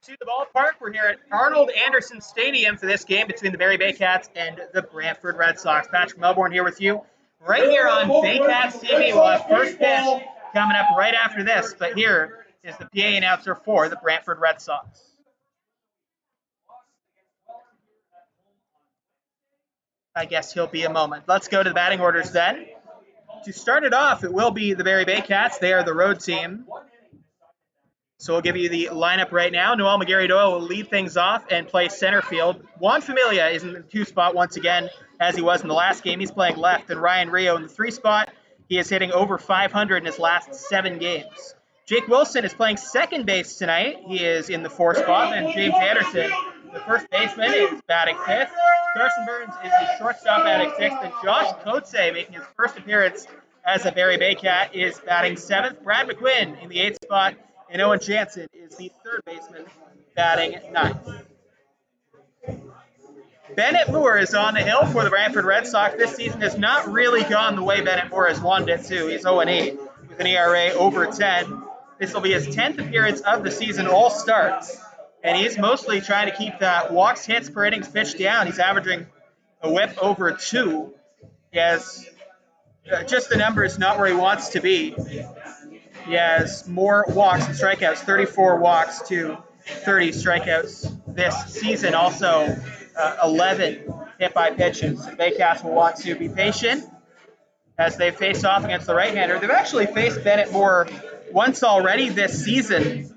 to the ballpark. We're here at Arnold Anderson Stadium for this game between the Barrie Baycats and the Brantford Red Sox. Patrick Melbourne here with you right here on Baycats TV. We'll have first pitch coming up right after this, but here is the PA announcer for the Brantford Red Sox. I guess he'll be a moment. Let's go to the batting orders then. To start it off, it will be the Barrie Baycats. They are the road team. So we'll give you the lineup right now. Noel McGarry-Doyle will lead things off and play center field. Juan Familia is in the 2 spot once again, as he was in the last game. He's playing left. And Ryan Rio in the 3 spot. He is hitting over 500 in his last 7 games. Jake Wilson is playing second base tonight. He is in the 4 spot. And James Anderson, the first baseman, is batting 5th. Carson Burns is the shortstop batting 6th. And Josh Kotze, making his first appearance as a Barrie Baycat, is batting 7th. Brad McQuinn in the 8th spot. And Owen Jansen is the third baseman, batting 9th. Bennett Moore is on the hill for the Brantford Red Sox. This season has not really gone the way Bennett Moore has wanted it to. He's 0-8 with an ERA over 10. This will be his 10th appearance of the season, all starts. And he's mostly trying to keep that walks, hits per innings pitched down. He's averaging a whip over 2. He has just the numbers not where he wants to be. He has more walks and strikeouts, 34 walks to 30 strikeouts this season. Also, 11 hit by pitches. The Baycats will want to be patient as they face off against the right-hander. They've actually faced Bennett Moore once already this season.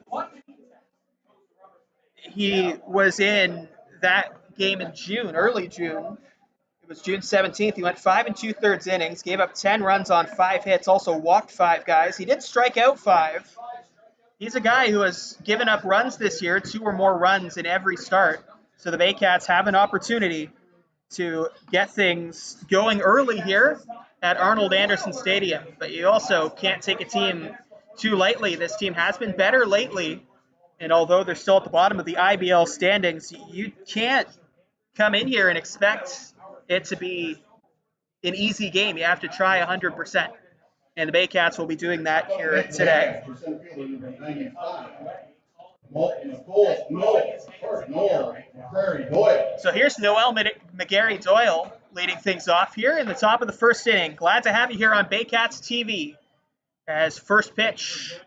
He was in that game in June, early June. It was June 17th. He went 5 2/3 innings, gave up 10 runs on 5 hits, also walked 5 guys. He did strike out 5. He's a guy who has given up runs this year, 2 or more runs in every start. So the Baycats have an opportunity to get things going early here at Arnold Anderson Stadium. But you also can't take a team too lightly. This team has been better lately. And although they're still at the bottom of the IBL standings, you can't come in here and expect it to be an easy game. You have to try 100%. And the Baycats will be doing that here today. So here's Noel McGarry-Doyle leading things off here in the top of the first inning. Glad to have you here on Baycats TV as first pitch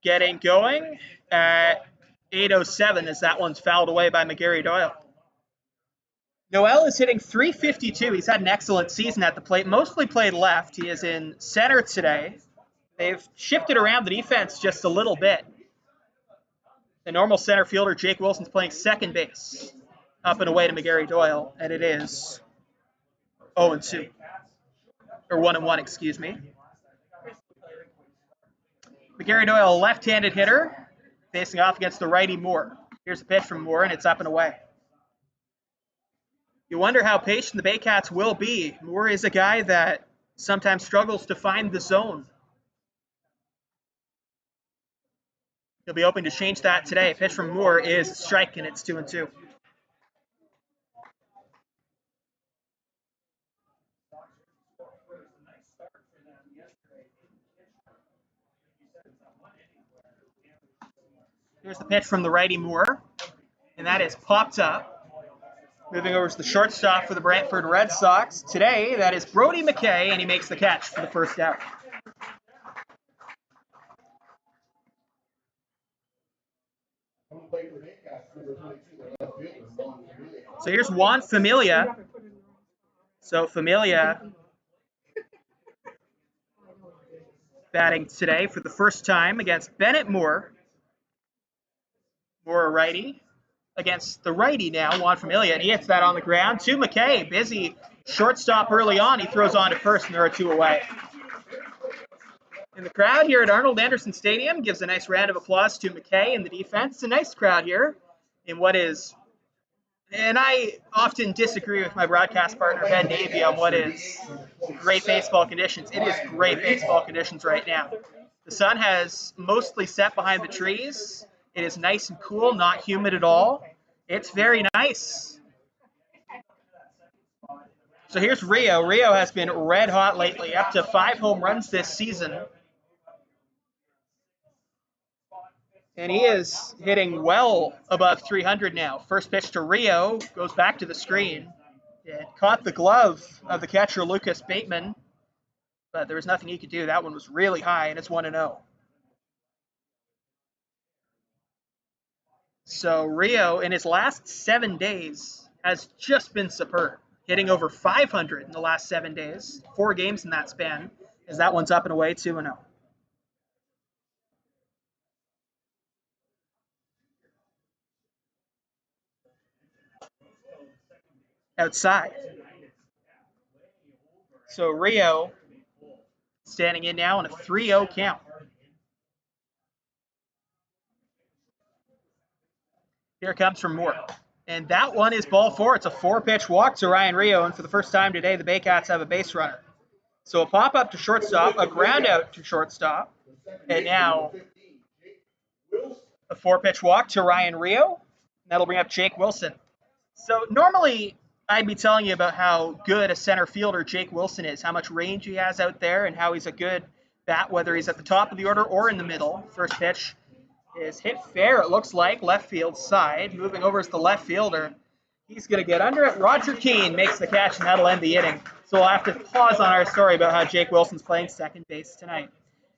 getting going at 8:07 as that one's fouled away by McGarry-Doyle. Noel is hitting .352. He's had an excellent season at the plate, mostly played left. He is in center today. They've shifted around the defense just a little bit. The normal center fielder, Jake Wilson's playing second base, up and away to McGarry-Doyle, and it is 0-2. Or 1-1, excuse me. McGarry-Doyle, a left-handed hitter, facing off against the righty Moore. Here's a pitch from Moore, and it's up and away. You wonder how patient the Baycats will be. Moore is a guy that sometimes struggles to find the zone. He'll be hoping to change that today. Pitch from Moore is a strike, and it's 2-2. Here's the pitch from the righty Moore, and that is popped up. Moving over to the shortstop for the Brantford Red Sox. Today, that is Brody McKay, and he makes the catch for the first out. So here's Juan Familia. So Familia batting today for the first time against Bennett Moore. Moore a righty. Against the righty now, Juan Familia, and he hits that on the ground to McKay. Busy shortstop early on. He throws on to first, and there are 2 away. And the crowd here at Arnold Anderson Stadium gives a nice round of applause to McKay and the defense. It's a nice crowd here in what is, and I often disagree with my broadcast partner, Ben Navy, on what is great baseball conditions. It is great baseball conditions right now. The sun has mostly set behind the trees. It is nice and cool, not humid at all. It's very nice. So here's Rio. Rio has been red hot lately, up to 5 home runs this season. And he is hitting well above 300 now. First pitch to Rio, goes back to the screen. It caught the glove of the catcher, Lucas Bateman, but there was nothing he could do. That one was really high, and it's 1-0. So Rio, in his last 7 days, has just been superb, hitting over 500 in the last 7 days. 4 games in that span, as that one's up and away, 2-0. Outside. So Rio standing in now in a 3-0 count. Here comes from Moore. And that one is ball 4. It's a 4-pitch walk to Ryan Rio, and for the first time today, the Baycats have a base runner. So a pop-up to shortstop, a ground out to shortstop, and now a 4-pitch walk to Ryan Rio. That'll bring up Jake Wilson. So normally I'd be telling you about how good a center fielder Jake Wilson is, how much range he has out there, and how he's a good bat, whether he's at the top of the order or in the middle. First pitch is hit fair, it looks like, left field side. Moving over is the left fielder. He's going to get under it. Roger Keane makes the catch, and that'll end the inning. So we'll have to pause on our story about how Jake Wilson's playing second base tonight.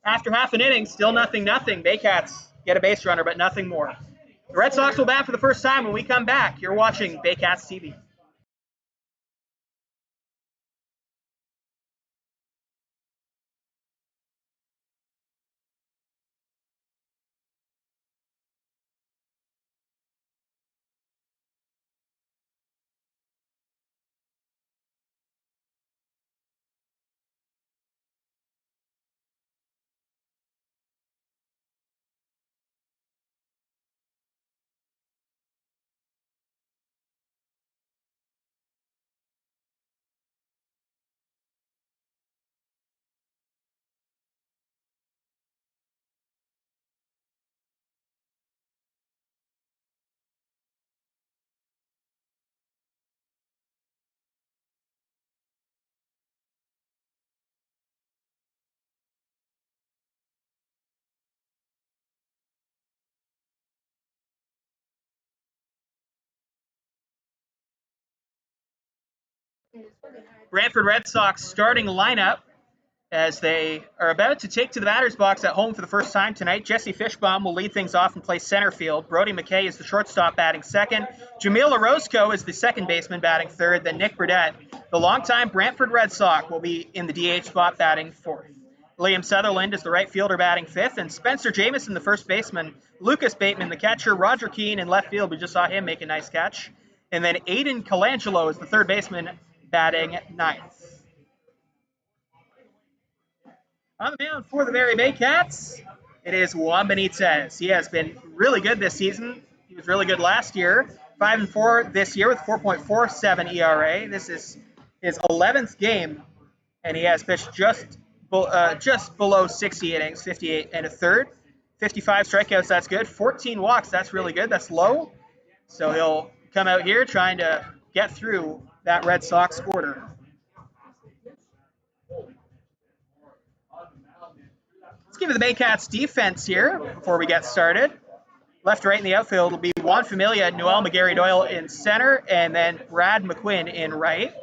After half an inning, still 0-0. Baycats get a base runner, but nothing more. The Red Sox will bat for the first time when we come back. You're watching Baycats TV. Brantford Red Sox starting lineup as they are about to take to the batter's box at home for the first time tonight. Jesse Fishbaum will lead things off and play center field. Brody McKay is the shortstop batting second. Jamil Orozco is the second baseman batting third. Then Nick Burdett, the longtime Brantford Red Sox, will be in the DH spot batting fourth. Liam Sutherland is the right fielder batting fifth. And Spencer Jamison, the first baseman. Lucas Bateman, the catcher. Roger Keane in left field. We just saw him make a nice catch. And then Aiden Colangelo is the third baseman batting ninth. On the mound for the Barrie Baycats, it is Juan Benitez. He has been really good this season. He was really good last year. 5-4 this year with 4.47 ERA. This is his 11th game, and he has pitched just below 60 innings, 58 and a third. 55 strikeouts, that's good. 14 walks, that's really good. That's low. So he'll come out here trying to get through that Red Sox order. Let's give it the Baycats defense here before we get started. Left, right in the outfield will be Juan Familia, Noel McGarry-Doyle in center, and then Brad McQuinn in right.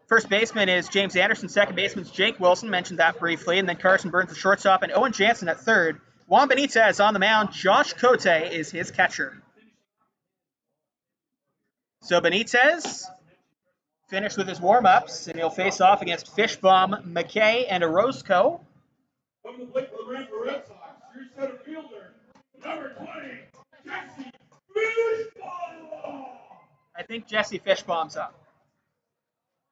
First baseman is James Anderson. Second baseman is Jake Wilson. Mentioned that briefly. And then Carson Burns, the shortstop, and Owen Jansen at third. Juan Benitez on the mound. Josh Cote is his catcher. So Benitez finished with his warm-ups, and he'll face off against Fishbaum, McKay, and Orozco. From the plate for the Brantford Red Sox, your center fielder, number 20, Jesse Fishbaum. I think Jesse Fishbaum's up.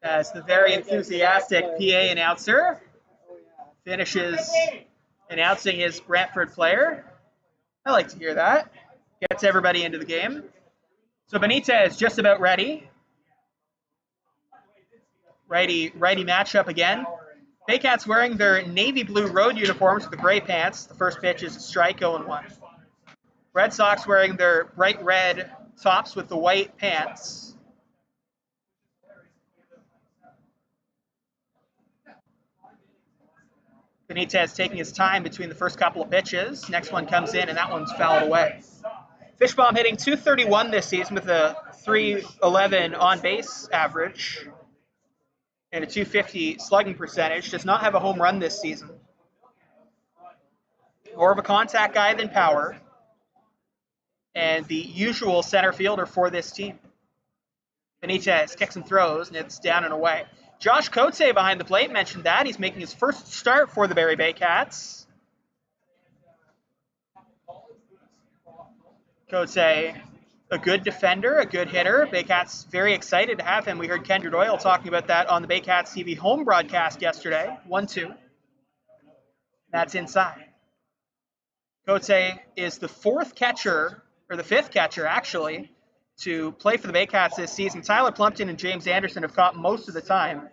As the very enthusiastic PA announcer finishes announcing his Brantford player. I like to hear that. Gets everybody into the game. So Benitez just about ready. Righty matchup again. Baycats wearing their navy blue road uniforms with the gray pants. The first pitch is a strike, 0-1. Red Sox wearing their bright red tops with the white pants. Benitez taking his time between the first couple of pitches. Next one comes in, and that one's fouled away. Fishbaum hitting .231 this season with a .311 on-base average and a .250 slugging percentage. Does not have a home run this season. More of a contact guy than power, and the usual center fielder for this team. Benitez kicks and throws, and it's down and away. Josh Cote behind the plate mentioned that. He's making his first start for the Barrie Baycats. Cote, a good defender, a good hitter. Baycats very excited to have him. We heard Kendra Doyle talking about that on the Baycats TV home broadcast yesterday. 1-2. That's inside. Cote is the fifth catcher, actually, to play for the Baycats this season. Tyler Plumpton and James Anderson have caught most of the time.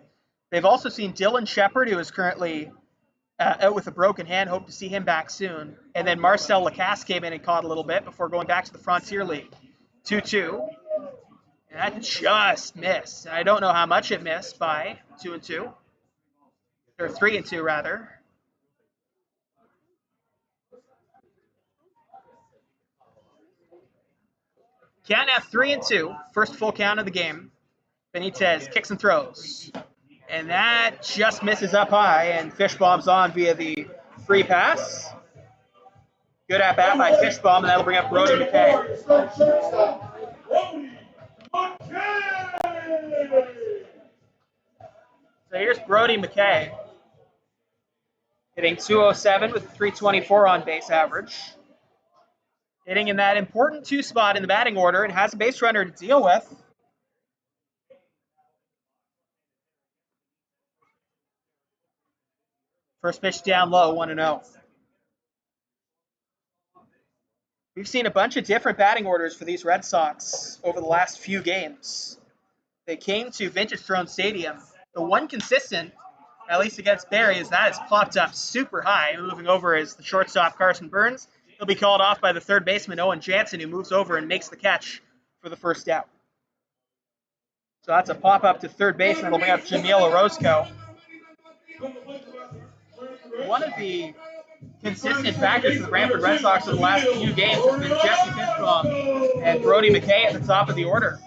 They've also seen Dylan Shepard, who is currently out with a broken hand. Hope to see him back soon. And then Marcel Lacasse came in and caught a little bit before going back to the Frontier League. 2-2. And that just missed. I don't know how much it missed by 2-2. Or 3-2, rather. Count now 3-2. First full count of the game. Benitez kicks and throws. And that just misses up high, and Fishbaum's on via the free pass. Good at bat by Fishbaum, and that'll bring up Brody McKay. So here's Brody McKay, hitting .207 with a .324 on base average. Hitting in that important 2 spot in the batting order, and has a base runner to deal with. First pitch down low, 1-0. We've seen a bunch of different batting orders for these Red Sox over the last few games. They came to Vintage Throne Stadium. The one consistent, at least against Barrie, is that it's popped up super high. Moving over is the shortstop, Carson Burns. He'll be called off by the third baseman, Owen Jansen, who moves over and makes the catch for the first out. So that's a pop-up to third base, and it'll bring up Jamil Orozco. One of the consistent factors for the Brantford Red Sox in the last few games has been Jesse Fishbaum and Brody McKay at the top of the order.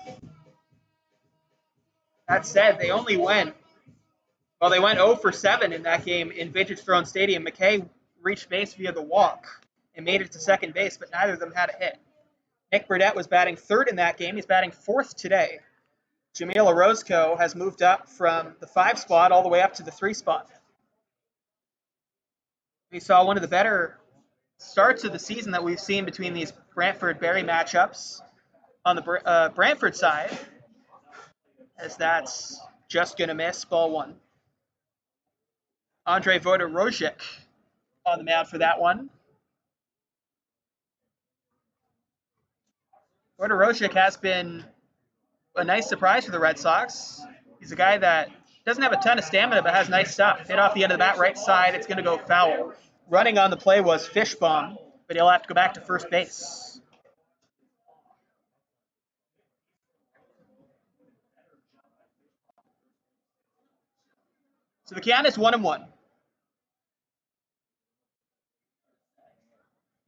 That said, they went 0 for 7 in that game in Vintage Throne Stadium. McKay reached base via the walk and made it to second base, but neither of them had a hit. Nick Burdett was batting third in that game. He's batting fourth today. Jamil Orozco has moved up from the 5 spot all the way up to the 3 spot. We saw one of the better starts of the season that we've seen between these Brantford-Barrie matchups on the Brantford side, as that's just going to miss, ball 1. Andre Vodorojic on the mound for that one. Vodorojic has been a nice surprise for the Red Sox. He's a guy that doesn't have a ton of stamina, but has nice stuff. Hit off the end of the bat, right side. It's going to go foul. Running on the play was Fishbaum, but he'll have to go back to first base. So the count is 1-1.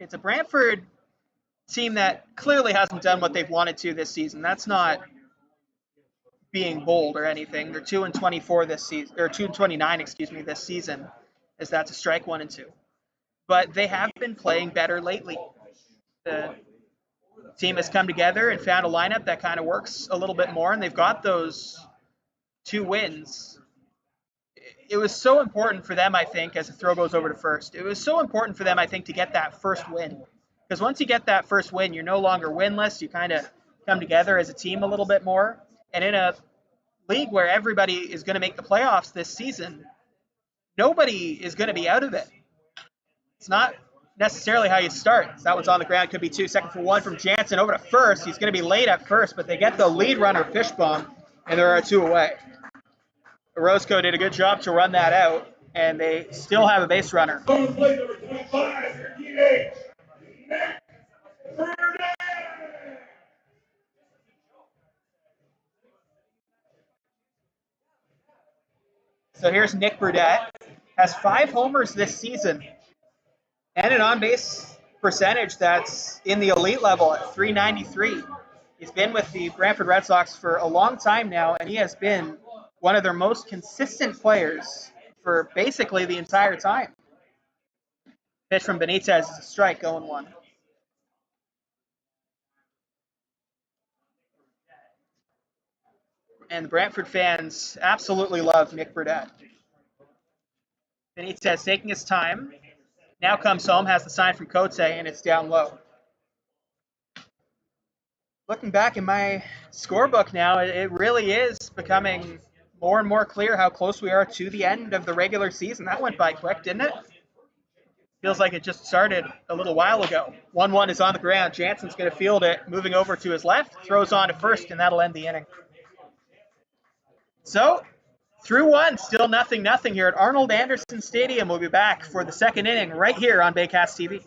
It's a Brantford team that clearly hasn't done what they've wanted to this season. That's not being bold or anything. They're 2-24 this season, or 2-29, this season, as that's a strike 1-2. But they have been playing better lately. The team has come together and found a lineup that kind of works a little bit more, and they've got those 2 wins. It was so important for them, I think, as the throw goes over to first. It was so important for them, I think, to get that first win. Because once you get that first win, you're no longer winless. You kind of come together as a team a little bit more. And in a league where everybody is going to make the playoffs this season, nobody is going to be out of it. It's not necessarily how you start. That one's on the ground. Could be 2. Second for 1 from Jansen over to first. He's going to be late at first, but they get the lead runner, Fishbaum, and there are 2 away. Orozco did a good job to run that out, and they still have a base runner. So here's Nick Burdett. has 5 homers this season and an on-base percentage that's in the elite level at .393. He's been with the Brantford Red Sox for a long time now, and he has been one of their most consistent players for basically the entire time. Pitch from Benitez is a strike, 0-1. And the Brantford fans absolutely love Nick Burdett. Benitez taking his time. Now comes home, has the sign from Cote, and it's down low. Looking back in my scorebook now, it really is becoming more and more clear how close we are to the end of the regular season. That went by quick, didn't it? Feels like it just started a little while ago. 1-1 is on the ground. Jansen's going to field it, moving over to his left, throws on to first, and that'll end the inning. So, through 1, still 0-0 here at Arnold Anderson Stadium. We'll be back for the second inning right here on Baycats TV.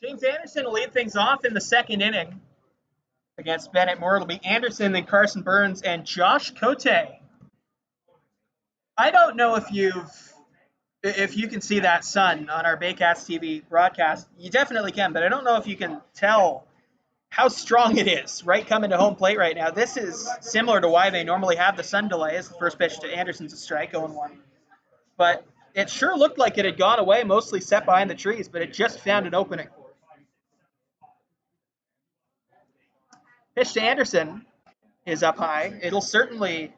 James Anderson will lead things off in the second inning against Bennett Moore. It'll be Anderson, then Carson Burns, and Josh Cote. I don't know if you can see that sun on our Baycats TV broadcast. You definitely can, but I don't know if you can tell how strong it is right coming to home plate right now. This is similar to why they normally have the sun delay. As the first pitch to Anderson's a strike, 0-1. But it sure looked like it had gone away, mostly set behind the trees, but it just found an opening. Pitch to Anderson is up high. It'll certainly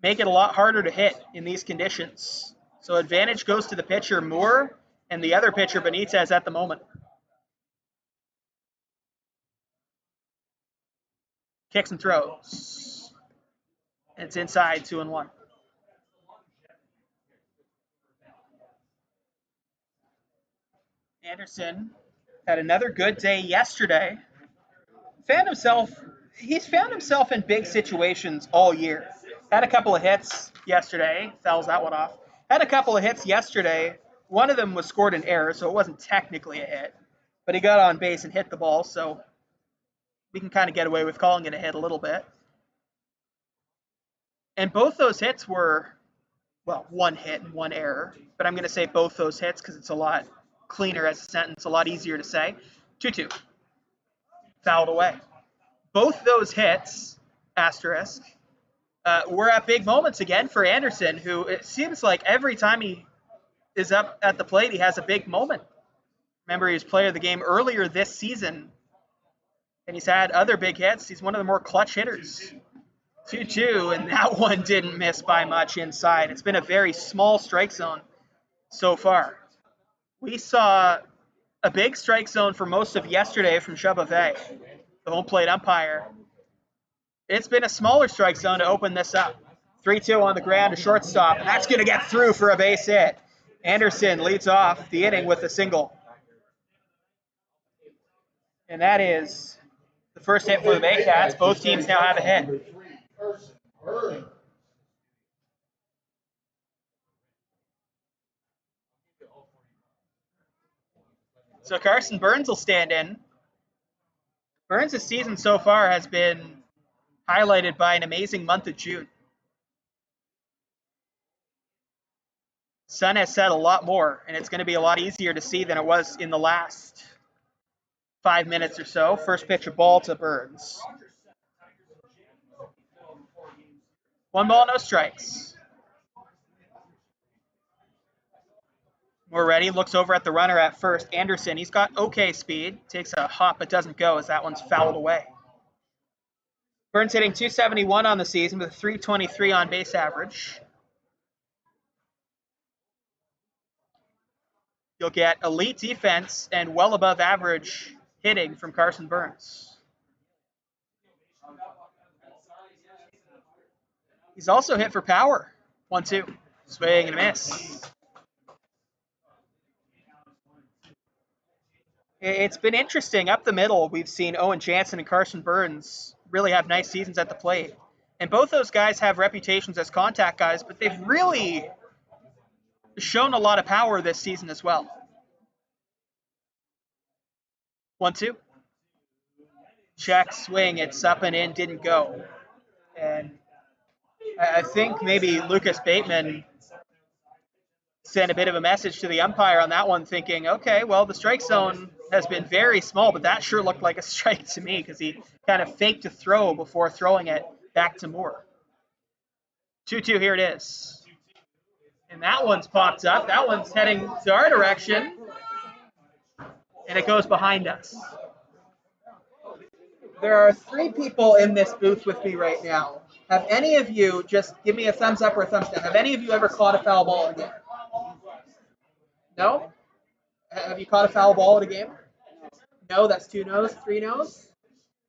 make it a lot harder to hit in these conditions. So advantage goes to the pitcher, Moore, and the other pitcher, Benitez, at the moment. Kicks and throws. It's inside, 2-1. Anderson had another good day yesterday. He's found himself in big situations all year. Had a couple of hits yesterday, fouls that one off. Had a couple of hits yesterday. One of them was scored in error, so it wasn't technically a hit. But he got on base and hit the ball, so we can kind of get away with calling it a hit a little bit. And both those hits were, well, one hit and one error. But I'm going to say both those hits because it's a lot cleaner as a sentence, a lot easier to say. 2-2. Fouled away. Both those hits, asterisk, were at big moments again for Anderson, who it seems like every time he is up at the plate, he has a big moment. Remember, he was player of the game earlier this season, and he's had other big hits. He's one of the more clutch hitters. 2-2, and that one didn't miss by much inside. It's been a very small strike zone so far. We saw a big strike zone for most of yesterday from Chabavay, the home plate umpire. It's been a smaller strike zone to open this up. 3-2 on the ground to shortstop, and that's going to get through for a base hit. Anderson leads off the inning with a single. And that is the first hit for the Baycats. Both teams now have a hit. So Carson Burns will stand in. Burns' season so far has been highlighted by an amazing month of June. Sun has set a lot more, and it's going to be a lot easier to see than it was in the last 5 minutes or so. First pitch, a ball to Burns. 1 ball, no strikes. Moore ready, looks over at the runner at first. Anderson, he's got okay speed. Takes a hop but doesn't go as that one's fouled away. Burns hitting .271 on the season with a .323 on base average. You'll get elite defense and well above average hitting from Carson Burns. He's also hit for power. 1-2. Swing and a miss. It's been interesting. Up the middle, we've seen Owen Jansen and Carson Burns really have nice seasons at the plate. And both those guys have reputations as contact guys, but they've really shown a lot of power this season as well. 1-2. Check, swing, it's up and in, didn't go. And I think maybe Lucas Bateman sent a bit of a message to the umpire on that one, thinking, okay, well, the strike zone has been very small, but that sure looked like a strike to me because he kind of faked a throw before throwing it back to Moore. 2-2, here it is. And that one's popped up. That one's heading to our direction, and it goes behind us. There are 3 people in this booth with me right now. Have any of you, just give me a thumbs up or a thumbs down, have any of you ever caught a foul ball in a game? No? Have you caught a foul ball in a game? No, that's 2 no's, 3 no's?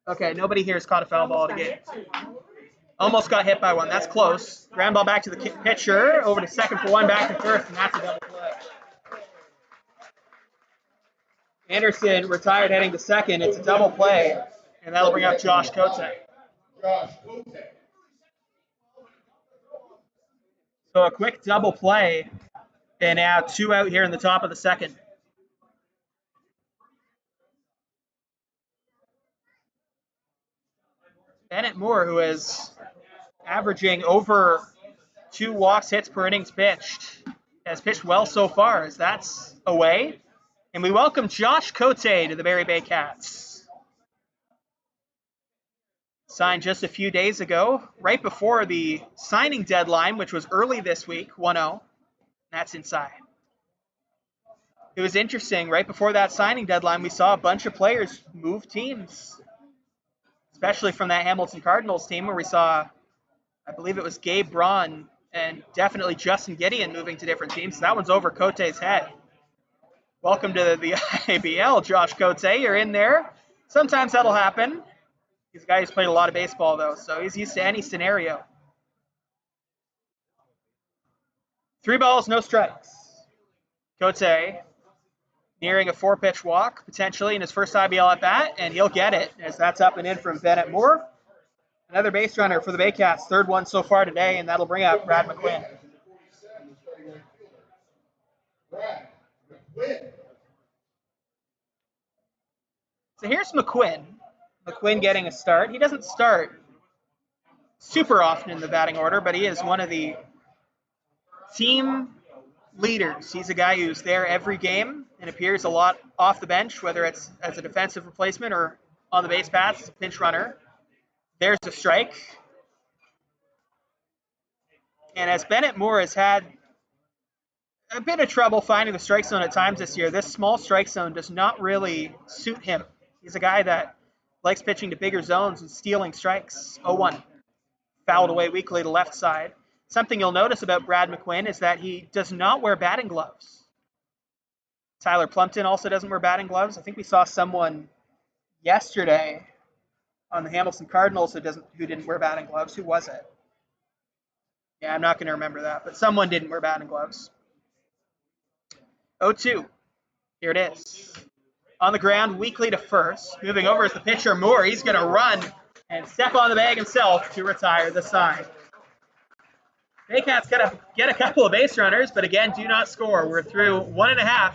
Okay, nobody here has caught a foul ball in a game. Almost got hit by one. That's close. Ground ball back to the pitcher, over to second for 1, back to first, and that's a double play. Anderson retired heading to second. It's a double play, and that'll bring up Josh Cote. So a quick double play, and now 2 out here in the top of the second. Bennett Moore, who is averaging over 2 walks, hits per innings pitched, has pitched well so far, as that's away. And we welcome Josh Cote to the Barrie Baycats. Signed just a few days ago, right before the signing deadline, which was early this week, 1-0. That's inside. It was interesting, right before that signing deadline, we saw a bunch of players move teams, especially from that Hamilton Cardinals team where we saw, I believe it was Gabe Braun and definitely Justin Gideon moving to different teams. So that one's over Cote's head. Welcome to the IBL, Josh Cote. You're in there. Sometimes that'll happen. He's a guy who's played a lot of baseball, though, so he's used to any scenario. 3 balls, no strikes. Cote nearing a 4-pitch walk, potentially in his first IBL at bat, and he'll get it, as that's up and in from Bennett Moore. Another base runner for the Baycats, 3rd one so far today, and that'll bring up Brad McQuinn. So here's McQuinn. McQuinn getting a start. He doesn't start super often in the batting order, but he is one of the team leaders. He's a guy who's there every game and appears a lot off the bench, whether it's as a defensive replacement or on the base paths as a pinch runner. There's a strike. And as Bennett Moore has had a bit of trouble finding the strike zone at times this year, this small strike zone does not really suit him. He's a guy that likes pitching to bigger zones and stealing strikes. 0-1. Fouled away weakly to left side. Something you'll notice about Brad McQuinn is that he does not wear batting gloves. Tyler Plumpton also doesn't wear batting gloves. I think we saw someone yesterday on the Hamilton Cardinals who didn't wear batting gloves. Who was it? Yeah, I'm not going to remember that, but someone didn't wear batting gloves. 0-2. Here it is. On the ground, weakly to first. Moving over is the pitcher, Moore. He's going to run and step on the bag himself to retire the sign. Baycats get a couple of base runners, but again, do not score. We're through 1.5.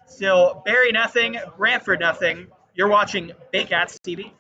Still Barrie nothing, Brantford nothing. You're watching Baycats TV.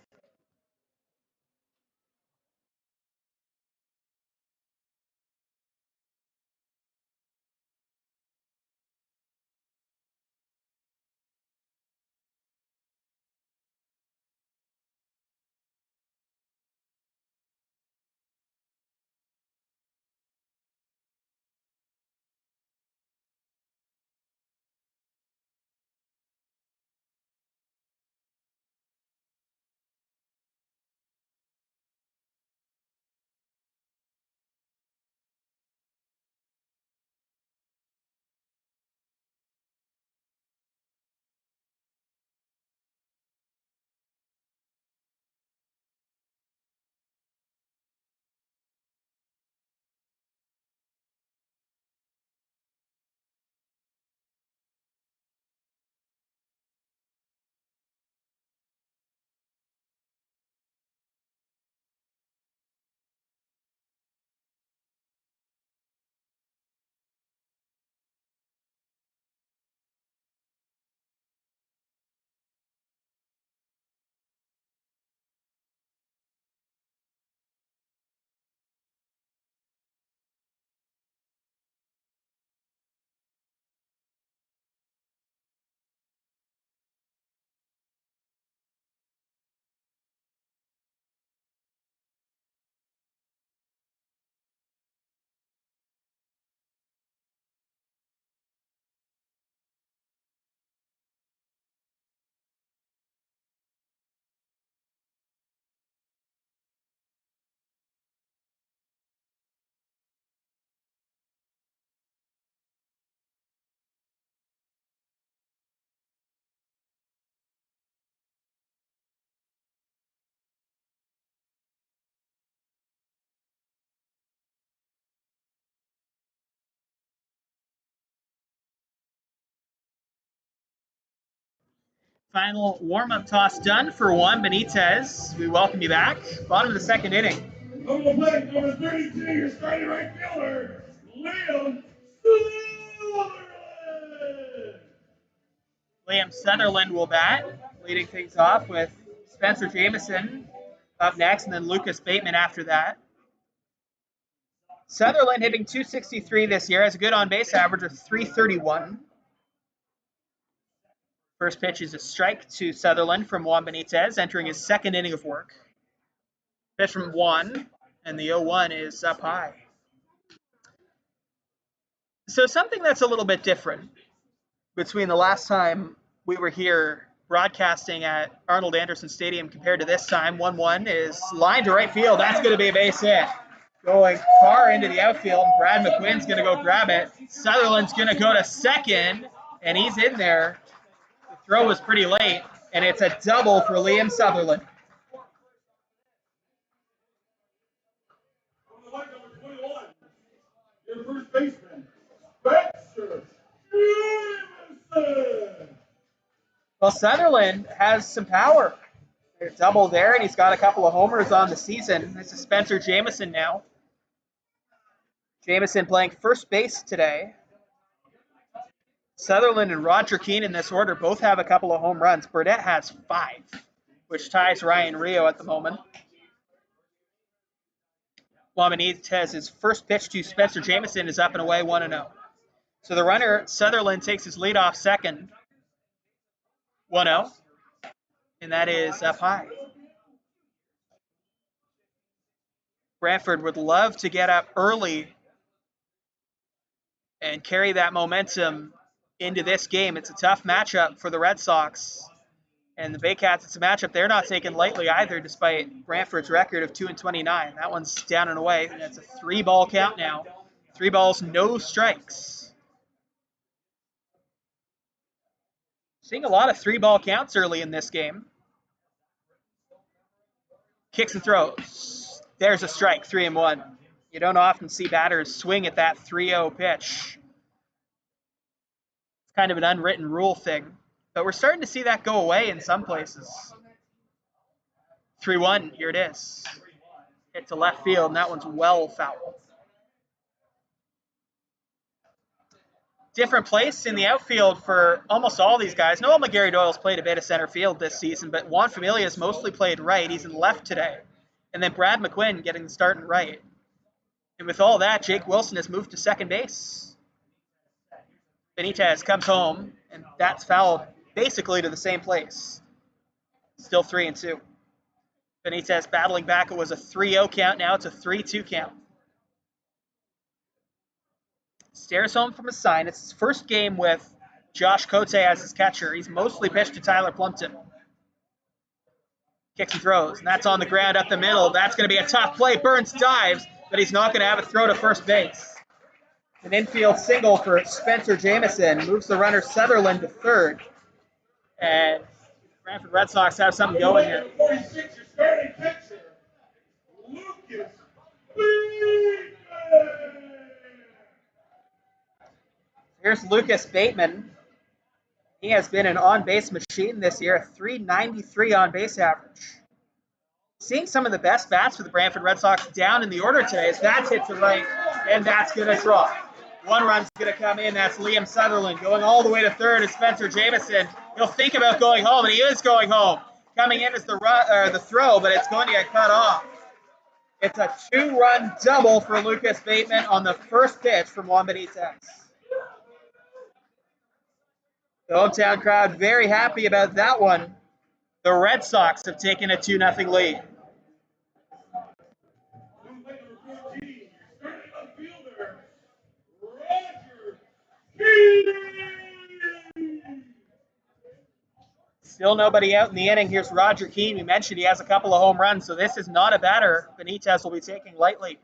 Final warm-up toss done for Juan Benitez. We welcome you back. Bottom of the second inning. Over the plate, number 32, your starting right fielder, Liam Sutherland. Liam Sutherland will bat, leading things off with Spencer Jamieson up next, and then Lucas Bateman after that. Sutherland hitting .263 this year, has a good on-base average of .331. First pitch is a strike to Sutherland from Juan Benitez, entering his second inning of work. Pitch from Juan, and the 0-1 is up high. So something that's a little bit different between the last time we were here broadcasting at Arnold Anderson Stadium compared to this time, 1-1 is line to right field. That's going to be a base hit. Going far into the outfield. Brad McQuinn's going to go grab it. Sutherland's going to go to second, and he's in there. The throw was pretty late, and it's a double for Liam Sutherland. Number 21, your first baseman, Spencer Jamieson. Well, Sutherland has some power. There's a double there, and he's got a couple of homers on the season. This is Spencer Jamieson now. Jamieson playing first base today. Sutherland and Roger Keane in this order both have a couple of home runs. Burdette has 5, which ties Ryan Rio at the moment. Juan Benitez's first pitch to Spencer Jamieson is up and away, 1-0. So the runner, Sutherland, takes his lead off second, 1-0, and that is up high. Brantford would love to get up early and carry that momentum into this game. It's a tough matchup for the Red Sox. And the Baycats, it's a matchup they're not taking lightly either, despite Brantford's record of 2-29. That one's down and away. That's a 3-ball count now. 3 balls, no strikes. Seeing a lot of 3-ball counts early in this game. Kicks and throws. There's a strike, 3-1. You don't often see batters swing at that 3-0 pitch. It's kind of an unwritten rule thing. But we're starting to see that go away in some places. 3-1, here it is. Hit to left field, and that one's well foul. Different place in the outfield for almost all these guys. Noel McGarry Doyle's played a bit of center field this season, but Juan Familia's mostly played right. He's in left today. And then Brad McQuinn getting the start in right. And with all that, Jake Wilson has moved to second base. Benitez comes home, and that's fouled basically to the same place. Still 3-2. Benitez battling back. It was a 3-0 count. Now it's a 3-2 count. Stares home from his sign. It's his first game with Josh Cote as his catcher. He's mostly pitched to Tyler Plumpton. Kicks and throws, and that's on the ground up the middle. That's going to be a tough play. Burns dives, but he's not going to have a throw to first base. An infield single for Spencer Jamison moves the runner Sutherland to third. And Brantford Red Sox have something going here. 46, your starting pitcher, Lucas Bateman. Here's Lucas Bateman. He has been an on-base machine this year, a .393 on-base average. Seeing some of the best bats for the Brantford Red Sox down in the order today as that's hit to right, and that's going to drop. One run's going to come in. That's Liam Sutherland. Going all the way to third is Spencer Jamison. He'll think about going home, and he is going home. Coming in is the throw, but it's going to get cut off. It's a 2-run double for Lucas Bateman on the first pitch from Juan Benitez. The hometown crowd very happy about that one. The Red Sox have taken a 2-0 lead. Still nobody out in the inning. Here's Roger Keane. We mentioned he has a couple of home runs, so this is not a batter Benitez will be taking lightly.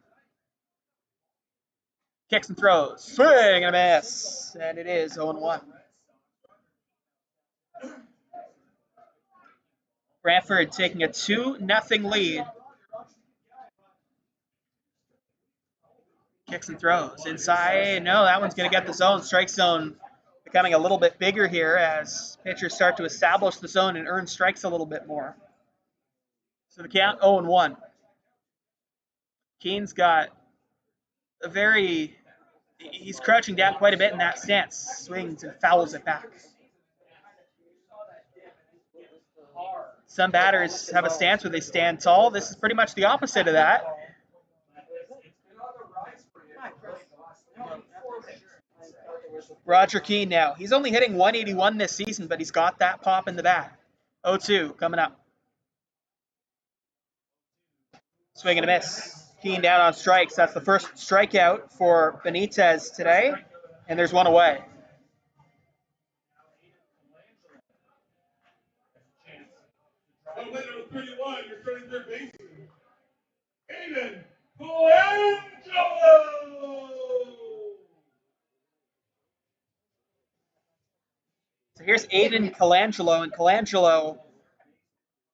Kicks and throws. Swing and a miss. And it is 0-1. Brantford taking a 2-0 lead. Kicks and throws. Inside. No, that one's going to get the zone. Strike zone becoming a little bit bigger here as pitchers start to establish the zone and earn strikes a little bit more. So the count 0-1. Keane's got he's crouching down quite a bit in that stance. Swings and fouls it back. Some batters have a stance where they stand tall. This is pretty much the opposite of that. Roger Keane now. He's only hitting 181 this season, but he's got that pop in the bat. 0-2 coming up. Swing and a miss. Keane down on strikes. That's the first strikeout for Benitez today, and there's one away. Number 31, your starting third baseman, Aiden Colangelo. So here's Aiden Colangelo, and Colangelo,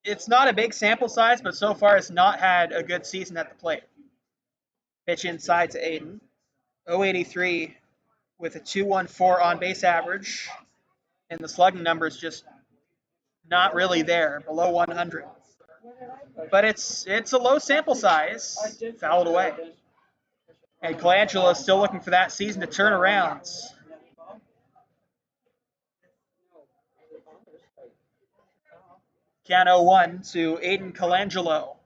it's not a big sample size, but so far has not had a good season at the plate. Pitch inside to Aiden. 083 with a 214 on base average, and the slugging number is just not really there, below 100. But it's a low sample size, fouled away. And Colangelo is still looking for that season to turn around. Count 0-1 to Aiden Colangelo.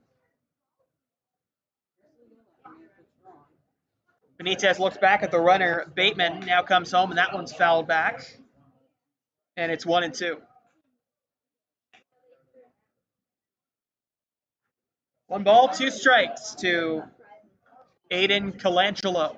Benitez looks back at the runner. Bateman now comes home, and that one's fouled back. And it's 1-2. 1 ball, 2 strikes to Aiden Colangelo.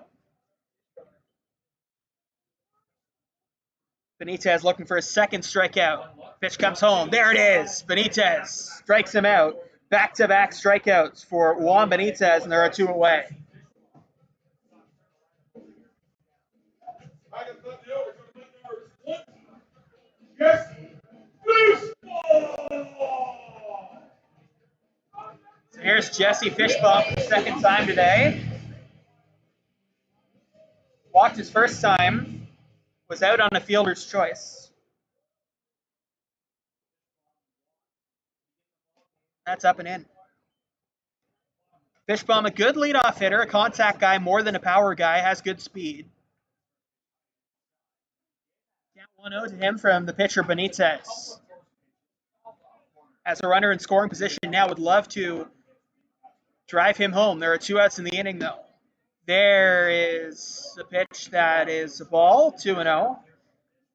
Benitez looking for a second strikeout. Pitch comes home. There it is. Benitez strikes him out. Back-to-back strikeouts for Juan Benitez, and there are 2 away. So here's Jesse Fishbaum for the second time today. Walked his first time, was out on a fielder's choice. That's up and in. Fishbaum, a good leadoff hitter, a contact guy more than a power guy, has good speed. Count 1-0 to him from the pitcher Benitez. As a runner in scoring position now, would love to drive him home. There are 2 outs in the inning, though. There is a pitch that is a ball, 2-0.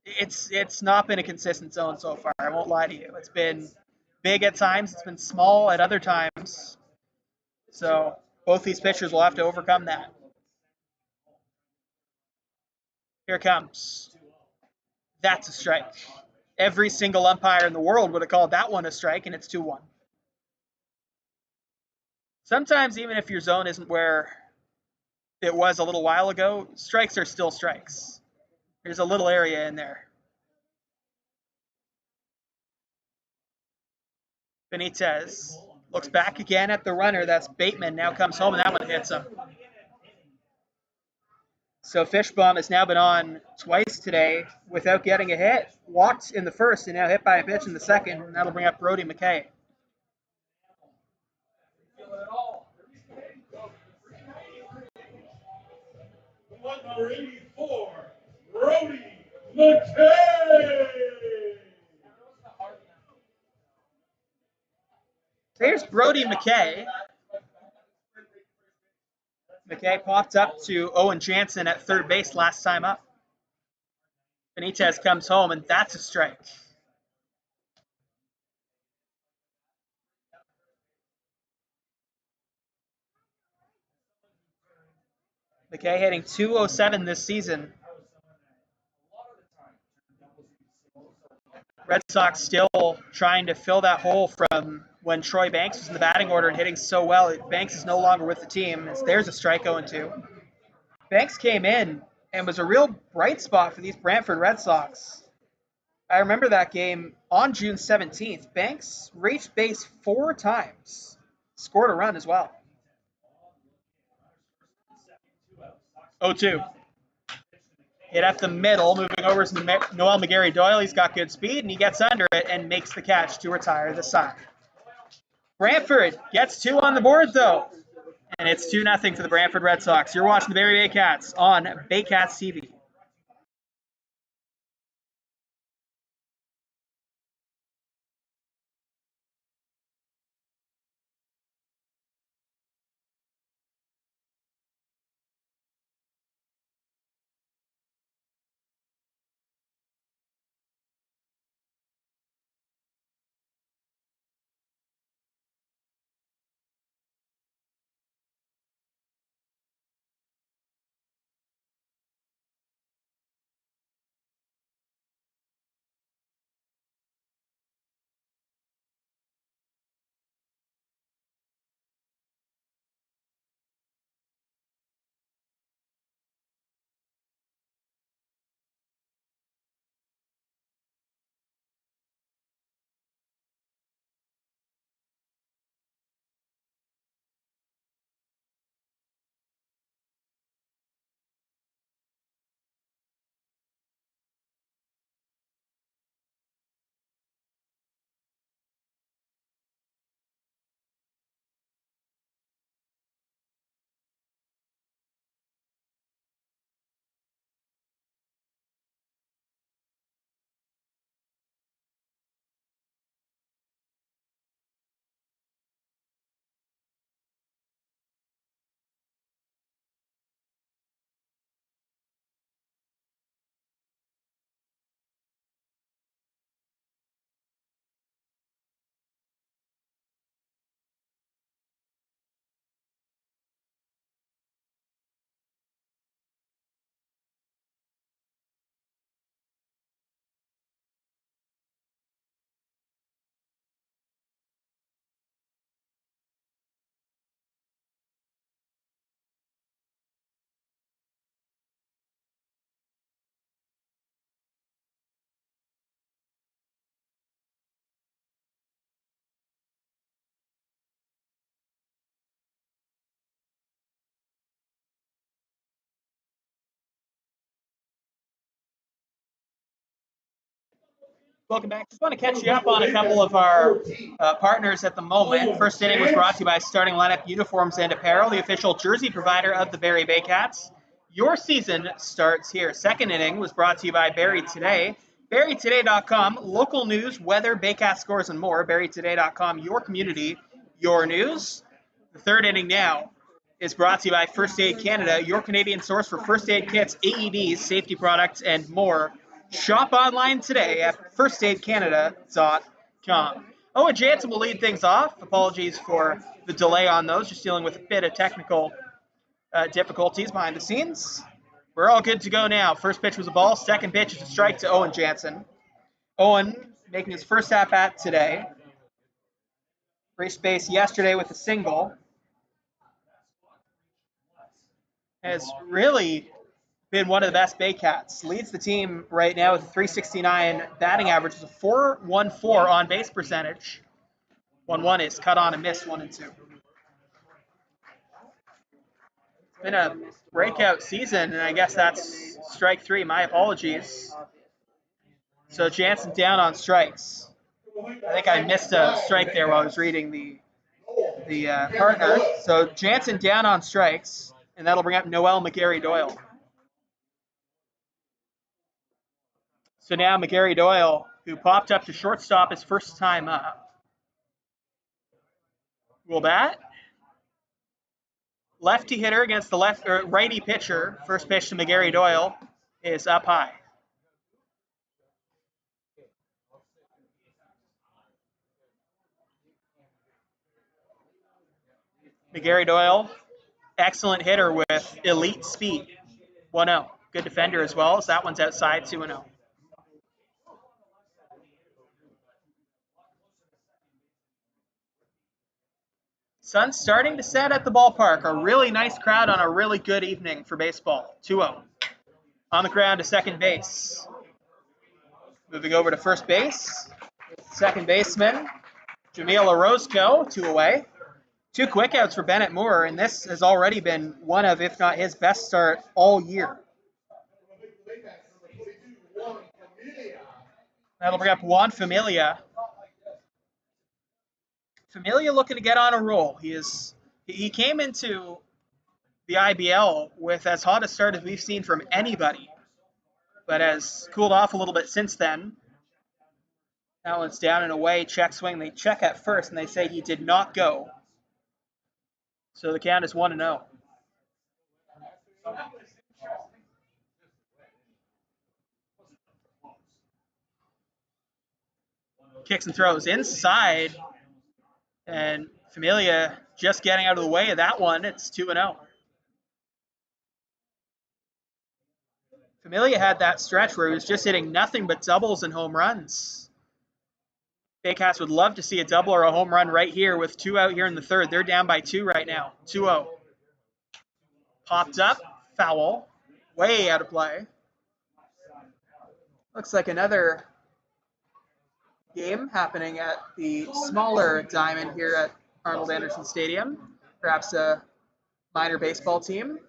It's not been a consistent zone so far. I won't lie to you. It's been big at times. It's been small at other times. So both these pitchers will have to overcome that. Here it comes. That's a strike. Every single umpire in the world would have called that one a strike, and it's 2-1. Sometimes, even if your zone isn't where it was a little while ago, strikes are still strikes. There's a little area in there. Benitez looks back again at the runner. That's Bateman. Now comes home, and that one hits him. So Fishbaum has now been on twice today without getting a hit. Walked in the first and now hit by a pitch in the second. And that'll bring up Brody McKay. Number 84, Brody McKay. There's Brody McKay. McKay popped up to Owen Jansen at third base last time up. Benitez comes home, and that's a strike. McKay hitting .207 this season. Red Sox still trying to fill that hole from when Troy Banks was in the batting order and hitting so well. Banks is no longer with the team. There's a strike 0-2. Banks came in and was a real bright spot for these Brantford Red Sox. I remember that game on June 17th. Banks reached base 4 times, scored a run as well. 0-2. Hit up the middle, moving over to Noel McGarry-Doyle. He's got good speed, and he gets under it and makes the catch to retire the side. Brantford gets 2 on the board, though, and it's 2-0 for the Brantford Red Sox. You're watching the Barrie Baycats on Baycats TV. Welcome back. Just want to catch you up on a couple of our partners at the moment. First inning was brought to you by Starting Lineup Uniforms and Apparel, the official jersey provider of the Barrie Baycats. Your season starts here. Second inning was brought to you by Barrie Today. BarrieToday.com, local news, weather, Baycat scores, and more. BarrieToday.com, your community, your news. The third inning now is brought to you by First Aid Canada, your Canadian source for first aid kits, AEDs, safety products, and more. Shop online today at firstaidcanada.com. Owen Jansen will lead things off. Apologies for the delay on those. Just dealing with a bit of technical difficulties behind the scenes. We're all good to go now. First pitch was a ball. Second pitch is a strike to Owen Jansen. Owen making his first at-bat today. Reached base yesterday with a single. Has really been one of the best Baycats. Leads the team right now with a .369 batting average, with a .414 on base percentage. 1-1 is cut on and missed, 1 and 2. It's been a breakout season, and I guess that's strike 3. My apologies. So Jansen down on strikes. I think I missed a strike there while I was reading the partner. So Jansen down on strikes, and that'll bring up Noel McGarry-Doyle. So now McGarry-Doyle, who popped up to shortstop his first time up, will bat. Lefty hitter against the righty pitcher. First pitch to McGarry-Doyle is up high. McGarry-Doyle, excellent hitter with elite speed. 1-0. Good defender as well, so that one's outside, 2-0. Sun's starting to set at the ballpark. A really nice crowd on a really good evening for baseball. 2-0. On the ground to second base. Moving over to first base. Second baseman, Jamil Orozco, 2 away. 2 quick outs for Bennett Moore, and this has already been one of, if not his best start all year. That'll bring up Juan Familia. Familia looking to get on a roll. He came into the IBL with as hot a start as we've seen from anybody, but has cooled off a little bit since then. That one's down and away, check swing. They check at first, and they say he did not go. So the count is 1-0. Kicks and throws inside, and Familia just getting out of the way of that one. It's 2-0. Familia had that stretch where he was just hitting nothing but doubles and home runs. Baycats would love to see a double or a home run right here with 2 out here in the third. They're down by 2 right now. 2-0. Popped up, foul, way out of play. Looks like another game happening at the smaller diamond here at Arnold Anderson Stadium. Perhaps a minor baseball team.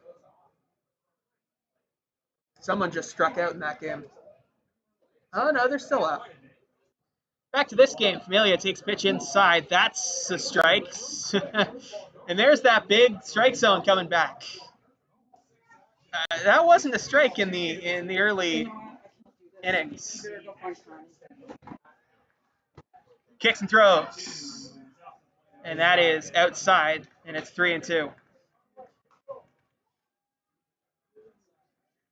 Someone just struck out in that game. Oh, no, they're still up. Back to this game. Familia takes pitch inside. That's a strike. And there's that big strike zone coming back. That wasn't a strike in the early innings. Kicks and throws. And that is outside, and it's 3-2.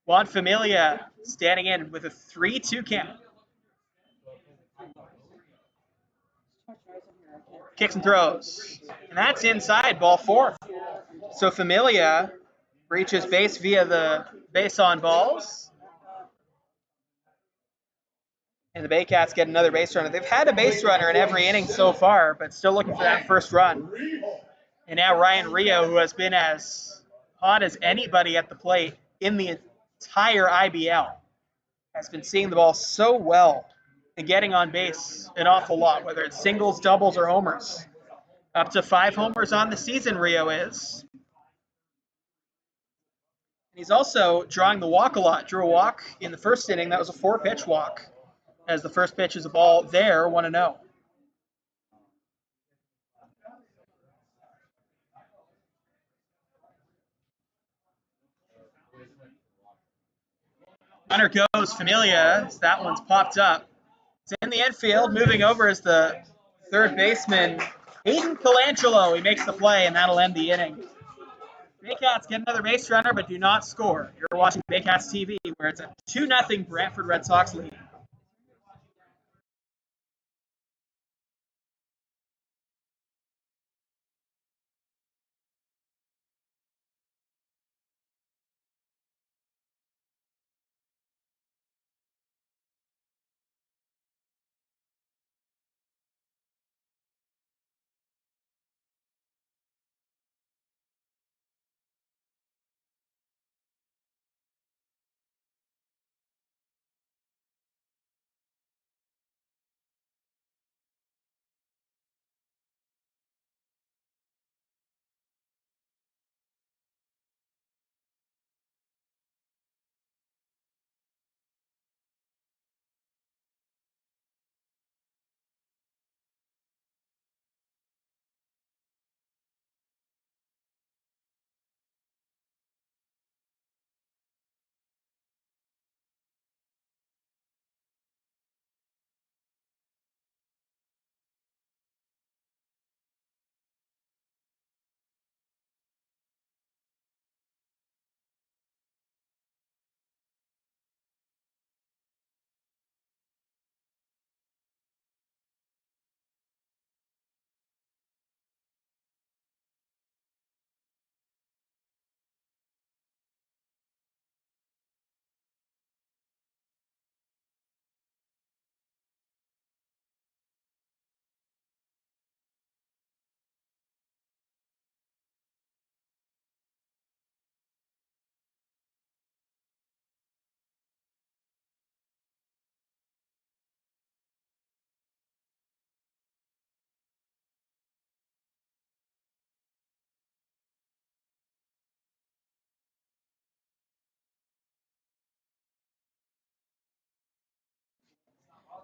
Juan Familia standing in with a 3-2 count. Kicks and throws. And that's inside, ball 4. So Familia reaches base via the base on balls. And the Baycats get another base runner. They've had a base runner in every inning so far, but still looking for that first run. And now Ryan Rio, who has been as hot as anybody at the plate in the entire IBL, has been seeing the ball so well and getting on base an awful lot, whether it's singles, doubles, or homers. Up to 5 homers on the season, Rio is. And he's also drawing the walk a lot. Drew a walk in the first inning. That was a 4-pitch walk. as the first pitch is a ball there, 1-0. Runner goes, Familia. That one's popped up. It's in the infield. Moving over is the third baseman, Hayden Colangelo. He makes the play, and that'll end the inning. Baycats get another base runner, but do not score. You're watching Baycats TV, where it's a 2-0 Brantford Red Sox lead.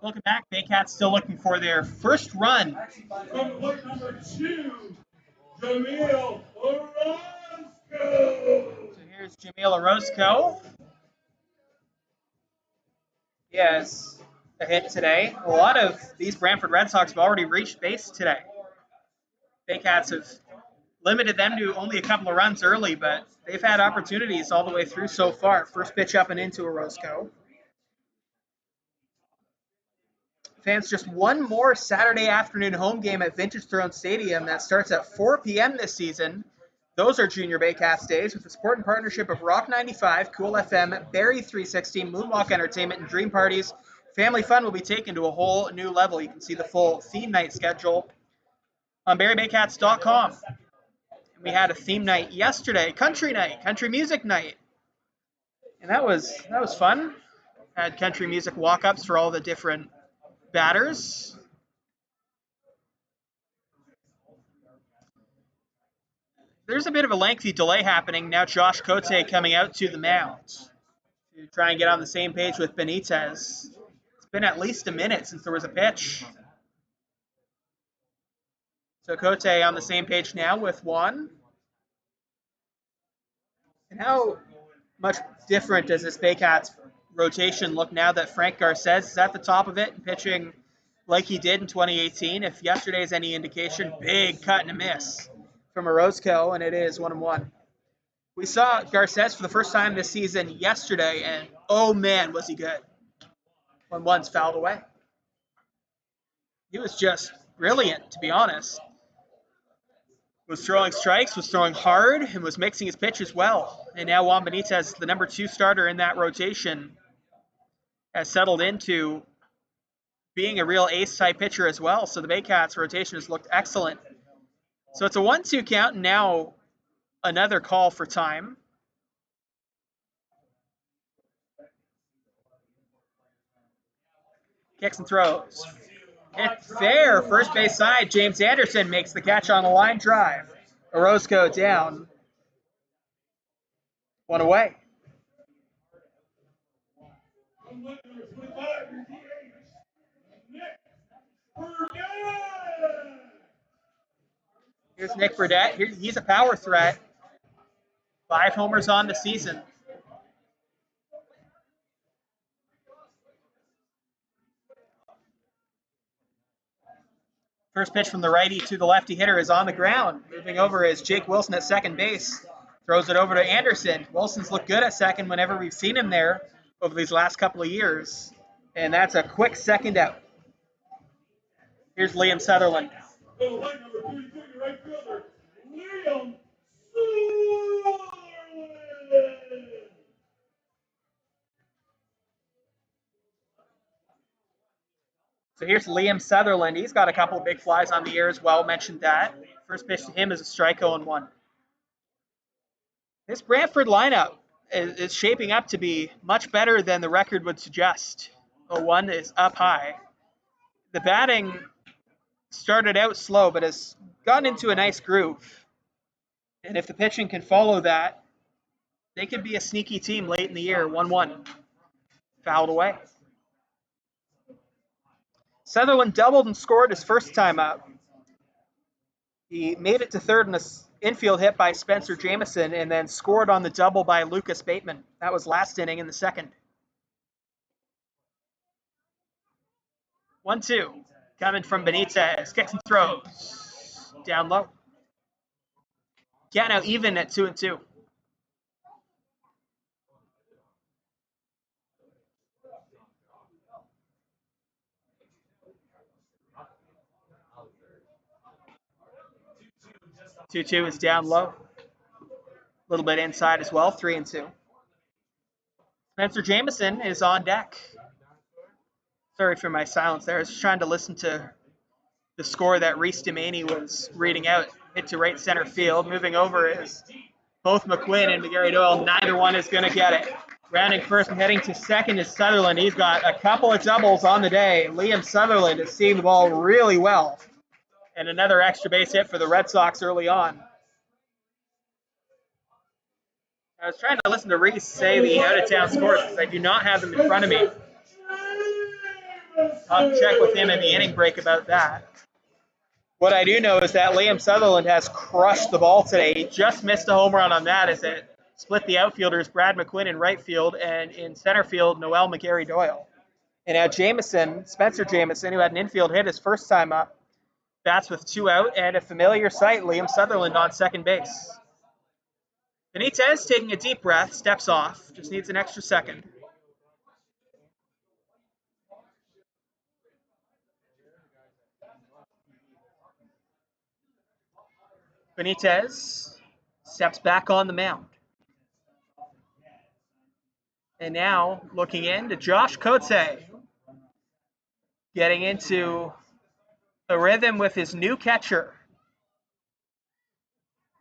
Welcome back. Baycats still looking for their first run. From plate number 2, Jamil Orozco. So here's Jamil Orozco. Yes, a hit today. A lot of these Brantford Red Sox have already reached base today. Baycats have limited them to only a couple of runs early, but they've had opportunities all the way through so far. First pitch up and into Orozco. Fans, just one more Saturday afternoon home game at Vintage Throne Stadium that starts at 4 p.m. this season. Those are Junior Baycats days with the support and partnership of Rock 95, Cool FM, Barrie 360, Moonwalk Entertainment, and Dream Parties. Family fun will be taken to a whole new level. You can see the full theme night schedule on BarrieBaycats.com. We had a theme night yesterday, country music night, and that was fun. Had country music walk-ups for all the different batters. There's a bit of a lengthy delay happening. Now Josh Cote coming out to the mound to try and get on the same page with Benitez. It's been at least a minute since there was a pitch. So Cote on the same page now with Juan. And how much different does this Baycats rotation look now that Frank Garces is at the top of it and pitching like he did in 2018? If yesterday is any indication, big cut and a miss from Orozco, and it is 1-1. We saw Garces for the first time this season yesterday, and oh man, was he good. 1-1's fouled away. He was just brilliant, to be honest. Was throwing strikes, was throwing hard, and was mixing his pitches well. And now Juan Benitez, the number 2 starter in that rotation, has settled into being a real ace-type pitcher as well. So the Baycats rotation has looked excellent. So it's a 1-2 count, and now another call for time. Kicks and throws. Hit fair, first base side. James Anderson makes the catch on the line drive. Orozco down. 1 away. Here's Nick Burdett. He's a power threat. 5 homers on the season. First pitch from the righty to the lefty hitter is on the ground. Moving over is Jake Wilson at second base. Throws it over to Anderson. Wilson's looked good at second whenever we've seen him there over these last couple of years. And that's a quick second out. Here's Liam Sutherland. So here's Liam Sutherland. He's got a couple of big flies on the year as well. Mentioned that. First pitch to him is a strike 0-1. This Brantford lineup is shaping up to be much better than the record would suggest. 0-1 is up high. The batting started out slow, but has gotten into a nice groove. And if the pitching can follow that, they could be a sneaky team late in the year. 1-1. Fouled away. Sutherland doubled and scored his first time up. He made it to third in an infield hit by Spencer Jamieson and then scored on the double by Lucas Bateman. That was last inning in the second. 1-2. Coming from Benitez. Kicks and throws. Down low. Yeah, now even at 2-2. Two is down low. A little bit inside as well. 3-2. Spencer Jamieson is on deck. Sorry for my silence there. I was just trying to listen to the score that Reese Demaney was reading out. Hit to right center field. Moving over is both McQuinn and McGarry Doyle. Neither one is going to get it. Rounding first and heading to second is Sutherland. He's got a couple of doubles on the day. Liam Sutherland is seeing the ball really well. And another extra base hit for the Red Sox early on. I was trying to listen to Reese say the out-of-town scores because I do not have them in front of me. I'll check with him in the inning break about that. What I do know is that Liam Sutherland has crushed the ball today. He just missed a home run on that as it split the outfielders, Brad McQuinn in right field, and in center field, Noel McGarry Doyle. And now Spencer Jamieson, who had an infield hit his first time up, bats with 2 out, and a familiar sight, Liam Sutherland on second base. Benitez taking a deep breath, steps off, just needs an extra second. Benitez steps back on the mound. And now looking in to Josh Cote, getting into a rhythm with his new catcher.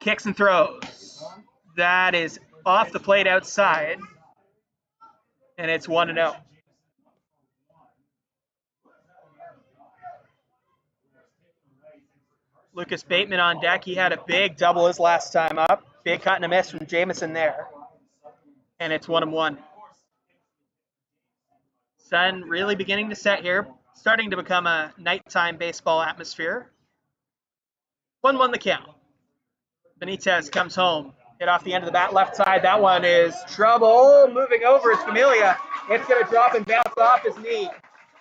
Kicks and throws. That is off the plate outside. And it's 1-0. Lucas Bateman on deck. He had a big double his last time up. Big cut and a miss from Jamieson there. And it's 1-1. Sun really beginning to set here. Starting to become a nighttime baseball atmosphere. 1-1 the count. Benitez comes home. Hit off the end of the bat left side. That one is trouble. Moving over is Familia. It's going to drop and bounce off his knee.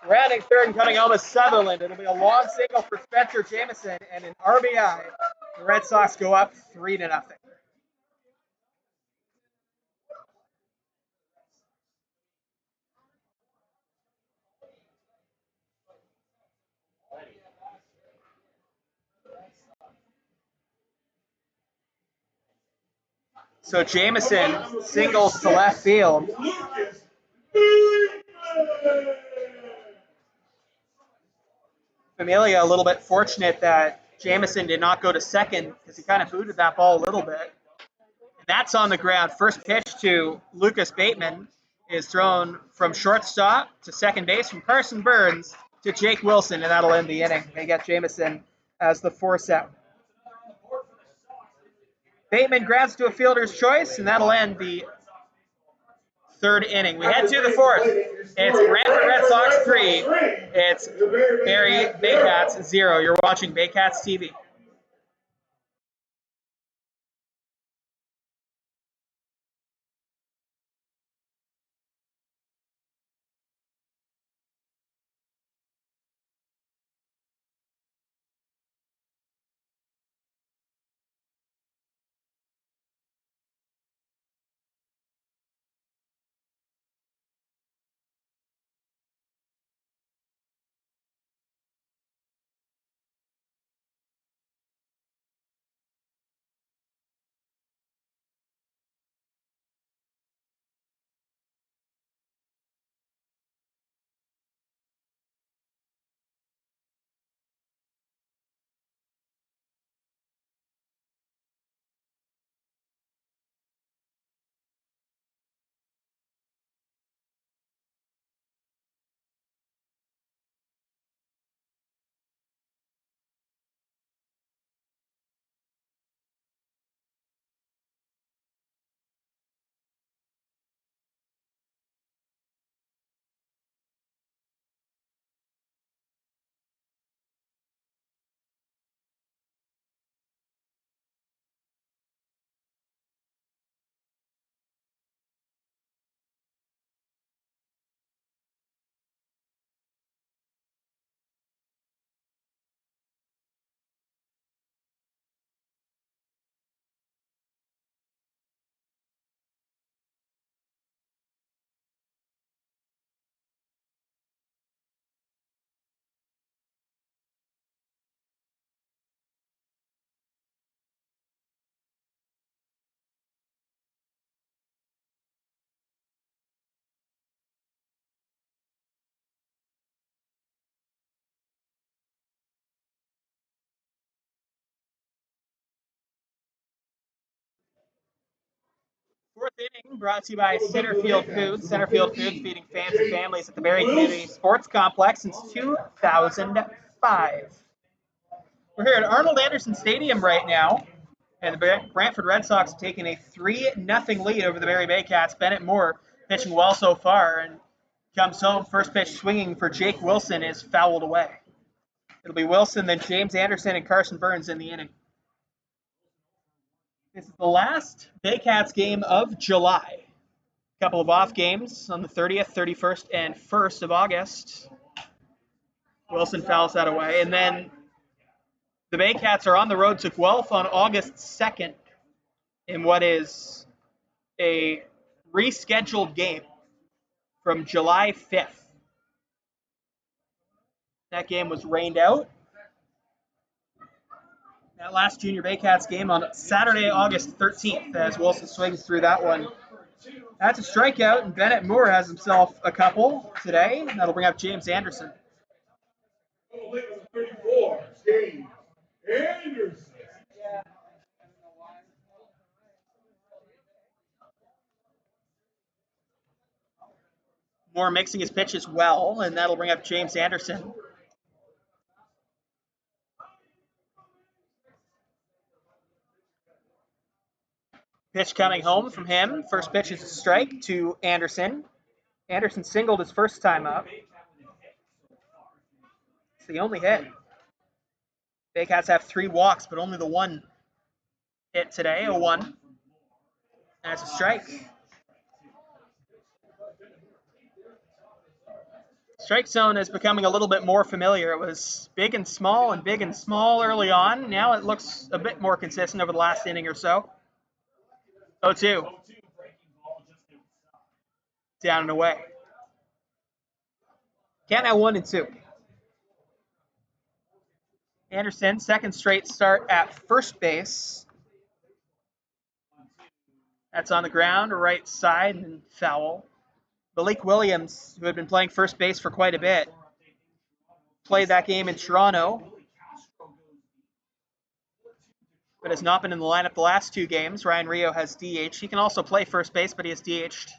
Rounding third and coming home is Sutherland. It'll be a long single for Spencer Jamieson and an RBI. The Red Sox go up 3-0. So Jamieson singles to left field. Familia a little bit fortunate that Jamieson did not go to second because he kind of booted that ball a little bit. And that's on the ground. First pitch to Lucas Bateman is thrown from shortstop to second base from Carson Burns to Jake Wilson, and that'll end the inning. They get Jamieson as the force out. Bateman grabs to a fielder's choice, and that'll end the third inning. We head to the fourth. It's Brantford Red Sox 3. It's Barrie Baycats 0. You're watching Baycats TV. Fourth inning brought to you by Centerfield Foods. Centerfield Foods feeding fans and families at the Barrie Community Sports Complex since 2005. We're here at Arnold Anderson Stadium right now, and the Brantford Red Sox have taken a 3-0 lead over the Barrie Baycats. Bennett Moore pitching well so far and comes home. First pitch swinging for Jake Wilson is fouled away. It'll be Wilson, then James Anderson, and Carson Burns in the inning. This is the last Baycats game of July. A couple of off games on the 30th, 31st, and 1st of August. Wilson fouls that away. And then the Baycats are on the road to Guelph on August 2nd in what is a rescheduled game from July 5th. That game was rained out. That last Junior Baycats game on Saturday, August 13th, as Wilson swings through that one. That's a strikeout, and Bennett Moore has himself a couple today. That'll bring up James Anderson. 34, James Anderson. Moore mixing his pitches well, and that'll bring up James Anderson. Pitch coming home from him. First pitch is a strike to Anderson. Anderson singled his first time up. It's the only hit. Baycats have 3 walks, but only the one hit today, a 1. That's a strike. Strike zone is becoming a little bit more familiar. It was big and small early on. Now it looks a bit more consistent over the last inning or so. 0-2. Down and away. Count now 1-2. Anderson, second straight start at first base. That's on the ground, right side, and foul. Malik Williams, who had been playing first base for quite a bit, played that game in Toronto, but has not been in the lineup the last 2 games. Ryan Rio has DH. He can also play first base, but he has DH'd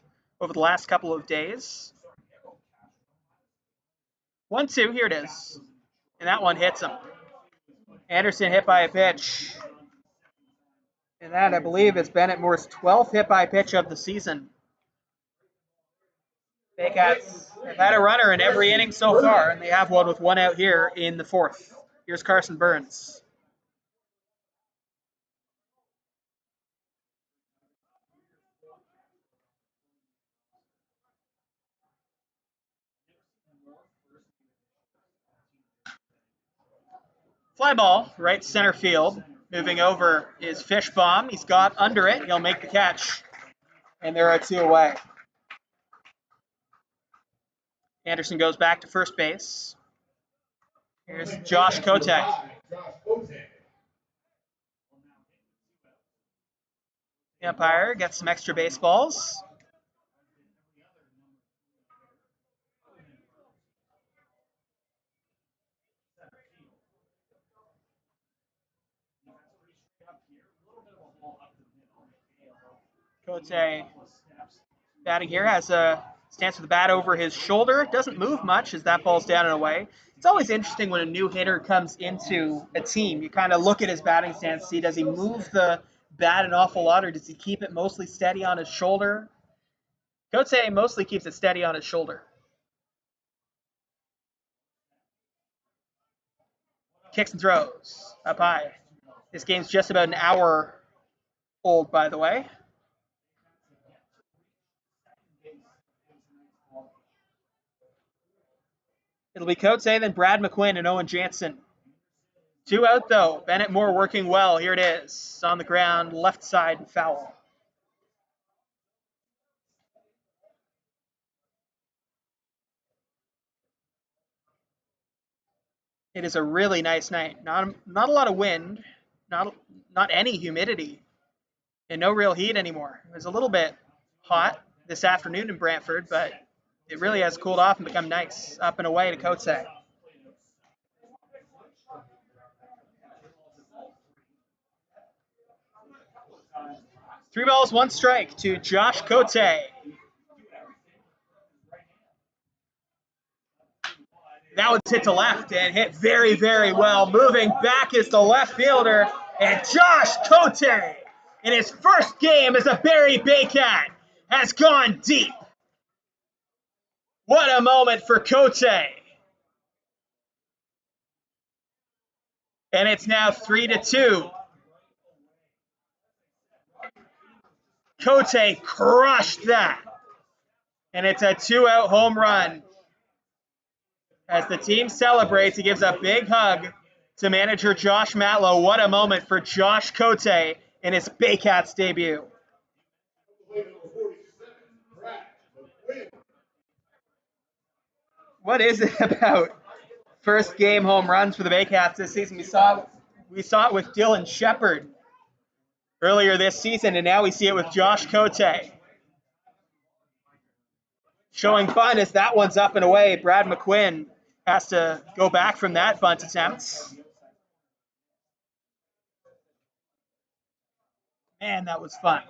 over the last couple of days. 1-2, here it is. And that one hits him. Anderson hit by a pitch. And that, I believe, is Bennett Moore's 12th hit by pitch of the season. Baycats have had a runner in every inning so far, and they have one with one out here in the fourth. Here's Carson Burns. Fly ball, right center field. Moving over is Fishbaum. He's got under it. He'll make the catch. And there are two away. Anderson goes back to first base. Here's Josh Kotek. The umpire gets some extra baseballs. Kotek batting here has a stance with the bat over his shoulder. Doesn't move much as that ball's down and away. It's always interesting when a new hitter comes into a team. You kind of look at his batting stance, see does he move the bat an awful lot or does he keep it mostly steady on his shoulder? Kotek mostly keeps it steady on his shoulder. Kicks and throws up high. This game's just about an hour old, by the way. It'll be Kotek, then Brad McQuinn and Owen Jansen. Two out, though. Bennett Moore working well. Here it is. On the ground, left side, foul. It is a really nice night. Not a lot of wind, not any humidity, and no real heat anymore. It was a little bit hot this afternoon in Brantford, but it really has cooled off and become nice. Up and away to Kotek. Three balls, one strike to Josh Kotek. That one's hit to left and hit very, very well. Moving back is the left fielder, and Josh Kotek, in his first game as a Barrie Baycat, has gone deep. What a moment for Kotek. And it's now 3-2. Kotek crushed that. And it's a two-out home run. As the team celebrates, he gives a big hug to manager Josh Matlow. What a moment for Josh Kotek in his Baycats debut. What is it about first game home runs for the Baycats this season? We saw it with Dylan Shepard earlier this season, and now we see it with Josh Kotek. Showing fun as that one's up and away. Brad McQuinn has to go back from that bunt attempt. Man, that was fun.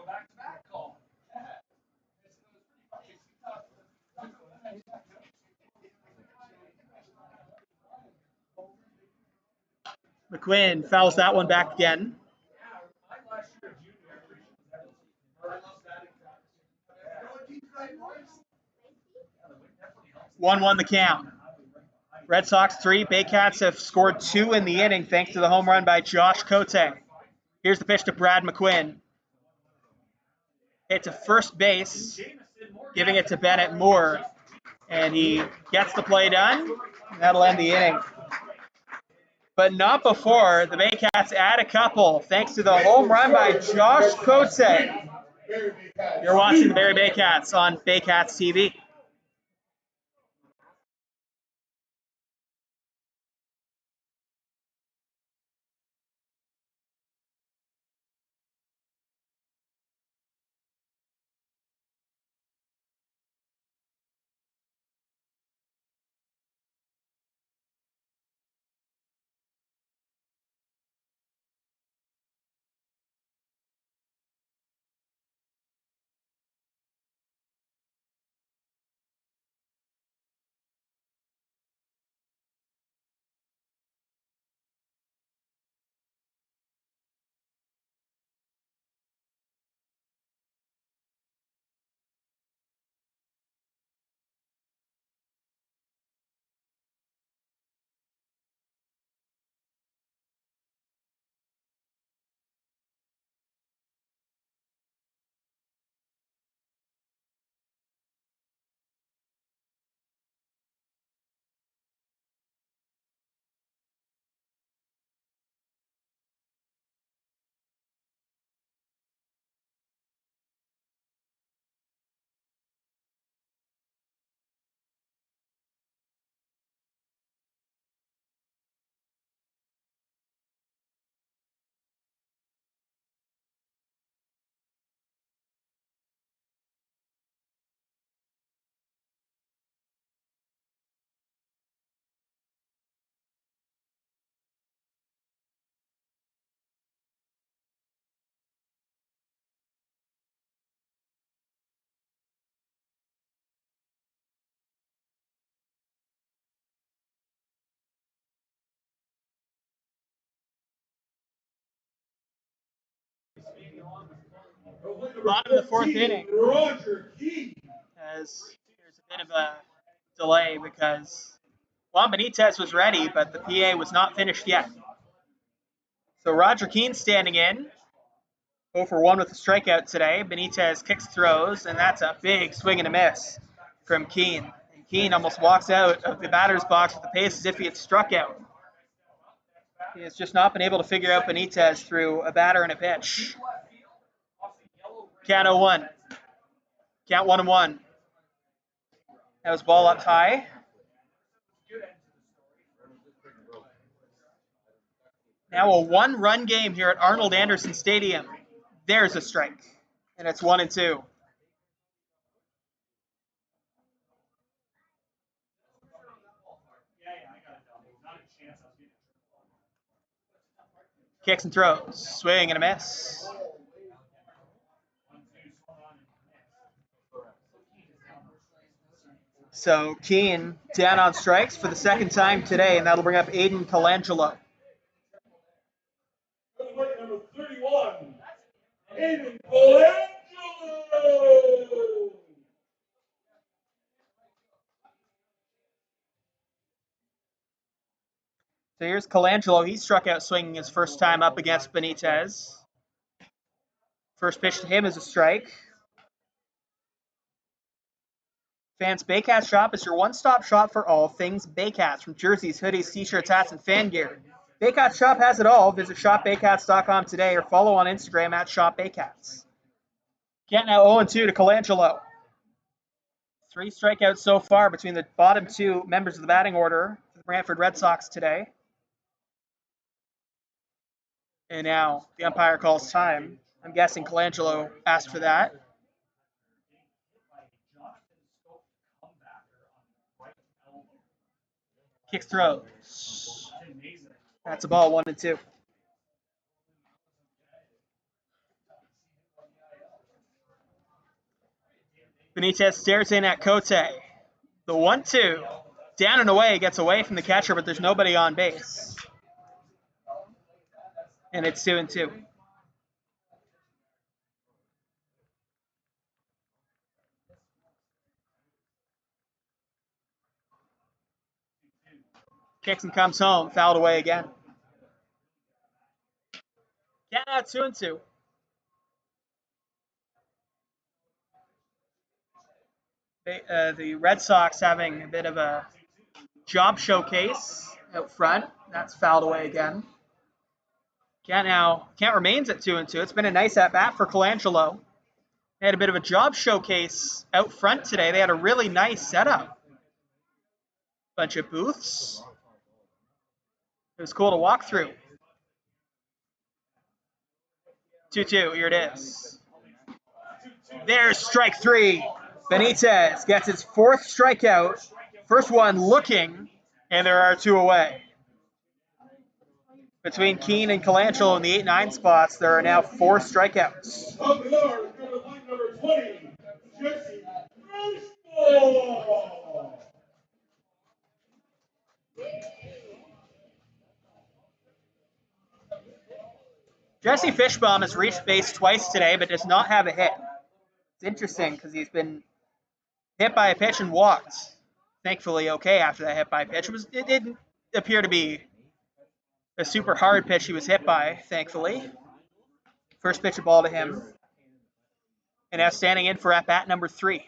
McQuinn fouls that one back again. 1-1 the count. Red Sox 3, Baycats have scored 2 in the inning thanks to the home run by Josh Kotek. Here's the pitch to Brad McQuinn. Hit to first base, giving it to Bennett Moore, and he gets the play done. That'll end the inning. But not before the Baycats add a couple thanks to the home run by Josh Kotek. You're watching the Barrie Baycats on Baycats TV. Bottom of the fourth inning. Roger Key. As there's a bit of a delay because Juan Benitez was ready, but the PA was not finished yet. So Roger Keane standing in. 0 for 1 with a strikeout today. Benitez kicks, throws, and that's a big swing and a miss from Keane. And Keane almost walks out of the batter's box with the pace as if he had struck out. He has just not been able to figure out Benitez through a batter and a pitch. Count 0-1. Count 1-1. That was ball up high. Now a one-run game here at Arnold Anderson Stadium. There's a strike, and it's 1-2. Kicks and throws, swing and a miss. So Keane down on strikes for the second time today, and that'll bring up Aiden Colangelo. Number 31, Aiden Colangelo. So here's Colangelo. He struck out swinging his first time up against Benitez. First pitch to him is a strike. Fans Baycats Shop is your one-stop shop for all things Baycats, from jerseys, hoodies, t-shirts, hats, and fan gear. Baycats Shop has it all. Visit shopbaycats.com today or follow on Instagram at shopbaycats. Count now 0-2 to Colangelo. 3 strikeouts so far between the bottom 2 members of the batting order for the Brantford Red Sox today. And now the umpire calls time. I'm guessing Colangelo asked for that. Kicks, throws. That's a ball, 1-2. Benitez stares in at Cote. The 1-2. Down and away, gets away from the catcher, but there's nobody on base. And it's 2-2. Kicks and comes home, fouled away again. Yeah, 2-2. The Red Sox having a bit of a job showcase out front. That's fouled away again. Count remains at 2-2. It's been a nice at-bat for Colangelo. They had a bit of a job showcase out front today. They had a really nice setup. Bunch of booths. It was cool to walk through. 2-2, here it is. There's strike 3. Benitez gets his 4th strikeout. First one looking, and there are 2 away. Between Keane and Colangelo in the 8-9 spots, there are now 4 strikeouts. Up the yard, number 20, Jesse Fishball. Jesse Fishbaum has reached base twice today, but does not have a hit. It's interesting because he's been hit by a pitch and walked. Thankfully, okay after that hit by pitch. It didn't appear to be a super hard pitch he was hit by, thankfully. First pitch of ball to him. And now standing in for at-bat number 3.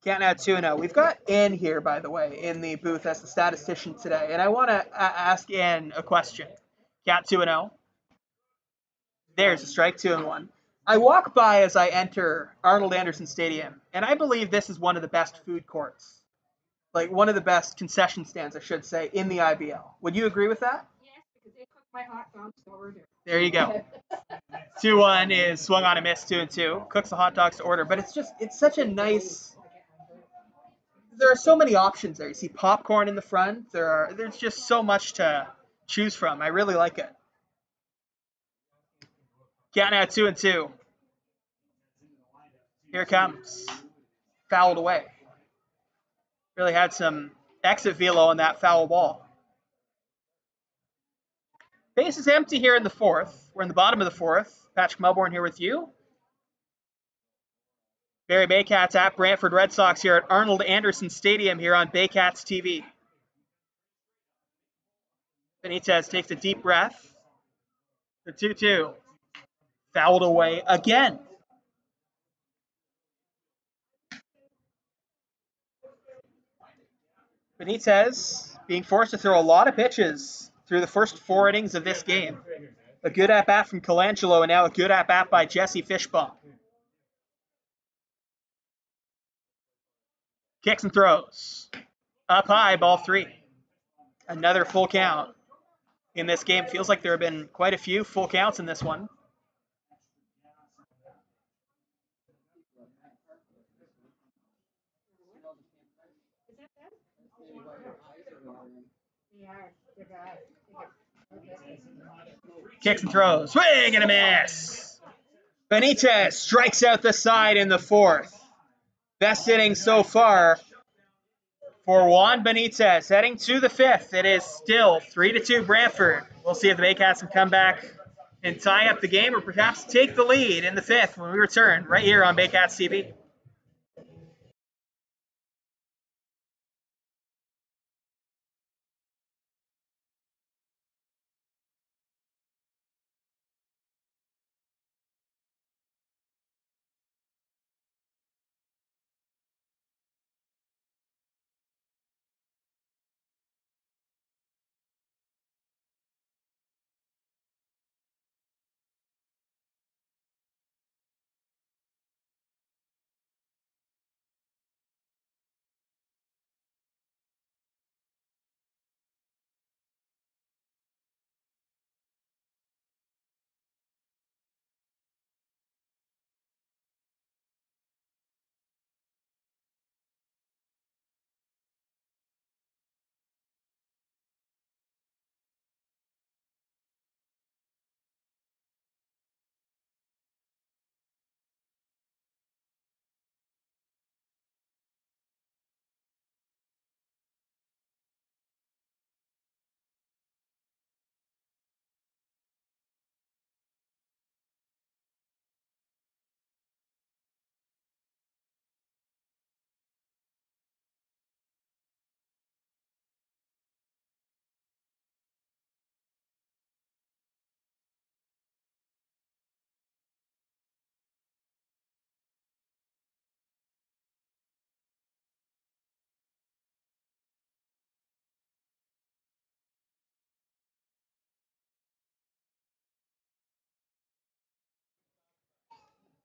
Count now 2-0. We've got Ann here, by the way, in the booth as the statistician today. And I want to ask Ann a question. Count 2-0. There's a strike, 2-1. I walk by as I enter Arnold Anderson Stadium, and I believe this is one of the best food courts. Like, one of the best concession stands, I should say, in the IBL. Would you agree with that? Yes, because they cook my hot dogs to order. There you go. 2-1 is swung on a miss, 2-2. Cooks the hot dogs to order. But it's such a nice... There are so many options there. You see popcorn in the front. There's just so much to choose from. I really like it. Count now 2-2. Here it comes. fouled away. Really had some exit velo on that foul ball. Base is empty here in the fourth. We're in the bottom of the fourth. Patrick Melbourne here with you. Barrie Baycats at Brantford Red Sox here at Arnold Anderson Stadium here on Baycats TV. Benitez takes a deep breath. The 2-2. Fouled away again. Benitez being forced to throw a lot of pitches through the first 4 innings of this game. A good at-bat from Colangelo and now a good at-bat by Jesse Fishbaum. Kicks and throws. Up high, ball 3. Another full count in this game. Feels like there have been quite a few full counts in this one. Kicks and throws. Swing and a miss. Benitez strikes out the side in the fourth. Best inning so far for Juan Benitez. Heading to the fifth. It is still 3-2 Brantford. We'll see if the Baycats can come back and tie up the game or perhaps take the lead in the fifth when we return right here on Baycats TV.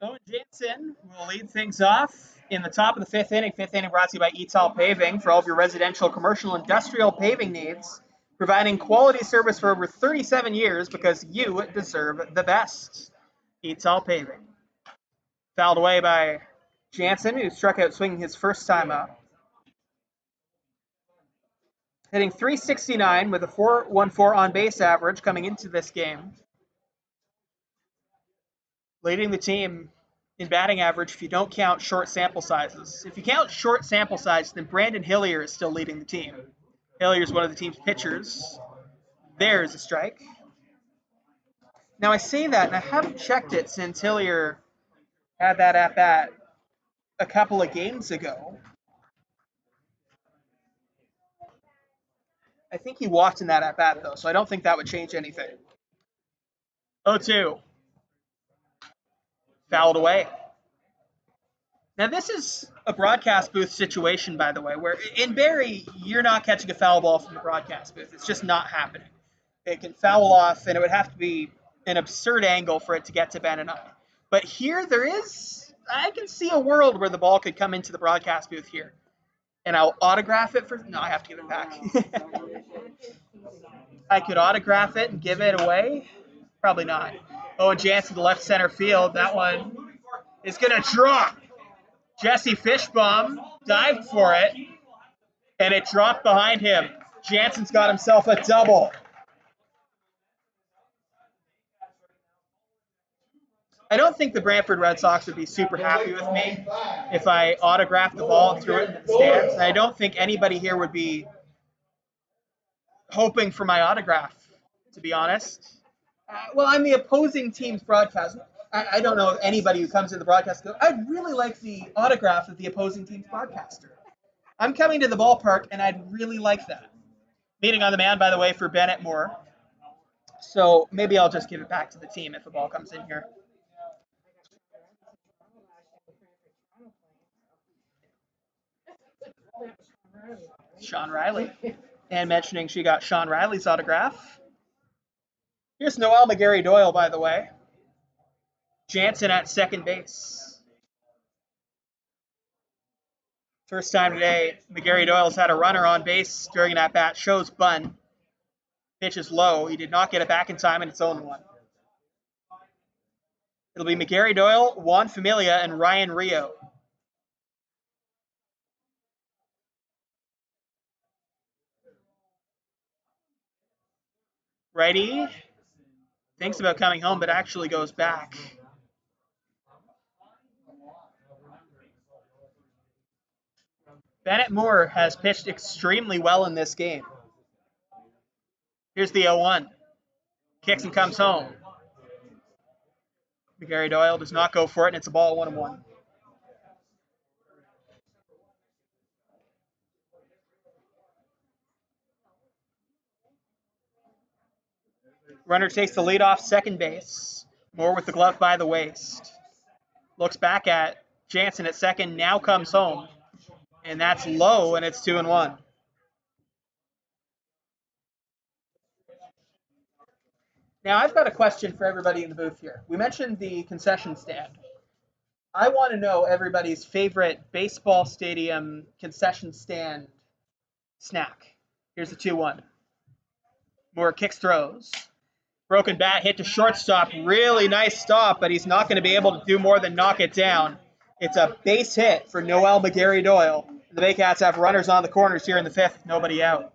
Owen Jansen will lead things off in the top of the fifth inning. Fifth inning brought to you by Etal Paving for all of your residential, commercial, industrial paving needs, providing quality service for over 37 years because you deserve the best. Etal Paving. Fouled away by Jansen, who struck out swinging his first time up. Hitting .369 with a .414 on base average coming into this game. Leading the team in batting average if you don't count short sample sizes. If you count short sample sizes, then Brandon Hillier is still leading the team. Hillier is one of the team's pitchers. There's a strike. Now I say that, and I haven't checked it since Hillier had that at-bat a couple of games ago. I think he walked in that at-bat, though, so I don't think that would change anything. 0-2. Fouled away. Now, this is a broadcast booth situation, by the way, where in Barrie, you're not catching a foul ball from the broadcast booth. It's just not happening. It can foul off, and it would have to be an absurd angle for it to get to Ben and I. But here, I can see a world where the ball could come into the broadcast booth here. And I'll autograph it for, no, I have to give it back. I could autograph it and give it away. Probably not. Owen Jansen to left center field. That one is going to drop. Jesse Fishbaum dived for it, and it dropped behind him. Jansen's got himself a double. I don't think the Brantford Red Sox would be super happy with me if I autographed the ball and threw it into the stands. And I don't think anybody here would be hoping for my autograph, to be honest. Well, I'm the opposing team's broadcaster. I don't know anybody who comes in the broadcast goes, I'd really like the autograph of the opposing team's broadcaster. I'm coming to the ballpark, and I'd really like that. Meeting on the man, by the way, for Bennett Moore. So maybe I'll just give it back to the team if the ball comes in here. Sean Riley. And mentioning she got Sean Riley's autograph. Here's Noel McGarry Doyle, by the way. Jansen at second base. First time today, McGarry Doyle's had a runner on base during an at-bat. Shows bunt. Pitch is low. He did not get it back in time, and it's 0-1. It'll be McGarry Doyle, Juan Familia, and Ryan Rio. Righty thinks about coming home, but actually goes back. Bennett Moore has pitched extremely well in this game. Here's the 0-1. Kicks and comes home. McGarry Doyle does not go for it, and it's a ball 1-1. Runner takes the lead off second base. Moore with the glove by the waist. Looks back at Jansen at second, now comes home. And that's low, and it's 2-1. Now, I've got a question for everybody in the booth here. We mentioned the concession stand. I want to know everybody's favorite baseball stadium concession stand snack. Here's the 2-1. Moore kicks, throws. Broken bat hit to shortstop. Really nice stop, but he's not going to be able to do more than knock it down. It's a base hit for Noel McGarry Doyle. The Baycats have runners on the corners here in the fifth. Nobody out.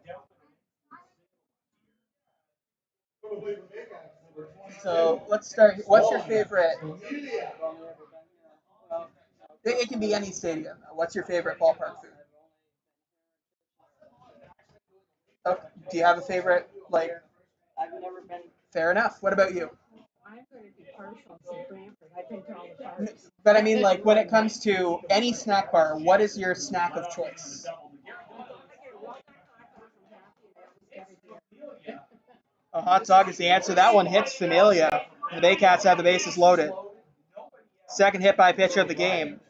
So let's start. What's your favorite? It can be any stadium. What's your favorite ballpark food? Okay. Do you have a favorite? Like, I've never been. Fair enough. What about you? I'm going to be partial to Brantford. I've been to all the parks. But I mean, like, when it comes to any snack bar, what is your snack of choice? A hot dog is the answer. That one hits Familia. The Baycats have the bases loaded. Second hit by pitcher of the game.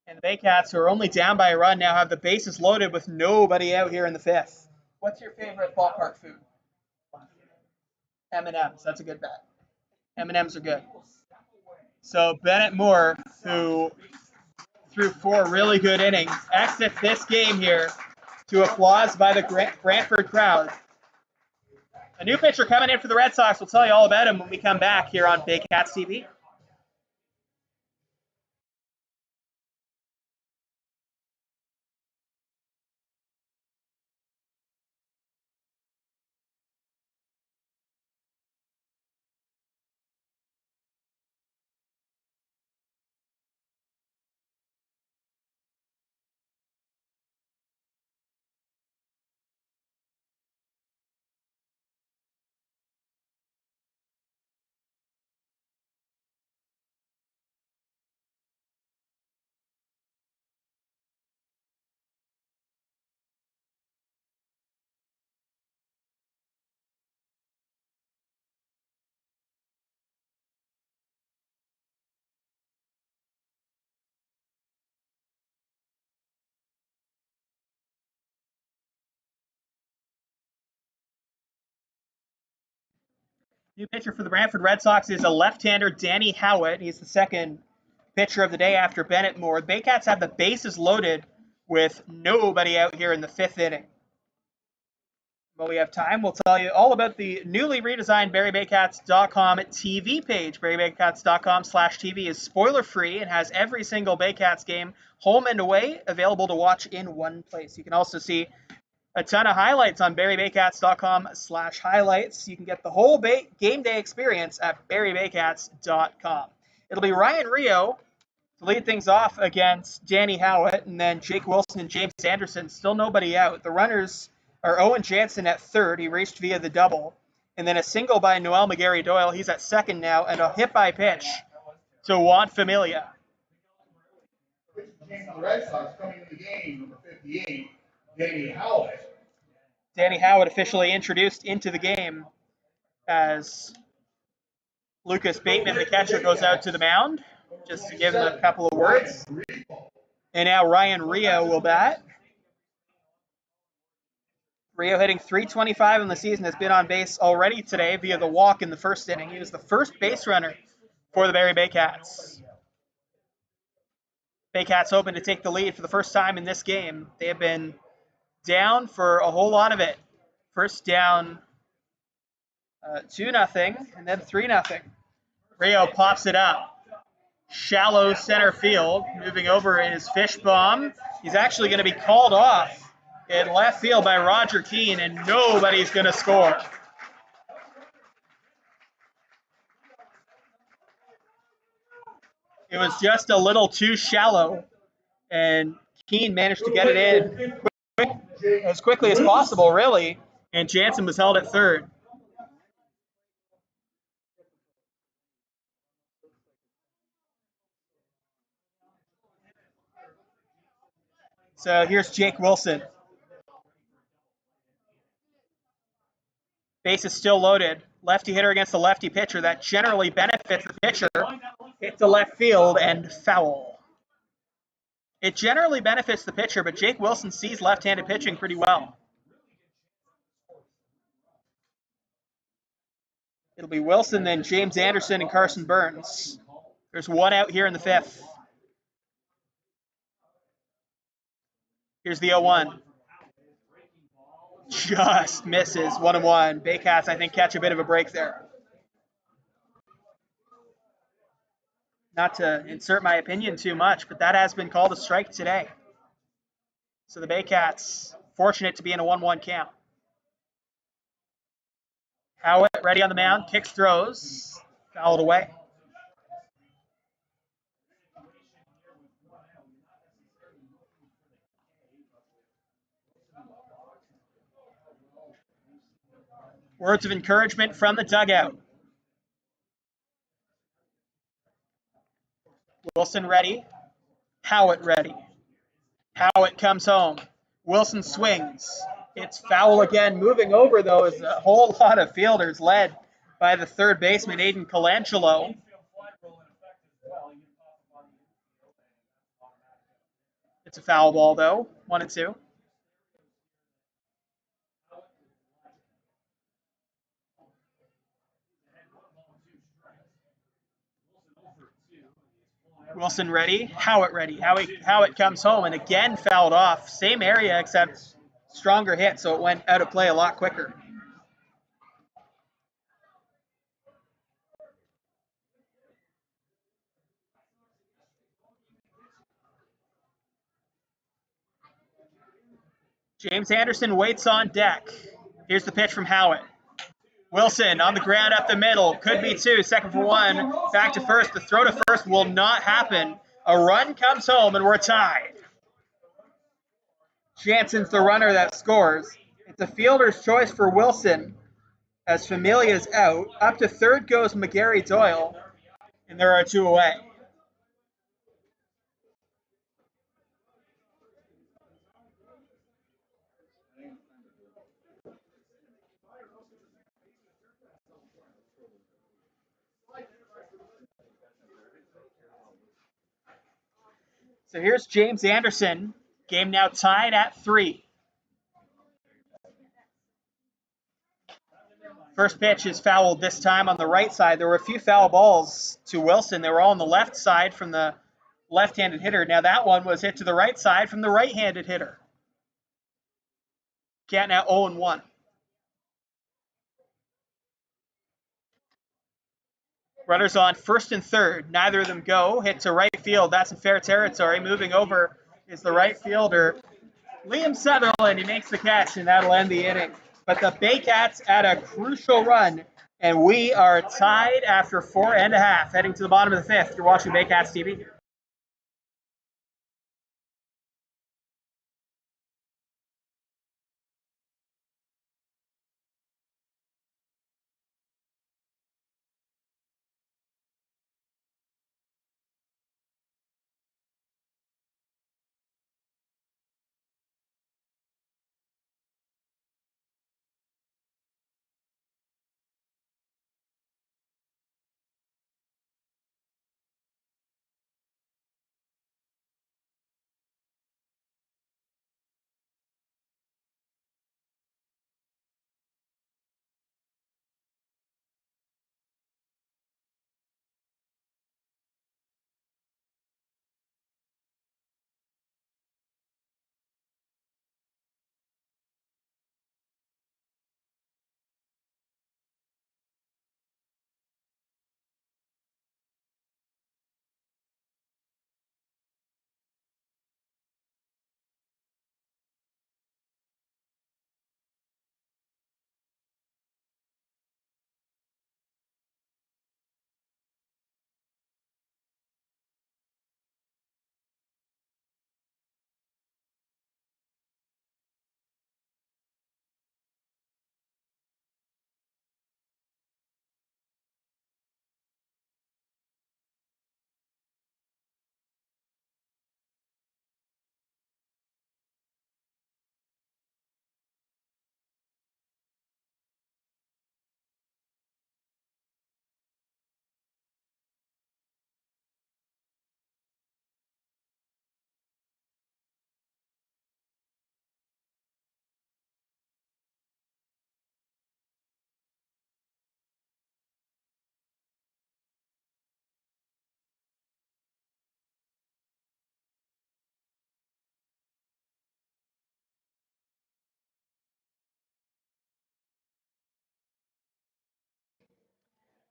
And the Baycats, who are only down by a run, now have the bases loaded with nobody out here in the fifth. What's your favorite ballpark food? M&M's. That's a good bet. M&M's are good. So Bennett Moore, who threw 4 really good innings, exits this game here to applause by the Brantford crowd. A new pitcher coming in for the Red Sox. We'll tell you all about him when we come back here on Baycats TV. New pitcher for the Brantford Red Sox is a left-hander, Danny Howitt. He's the second pitcher of the day after Bennett Moore. The Baycats have the bases loaded with nobody out here in the fifth inning. But we have time. We'll tell you all about the newly redesigned BarrieBaycats.com TV page. BarrieBaycats.com/TV is spoiler-free and has every single Baycats game, home and away, available to watch in one place. You can also see a ton of highlights on barriebaycats.com/highlights. You can get the whole game day experience at barriebaycats.com. It'll be Ryan Rio to lead things off against Danny Howitt, and then Jake Wilson and James Anderson. Still nobody out. The runners are Owen Jansen at third. He raced via the double. And then a single by Noel McGarry-Doyle. He's at second now, and a hit by pitch to Juan Familia. The Red Sox coming into the game, number 58, Danny Howitt. Danny Howitt officially introduced into the game as Lucas Bateman, the catcher, goes out to the mound just to give him a couple of words. And now Ryan Rio will bat. Rio hitting .325 in the season, has been on base already today via the walk in the first inning. He was the first base runner for the Barrie Baycats. Baycats hoping to take the lead for the first time in this game. They have been down for a whole lot of it. First down 2-0 and then 3-0. Rio pops it up. Shallow center field. Moving over is Fishbaum. He's actually going to be called off in left field by Roger Keane, and nobody's going to score. It was just a little too shallow, and Keane managed to get it in as quickly as possible, really, and Jansen was held at third. So here's Jake Wilson. Base is still loaded. Lefty hitter against the lefty pitcher. That generally benefits the pitcher. Hit to left field and foul. It generally benefits the pitcher, but Jake Wilson sees left-handed pitching pretty well. It'll be Wilson, then James Anderson, and Carson Burns. There's one out here in the fifth. Here's the 0-1. Just misses, 1-1. Baycats, I think, catch a bit of a break there. Not to insert my opinion too much, but that has been called a strike today. So the Baycats, fortunate to be in a 1-1 count. Howitt ready on the mound, kicks, throws, fouled away. Words of encouragement from the dugout. Wilson ready. Howitt ready. Howitt comes home. Wilson swings. It's foul again. Moving over, though, is a whole lot of fielders led by the third baseman, Aiden Colangelo. It's a foul ball, though. 1-2. Wilson ready. Howitt ready. Howitt comes home and again fouled off. Same area except stronger hit, so it went out of play a lot quicker. James Anderson waits on deck. Here's the pitch from Howitt. Wilson on the ground up the middle. Could be two. Second for one. Back to first. The throw to first will not happen. A run comes home and we're tied. Jansen's the runner that scores. It's a fielder's choice for Wilson as Familia's out. Up to third goes McGarry-Doyle, and there are two away. So here's James Anderson. Game now tied at 3. First pitch is fouled this time on the right side. There were a few foul balls to Wilson. They were all on the left side from the left-handed hitter. Now that one was hit to the right side from the right-handed hitter. Count now 0-1. Runners on first and third. Neither of them go. Hit to right field. That's in fair territory. Moving over is the right fielder, Liam Sutherland, he makes the catch, and that'll end the inning. But the Baycats at a crucial run, and we are tied after 4.5, heading to the bottom of the 5th. You're watching Baycats TV.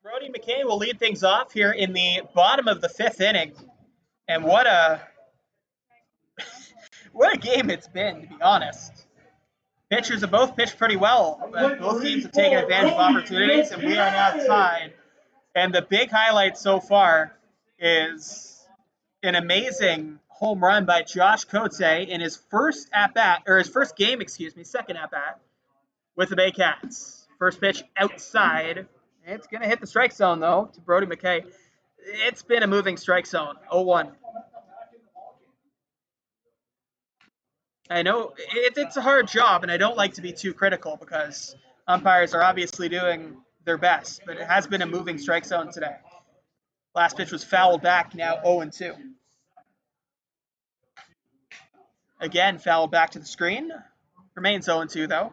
Brody McKay will lead things off here in the bottom of the 5th inning. And what a game it's been, to be honest. Pitchers have both pitched pretty well, but both teams have taken advantage of opportunities, and we are now tied. And the big highlight so far is an amazing home run by Josh Coates in his first at-bat, or his first game, second at-bat with the Baycats. First pitch outside. It's going to hit the strike zone, though, to Brody McKay. It's been a moving strike zone, 0-1. I know it's a hard job, and I don't like to be too critical because umpires are obviously doing their best, but it has been a moving strike zone today. Last pitch was fouled back, now 0-2. Again, fouled back to the screen. Remains 0-2, though.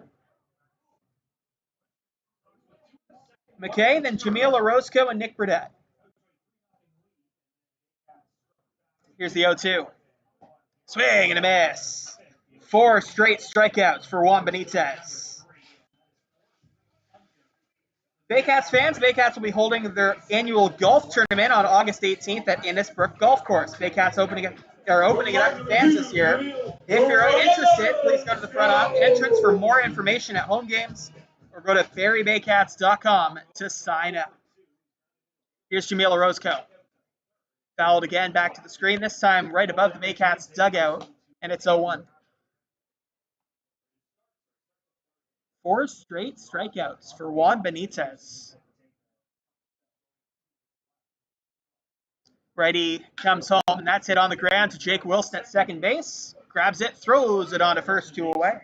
McKay, then Jamil Orozco and Nick Burdett. Here's the 0-2. Swing and a miss. 4 straight strikeouts for Juan Benitez. Baycats fans, Baycats will be holding their annual golf tournament on August 18th at Innisbrook Golf Course. Baycats opening it up to fans this year. If you're interested, please go to the front entrance for more information at home games, or go to barriebaycats.com to sign up. Here's Jamil Orozco. Fouled again back to the screen, this time right above the Baycats dugout, and it's 0-1. 4 straight strikeouts for Juan Benitez. Righty comes home, and that's hit on the ground to Jake Wilson at second base. Grabs it, throws it on to first, 2 away.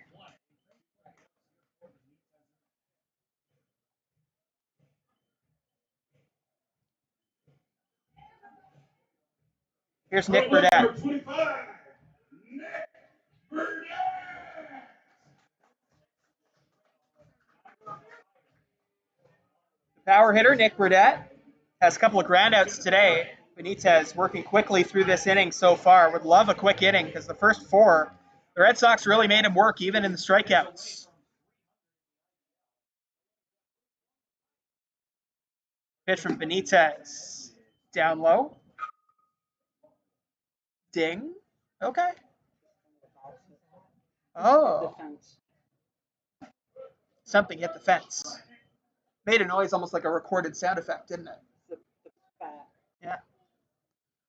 Here's Nick Burdett. The power hitter, Nick Burdett, has a couple of groundouts today. Benitez working quickly through this inning so far. Would love a quick inning because the first 4, the Red Sox really made him work even in the strikeouts. Pitch from Benitez. Down low. Ding. Okay. Oh, fence. something hit the fence. Made a noise almost like a recorded sound effect, didn't it? The bat. Yeah.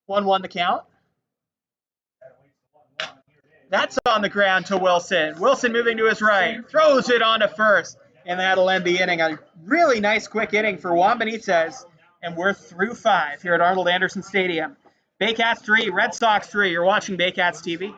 1-1 the count. That's on the ground to Wilson. Wilson moving to his right, throws it on to first, and that'll end the inning. A really nice quick inning for Juan Benitez, and we're through 5 here at Arnold Anderson Stadium. Baycats 3, Red Sox 3. You're watching Baycats TV.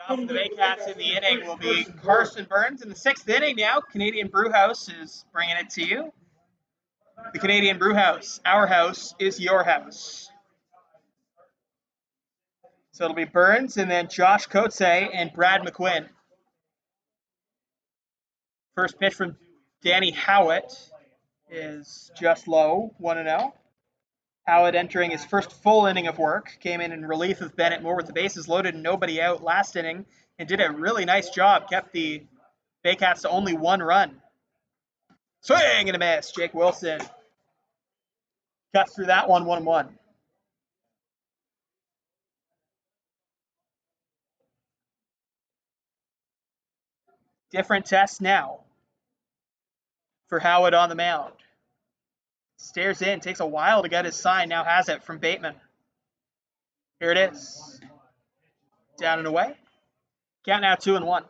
Leading off the Baycats in the inning will be Carson Burns in the 6th inning now. Canadian Brewhouse is bringing it to you. The Canadian Brewhouse, our house is your house. So it'll be Burns and then Josh Coates and Brad McQuinn. First pitch from Danny Howitt is just low, 1-0. Howitt entering his first full inning of work, came in relief of Bennett Moore with the bases loaded and nobody out last inning, and did a really nice job, kept the Baycats to only 1 run. Swing and a miss. Jake Wilson cuts through that one, 1-1. Different test now for Howard on the mound. Stares in, takes a while to get his sign, now has it from Bateman. Here it is. Down and away. Count now 2-1.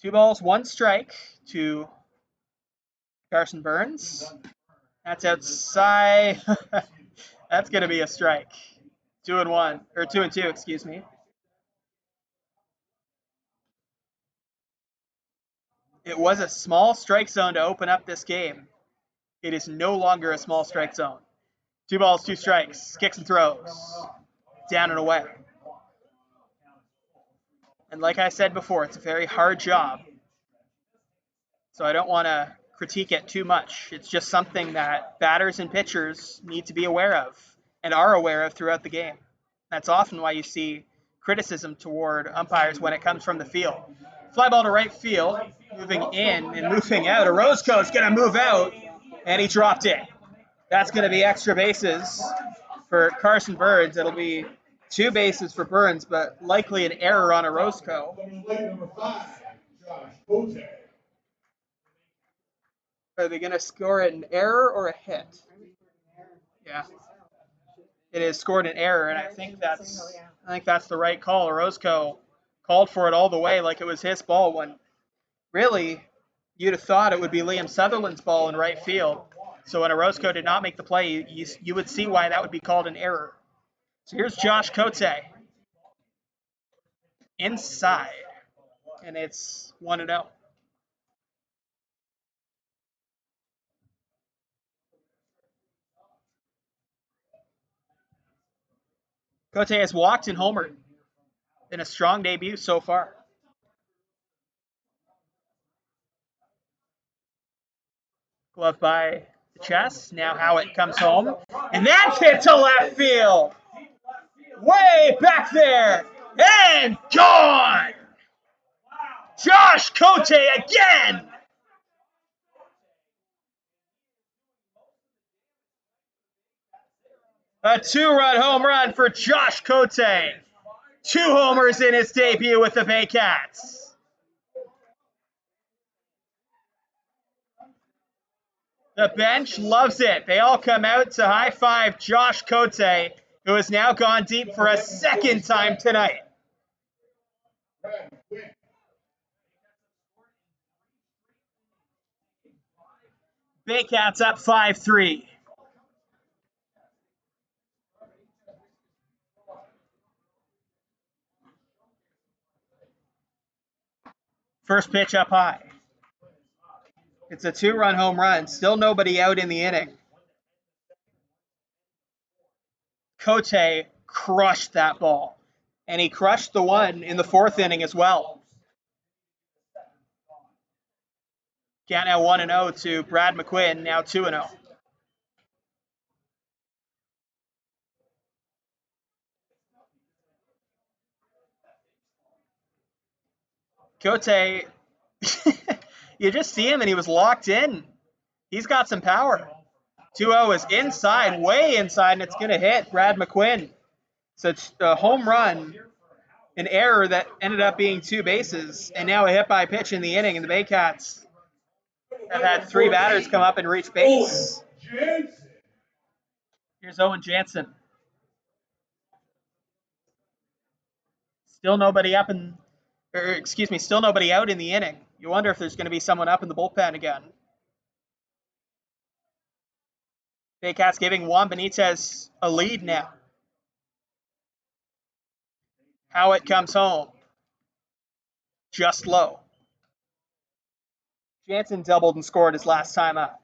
2 balls, 1 strike to Carson Burns. That's outside. That's going to be a strike. 2-1, or 2-2, excuse me. It was a small strike zone to open up this game. It is no longer a small strike zone. 2 balls, 2 strikes. Kicks and throws. Down and away. And like I said before, it's a very hard job. So I don't want to critique it too much. It's just something that batters and pitchers need to be aware of and are aware of throughout the game. That's often why you see criticism toward umpires when it comes from the field. Fly ball to right field, moving in and moving out. Orozco is going to move out, and he dropped it. That's going to be extra bases for Carson Burns. It'll be 2 bases for Burns, but likely an error on Orozco. Number 5, Josh Coates. Are they going to score an error or a hit? Yeah. it has scored an error, and I think that's the right call. Orozco called for it all the way like it was his ball when really you'd have thought it would be Liam Sutherland's ball in right field. So when Orozco did not make the play, you would see why that would be called an error. So here's Josh Cote. Inside. And it's 1-0. Cote has walked and homered in a strong debut so far. Glove by the chest. Now Howitt comes home. And that's hit to left field. Way back there. And gone. Josh Cote again. A 2-run home run for Josh Cote. 2 homers in his debut with the Baycats. The bench loves it. They all come out to high-five Josh Cote, who has now gone deep for a second time tonight. Baycats up 5-3. First pitch up high. It's a 2-run home run. Still nobody out in the inning. Cote crushed that ball. And he crushed the one in the 4th inning as well. Count now 1-0 to Brad McQuinn, now 2-0. Cote, you just see him and he was locked in. He's got some power. 2-0 is inside, way inside, and it's going to hit Brad McQuinn. So it's a home run, an error that ended up being 2 bases, and now a hit by pitch in the inning, and the Baycats have had 3 batters come up and reach base. Here's Owen Jansen. Still nobody out in the inning. You wonder if there's going to be someone up in the bullpen again. Baycats giving Juan Benitez a lead now. Howitt comes home. Just low. Jansen doubled and scored his last time up.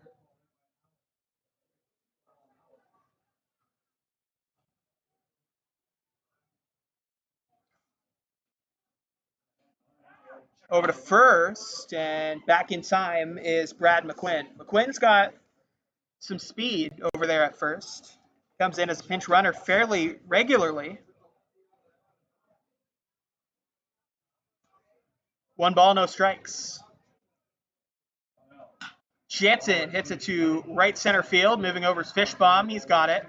Over to first, and back in time is Brad McQuinn. McQuinn's got some speed over there at first. Comes in as a pinch runner fairly regularly. 1 ball, no strikes. Jansen hits it to right center field, moving over his fish bomb. He's got it.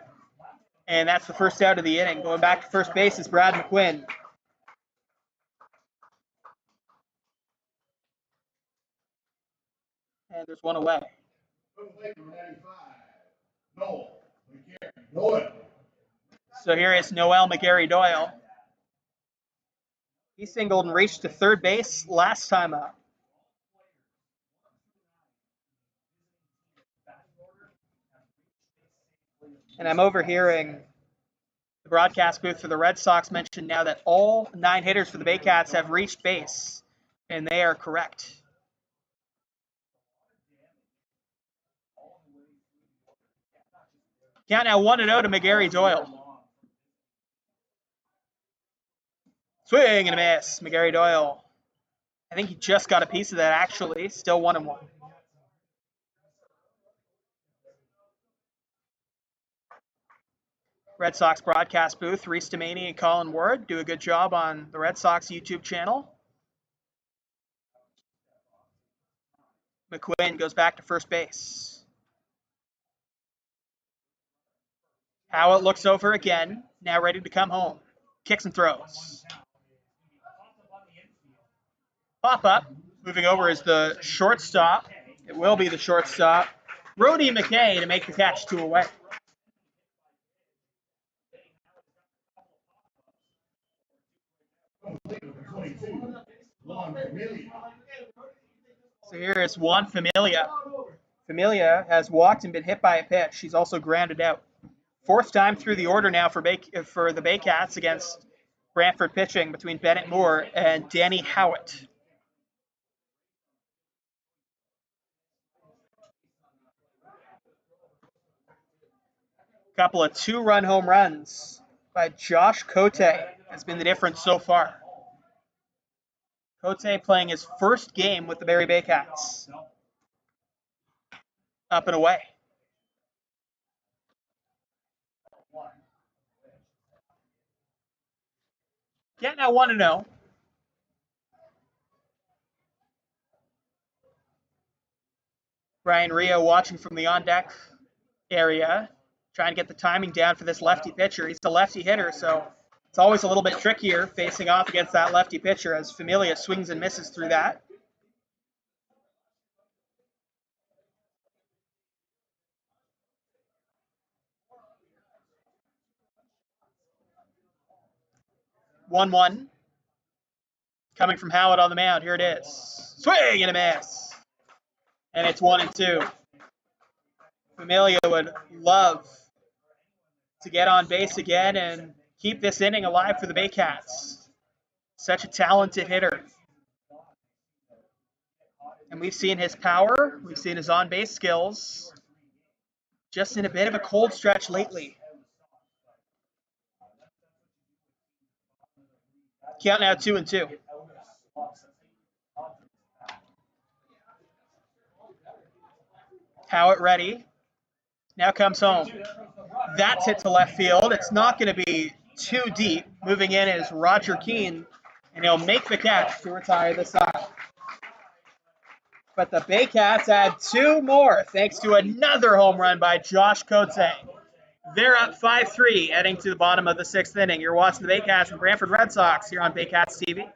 And that's the first out of the inning. Going back to first base is Brad McQuinn. And there's one away. So here is Noel McGarry-Doyle. He singled and reached to third base last time up. And I'm overhearing the broadcast booth for the Red Sox mention now that all 9 hitters for the Baycats have reached base, and they are correct. Count now 1-0 to McGarry-Doyle. Swing and a miss. McGarry-Doyle. I think he just got a piece of that, actually. Still 1-1. Red Sox broadcast booth, Reese Demaney and Colin Ward do a good job on the Red Sox YouTube channel. McQuinn goes back to first base. Howitt looks over again, now ready to come home. Kicks and throws. Pop up, moving over is the shortstop. It will be the shortstop, Brody McKay, to make the catch 2 away. So here is Juan Familia. Familia has walked and been hit by a pitch. She's also grounded out. Fourth time through the order now for the Baycats against Brantford pitching between Bennett Moore and Danny Howitt. Couple of two-run home runs by Josh Cote has been the difference so far. Cote playing his first game with the Barrie Baycats. Up and away. Yeah, now 1-0. Brian Rio watching from the on-deck area, trying to get the timing down for this lefty pitcher. He's a lefty hitter, so it's always a little bit trickier facing off against that lefty pitcher as Familia swings and misses through that. One coming from Howard on the mound. Here it is. Swing and a miss. And it's 1-2. Familia would love to get on base again and keep this inning alive for the Baycats. Such a talented hitter. And we've seen his power, we've seen his on-base skills, just in a bit of a cold stretch lately. Count now 2-2. Howitt ready. Now comes home. That's hit to left field. It's not going to be too deep. Moving in is Roger Keane, and he'll make the catch to retire the side. But the Baycats add two more thanks to another home run by Josh Cote. They're up 5-3, heading to the bottom of the sixth inning. You're watching the Baycats and Brantford Red Sox here on Baycats TV.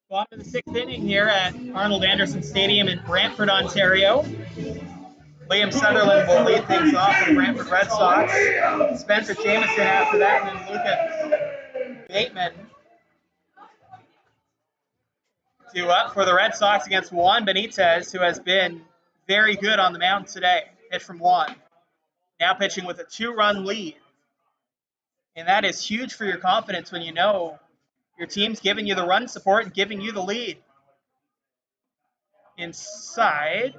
Bottom of the sixth inning here at Arnold Anderson Stadium in Brantford, Ontario. Liam Sutherland will lead things off for the Brantford Red Sox. Spencer Jamieson after that, and then Lucas Bateman due up for the Red Sox against Juan Benitez, who has been very good on the mound today. Pitch from Juan. Now pitching with a two-run lead. And that is huge for your confidence when you know your team's giving you the run support and giving you the lead. Inside.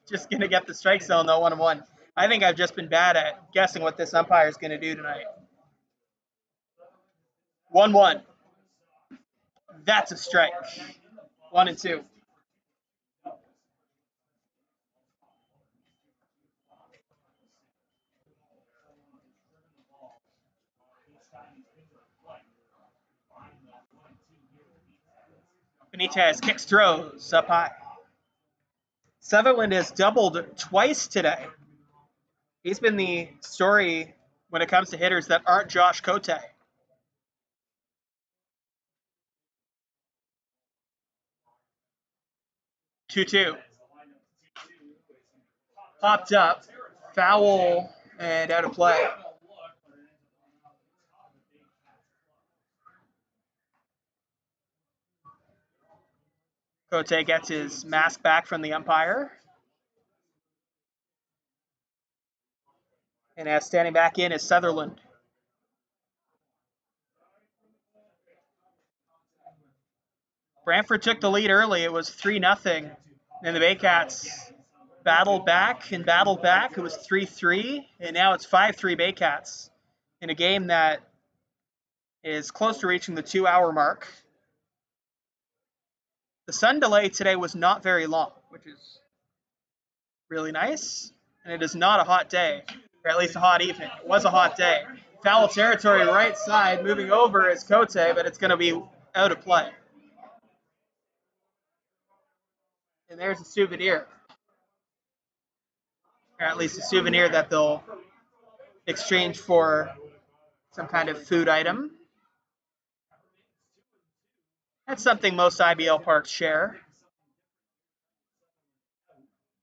Just going to get the strike zone, though, 1-1. I think I've just been bad at guessing what this umpire is going to do tonight. 1-1. That's a strike. 1-2. Benitez kicks, throws up high. Sutherland has doubled twice today. He's been the story when it comes to hitters that aren't Josh Cote. 2-2. Popped up, foul, and out of play. Cote gets his mask back from the umpire. And as standing back in is Sutherland. Brantford took the lead early. It was 3-0. And the Baycats battled back and battled back. It was 3-3, and now it's 5-3 Baycats in a game that is close to reaching the 2-hour mark. The sun delay today was not very long, which is really nice, and it is not a hot day, or at least a hot evening. It was a hot day. Foul territory right side, moving over is Cote, but it's going to be out of play. And there's a souvenir, or at least a souvenir that they'll exchange for some kind of food item. That's something most IBL parks share,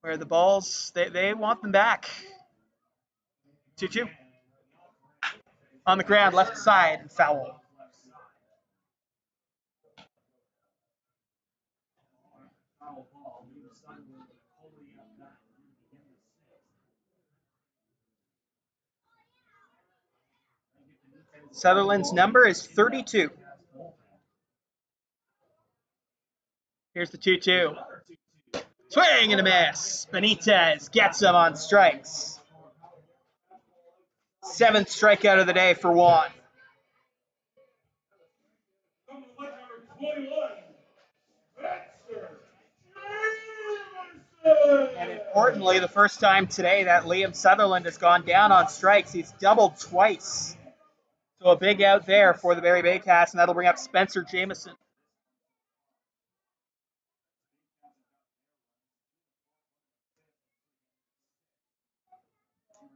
where the balls, they want them back. 2-2. On the ground, left side, foul. Sutherland's number is 32. Here's the 2-2. Swing and a miss. Benitez gets him on strikes. 7th strikeout of the day for Juan. And importantly, the first time today that Liam Sutherland has gone down on strikes. He's doubled twice. So a big out there for the Barrie Baycats, and that'll bring up Spencer Jamieson.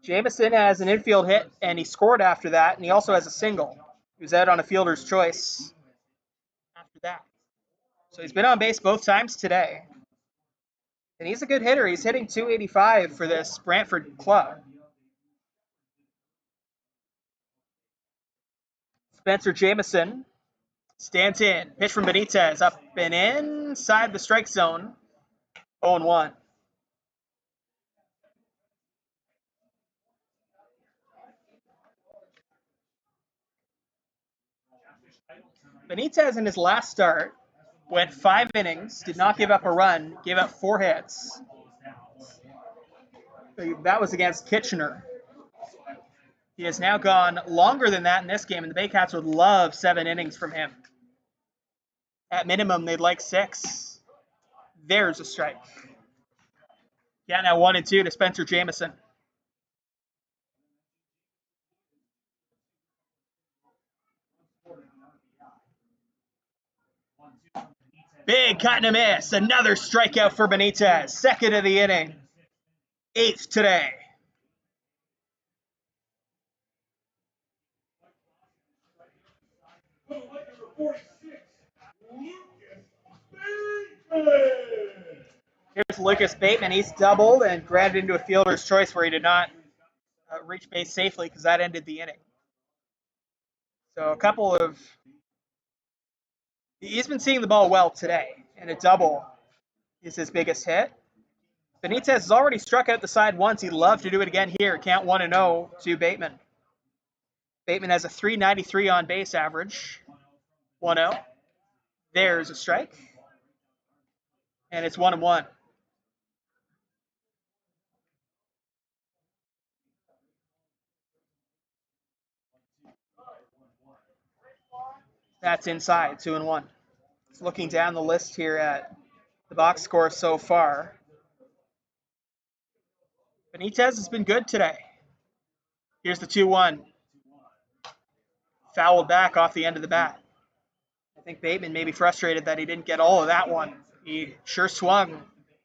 Jamieson has an infield hit, and he scored after that, and he also has a single. He was out on a fielder's choice after that. So he's been on base both times today. And he's a good hitter. He's hitting .285 for this Brantford club. Spencer Jamieson stands in. Pitch from Benitez up and inside the strike zone. 0-1. Benitez in his last start went 5 innings, did not give up a run, gave up 4 hits. That was against Kitchener. He has now gone longer than that in this game, and the Baycats would love 7 innings from him. At minimum, they'd like 6. There's a strike. Yeah, now 1-2 to Spencer Jamieson. Big cut and a miss. Another strikeout for Benitez. 2nd of the inning. 8th today. Here's Lucas Bateman. He's doubled and grounded into a fielder's choice where he did not reach base safely because that ended the inning. So a couple of... He's been seeing the ball well today, and a double is his biggest hit. Benitez has already struck out the side once. He'd love to do it again here. Count 1-0 to Bateman. Bateman has a .393 on base average. 1-0. There's a strike. And it's 1-1. That's inside, 2-1. Just looking down the list here at the box score so far. Benitez has been good today. Here's the 2-1. Fouled back off the end of the bat. I think Bateman may be frustrated that he didn't get all of that one. He sure swung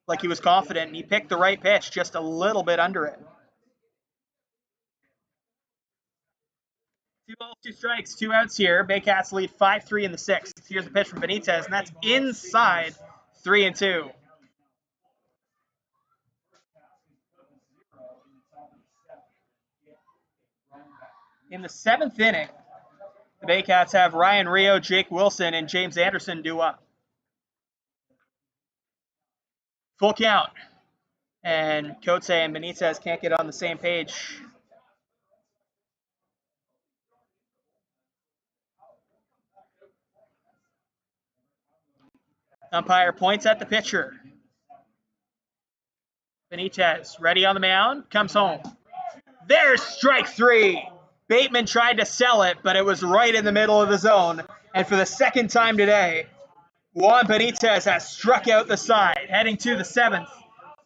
like he was confident, and he picked the right pitch, just a little bit under it. 2 balls, 2 strikes, 2 outs here. Baycats lead 5-3 in the 6th. Here's the pitch from Benitez, and that's inside, 3-2. In the 7th inning, the Baycats have Ryan Rio, Jake Wilson, and James Anderson due up. Full count. And Cote and Benitez can't get on the same page. Umpire points at the pitcher. Benitez, ready on the mound, comes home. There's strike 3. Bateman tried to sell it, but it was right in the middle of the zone. And for the second time today, Juan Benitez has struck out the side. Heading to the 7th,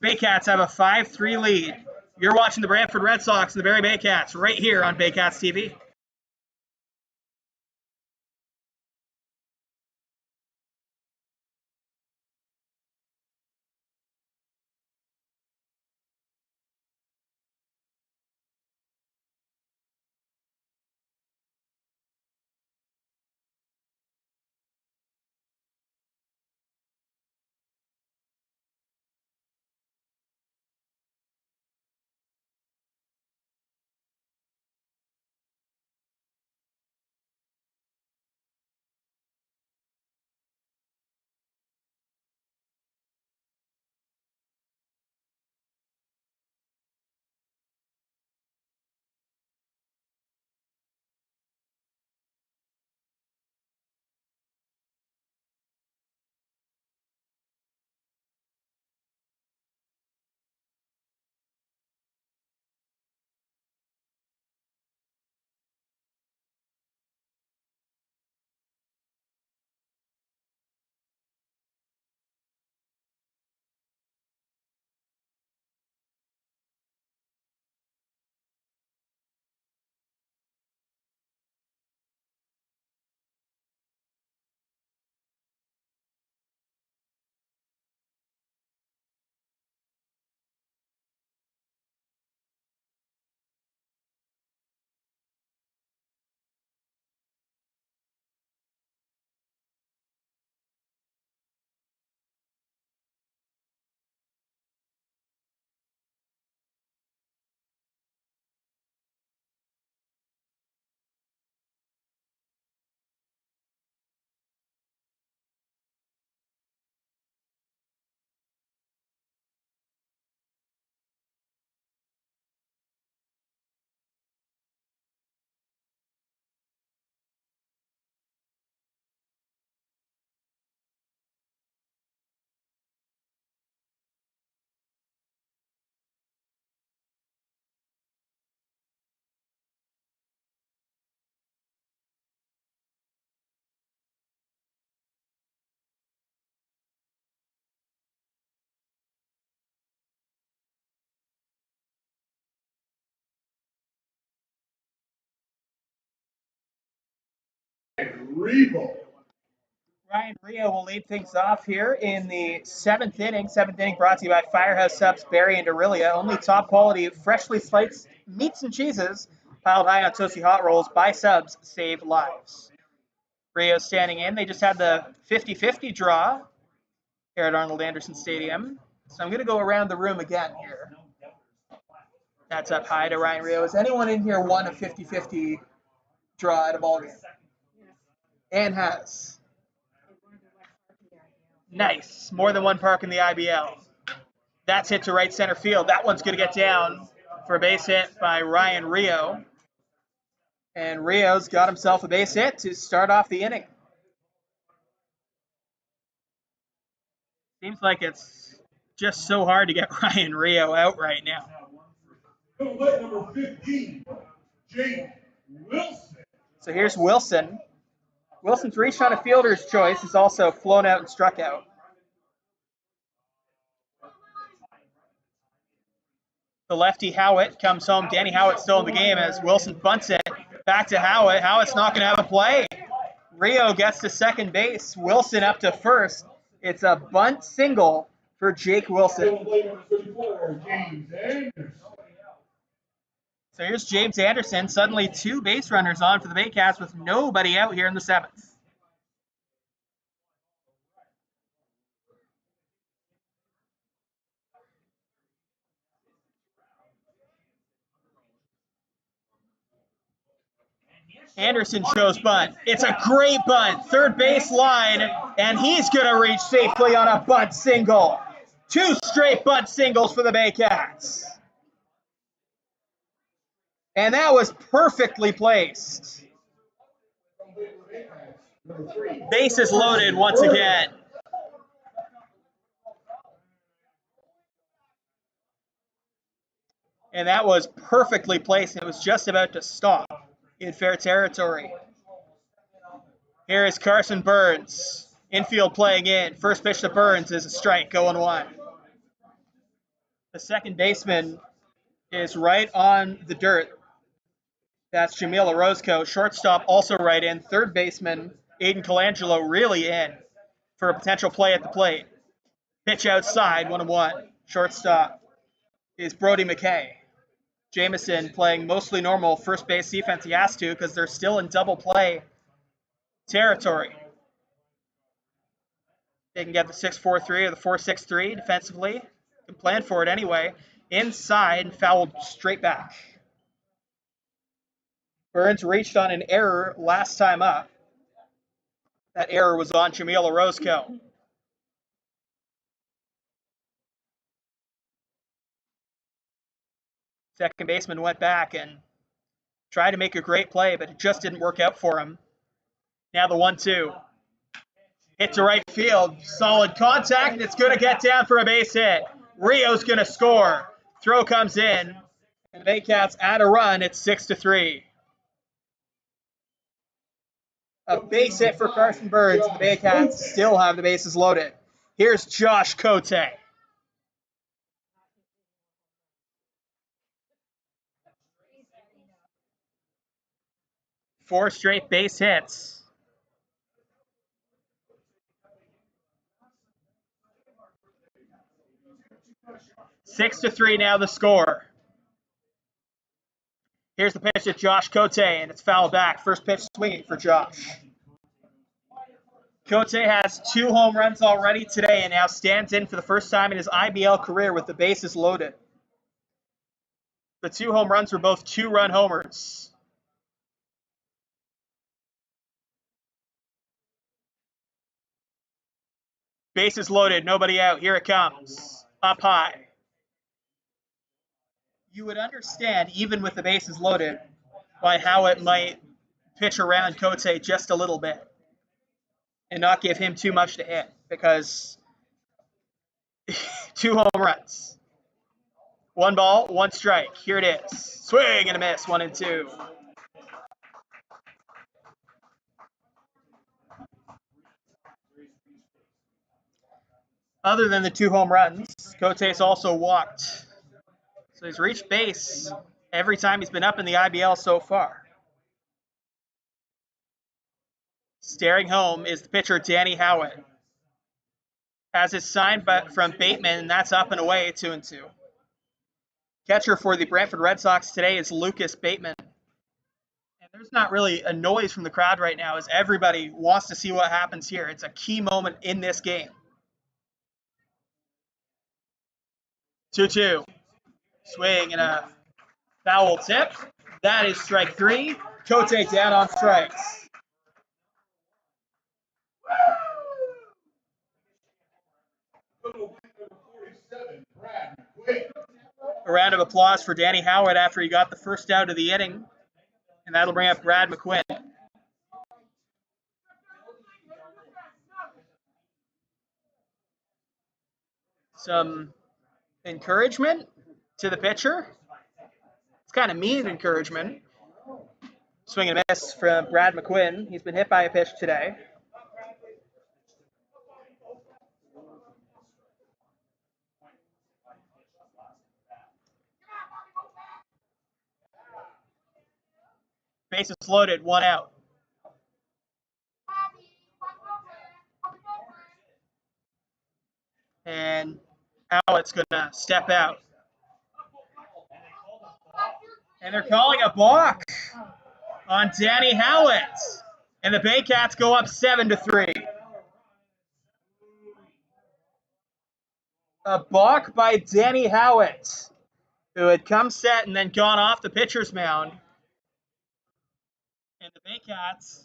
Baycats have a 5-3 lead. You're watching the Brantford Red Sox and the Barrie Baycats right here on Baycats TV. Ryan Rio will lead things off here in the 7th inning. 7th inning brought to you by Firehouse Subs, Barrie and Aurelia. Only top quality, freshly sliced meats and cheeses piled high on toasty hot rolls by Subs save lives. Rio standing in. They just had the 50-50 draw here at Arnold Anderson Stadium. So I'm going to go around the room again here. That's up high to Ryan Rio. Has anyone in here won a 50-50 draw at a ball game? Ann has. Nice. More than one park in the IBL. That's hit to right center field. That one's going to get down for a base hit by Ryan Rio. And Rio's got himself a base hit to start off the inning. Seems like it's just so hard to get Ryan Rio out right now. Number 15, Jake Wilson. So here's Wilson. Wilson's reached on a fielder's choice. He's also flown out and struck out. The lefty Howitt comes home. Danny Howitt still in the game as Wilson bunts it back to Howitt. Howitt's not going to have a play. Rio gets to second base. Wilson up to first. It's a bunt single for Jake Wilson. So here's James Anderson. Suddenly 2 base runners on for the Baycats with nobody out here in the 7th. Anderson shows bunt. It's a great bunt. Third base line, and he's going to reach safely on a bunt single. 2 straight bunt singles for the Baycats. And that was perfectly placed. Bases loaded once again. And that was perfectly placed. It was just about to stop in fair territory. Here is Carson Burns. Infield playing in. First pitch to Burns is a strike, 0-1. The second baseman is right on the dirt. That's Jamil Orozco. Shortstop also right in. Third baseman, Aiden Colangelo, really in for a potential play at the plate. Pitch outside, 1-1. Shortstop is Brody McKay. Jameson playing mostly normal first base defense. He has to because they're still in double play territory. They can get the 6-4-3 or the 4-6-3 defensively. Can plan for it anyway. Inside and fouled straight back. Burns reached on an error last time up. That error was on Jamil Orozco. Second baseman went back and tried to make a great play, but it just didn't work out for him. Now the 1-2. Hit to right field. Solid contact. It's going to get down for a base hit. Rio's going to score. Throw comes in. And the Baycats add a run. It's 6-3. A base hit for Carson Burns. The Baycats still have the bases loaded. Here's Josh Cote. 4 straight base hits. Six to 3 now the score. Here's the pitch to Josh Cote, and it's fouled back. First pitch swinging for Josh. Cote has 2 home runs already today and now stands in for the first time in his IBL career with the bases loaded. The 2 home runs were both 2-run homers. Bases loaded, nobody out. Here it comes. Up high. You would understand, even with the bases loaded, by how it might pitch around Cote just a little bit and not give him too much to hit, because 2 home runs. 1 ball, 1 strike. Here it is. Swing and a miss, 1-2. Other than the 2 home runs, Cote's also walked. So he's reached base every time he's been up in the IBL so far. Staring home is the pitcher, Danny Howitt. Has his sign from Bateman, and that's up and away, 2-2. Catcher for the Brantford Red Sox today is Lucas Bateman. And there's not really a noise from the crowd right now, as everybody wants to see what happens here. It's a key moment in this game. 2-2. Swing and a foul tip. That is strike 3. Cote down on strikes. A round of applause for Danny Howard after he got the first out of the inning. And that'll bring up Brad McQuinn. Some encouragement to the pitcher. It's kind of mean encouragement. Swing and a miss from Brad McQuinn. He's been hit by a pitch today. Bases loaded, 1 out. And Howitt's going to step out. And they're calling a balk on Danny Howitt. And the Baycats go up 7-3. A balk by Danny Howitt, who had come set and then gone off the pitcher's mound. And the Baycats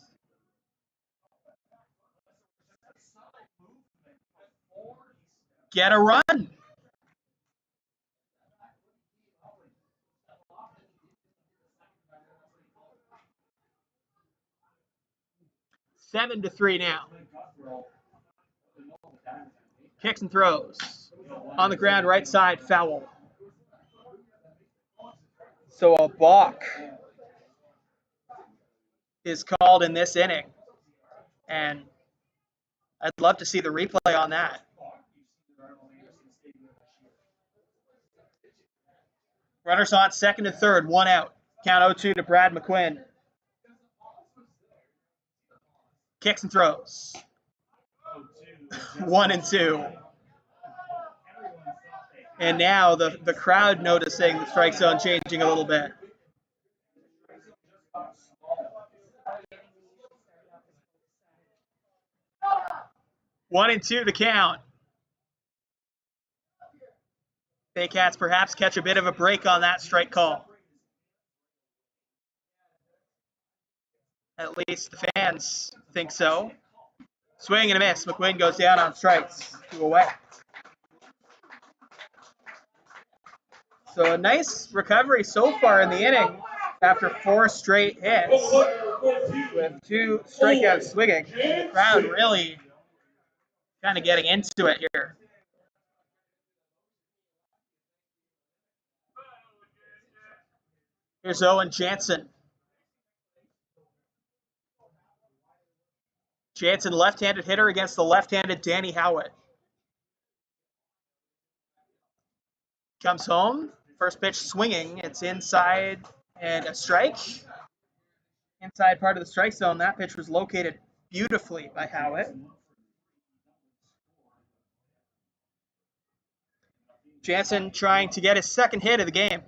get a run. Seven to 3 now. Kicks and throws. On the ground, right side, foul. So a balk is called in this inning. And I'd love to see the replay on that. Runners on second and third, 1 out. Count 0-2 to Brad McQuinn. Kicks and throws. 1-2. And now the crowd noticing the strike zone changing a little bit. 1-2 the count. Baycats perhaps catch a bit of a break on that strike call. At least the fans think so. Swing and a miss. McQuinn goes down on strikes. 2 away. So a nice recovery so far in the inning after 4 straight hits with 2 strikeouts swinging. The crowd really kind of getting into it here. Here's Owen Jansen. Jansen, left-handed hitter against the left-handed Danny Howitt. Comes home. First pitch swinging. It's inside and a strike. Inside part of the strike zone. That pitch was located beautifully by Howitt. Jansen trying to get his second hit of the game.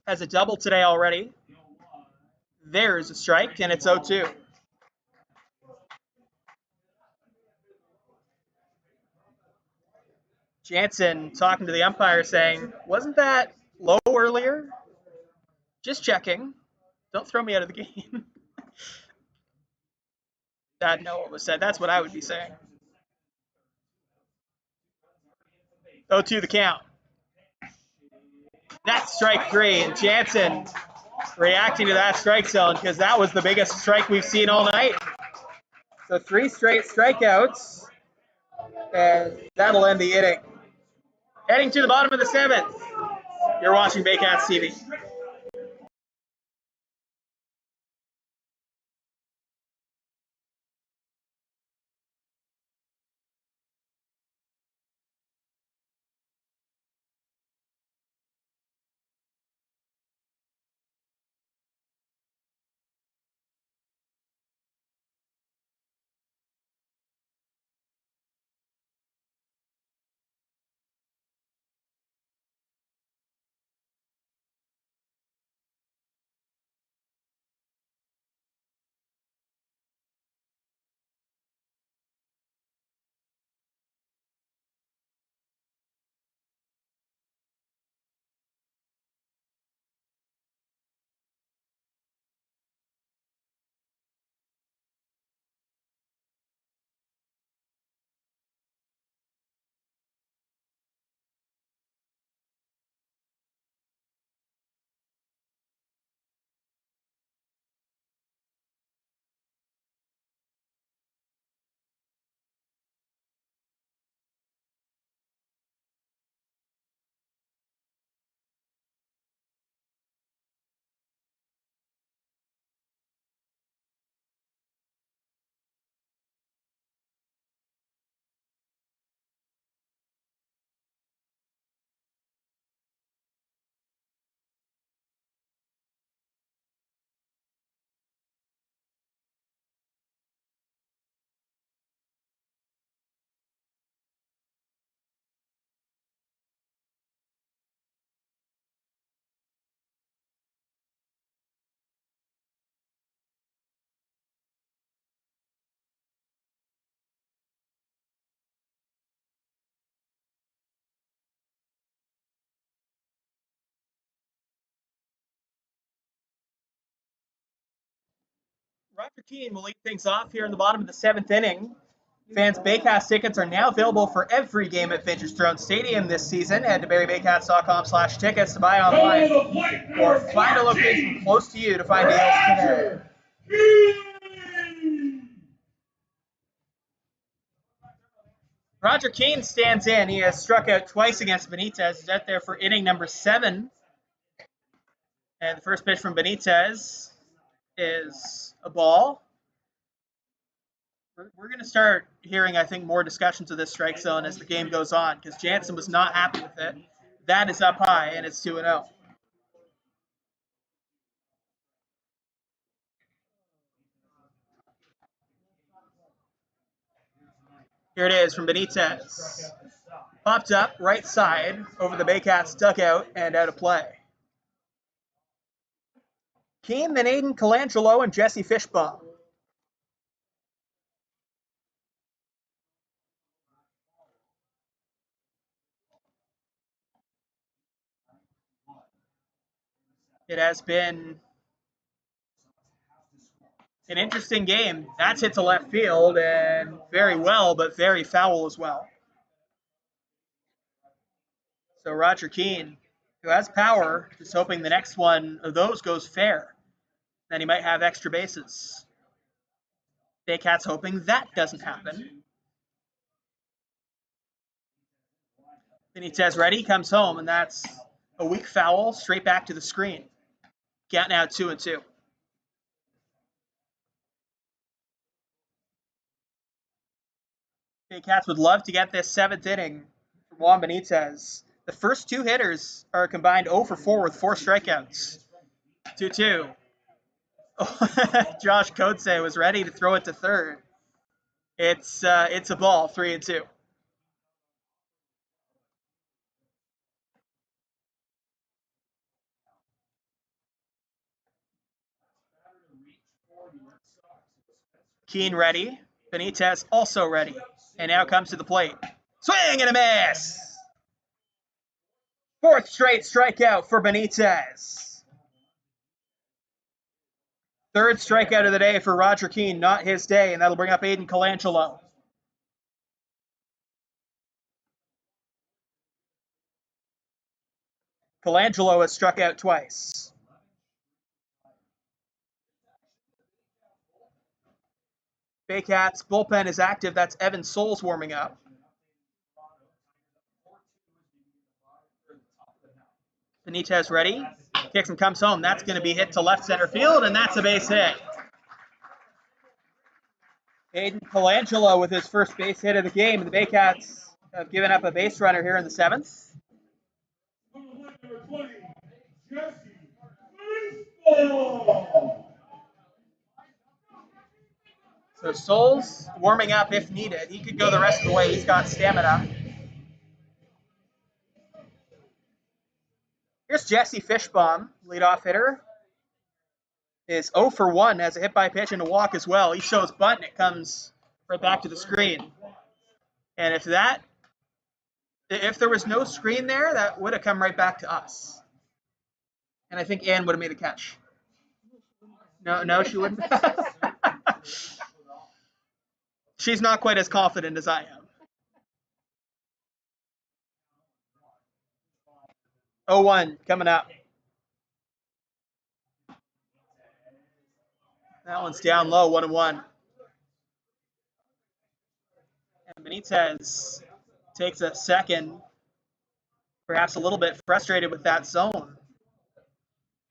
Has a double today already. There's a strike, and it's 0-2. Jansen talking to the umpire saying, wasn't that low earlier? Just checking. Don't throw me out of the game. I know what was said. That's what I would be saying. 0-2 the count. That's strike 3, and Jansen reacting to that strike zone because that was the biggest strike we've seen all night. So 3 straight strikeouts, and that'll end the inning. Heading to the bottom of the 7th. You're watching Baycats TV. Roger Keane will lead things off here in the bottom of the 7th inning. Fans, Baycats tickets are now available for every game at Vintage Throne Stadium this season. Head to barriebaycats.com/tickets to buy online or find a location close to you to find deals today. Roger Keane stands in. He has struck out twice against Benitez. He's out there for inning number 7. And the first pitch from Benitez is a ball. We're going to start hearing, I think, more discussions of this strike zone as the game goes on, because Jansen was not happy with it. That is up high, and it's 2-0. Here it is from Benitez. Popped up, right side, over the Baycats dugout, and out of play. Keane, then Aiden Colangelo, and Jesse Fishbaum. It has been an interesting game. That's hit to left field, and very well, but very foul as well. So Roger Keane, who has power, is hoping the next one of those goes fair. Then he might have extra bases. Baycats hoping that doesn't happen. Benitez ready, comes home, and that's a weak foul, straight back to the screen. Count now 2-2. Baycats would love to get this 7th inning from Juan Benitez. The first 2 hitters are combined 0 for 4 with 4 strikeouts. 2-2. Josh Coates was ready to throw it to third. It's a ball, 3-2. Keane ready. Benitez also ready. And now comes to the plate. Swing and a miss! 4th straight strikeout for Benitez. 3rd strikeout of the day for Roger Keane, not his day, and that'll bring up Aiden Colangelo. Colangelo has struck out twice. Baycats bullpen is active. That's Evan Souls warming up. Benitez ready. Kicks and comes home. That's going to be hit to left center field, and that's a base hit. Aiden Colangelo with his first base hit of the game. The Baycats have given up a base runner here in the 7th. So Souls warming up if needed. He could go the rest of the way. He's got stamina. Here's Jesse Fishbaum, leadoff hitter. Is 0 for 1, has a hit by pitch and a walk as well. He shows bunt, and it comes right back to the screen. And if there was no screen there, that would have come right back to us. And I think Ann would have made a catch. No, she wouldn't. She's not quite as confident as I am. 0-1 coming up. That one's down low, 1-1. And Benitez takes a second, perhaps a little bit frustrated with that zone.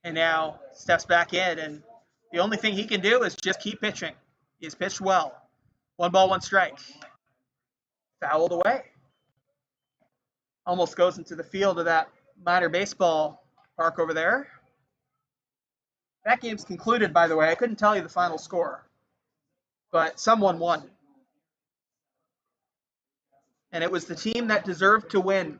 And now steps back in, and the only thing he can do is just keep pitching. He's pitched well. 1 ball, 1 strike. Fouled away. Almost goes into the field of that minor baseball park over there. That game's concluded, by the way. I couldn't tell you the final score, but someone won. And it was the team that deserved to win.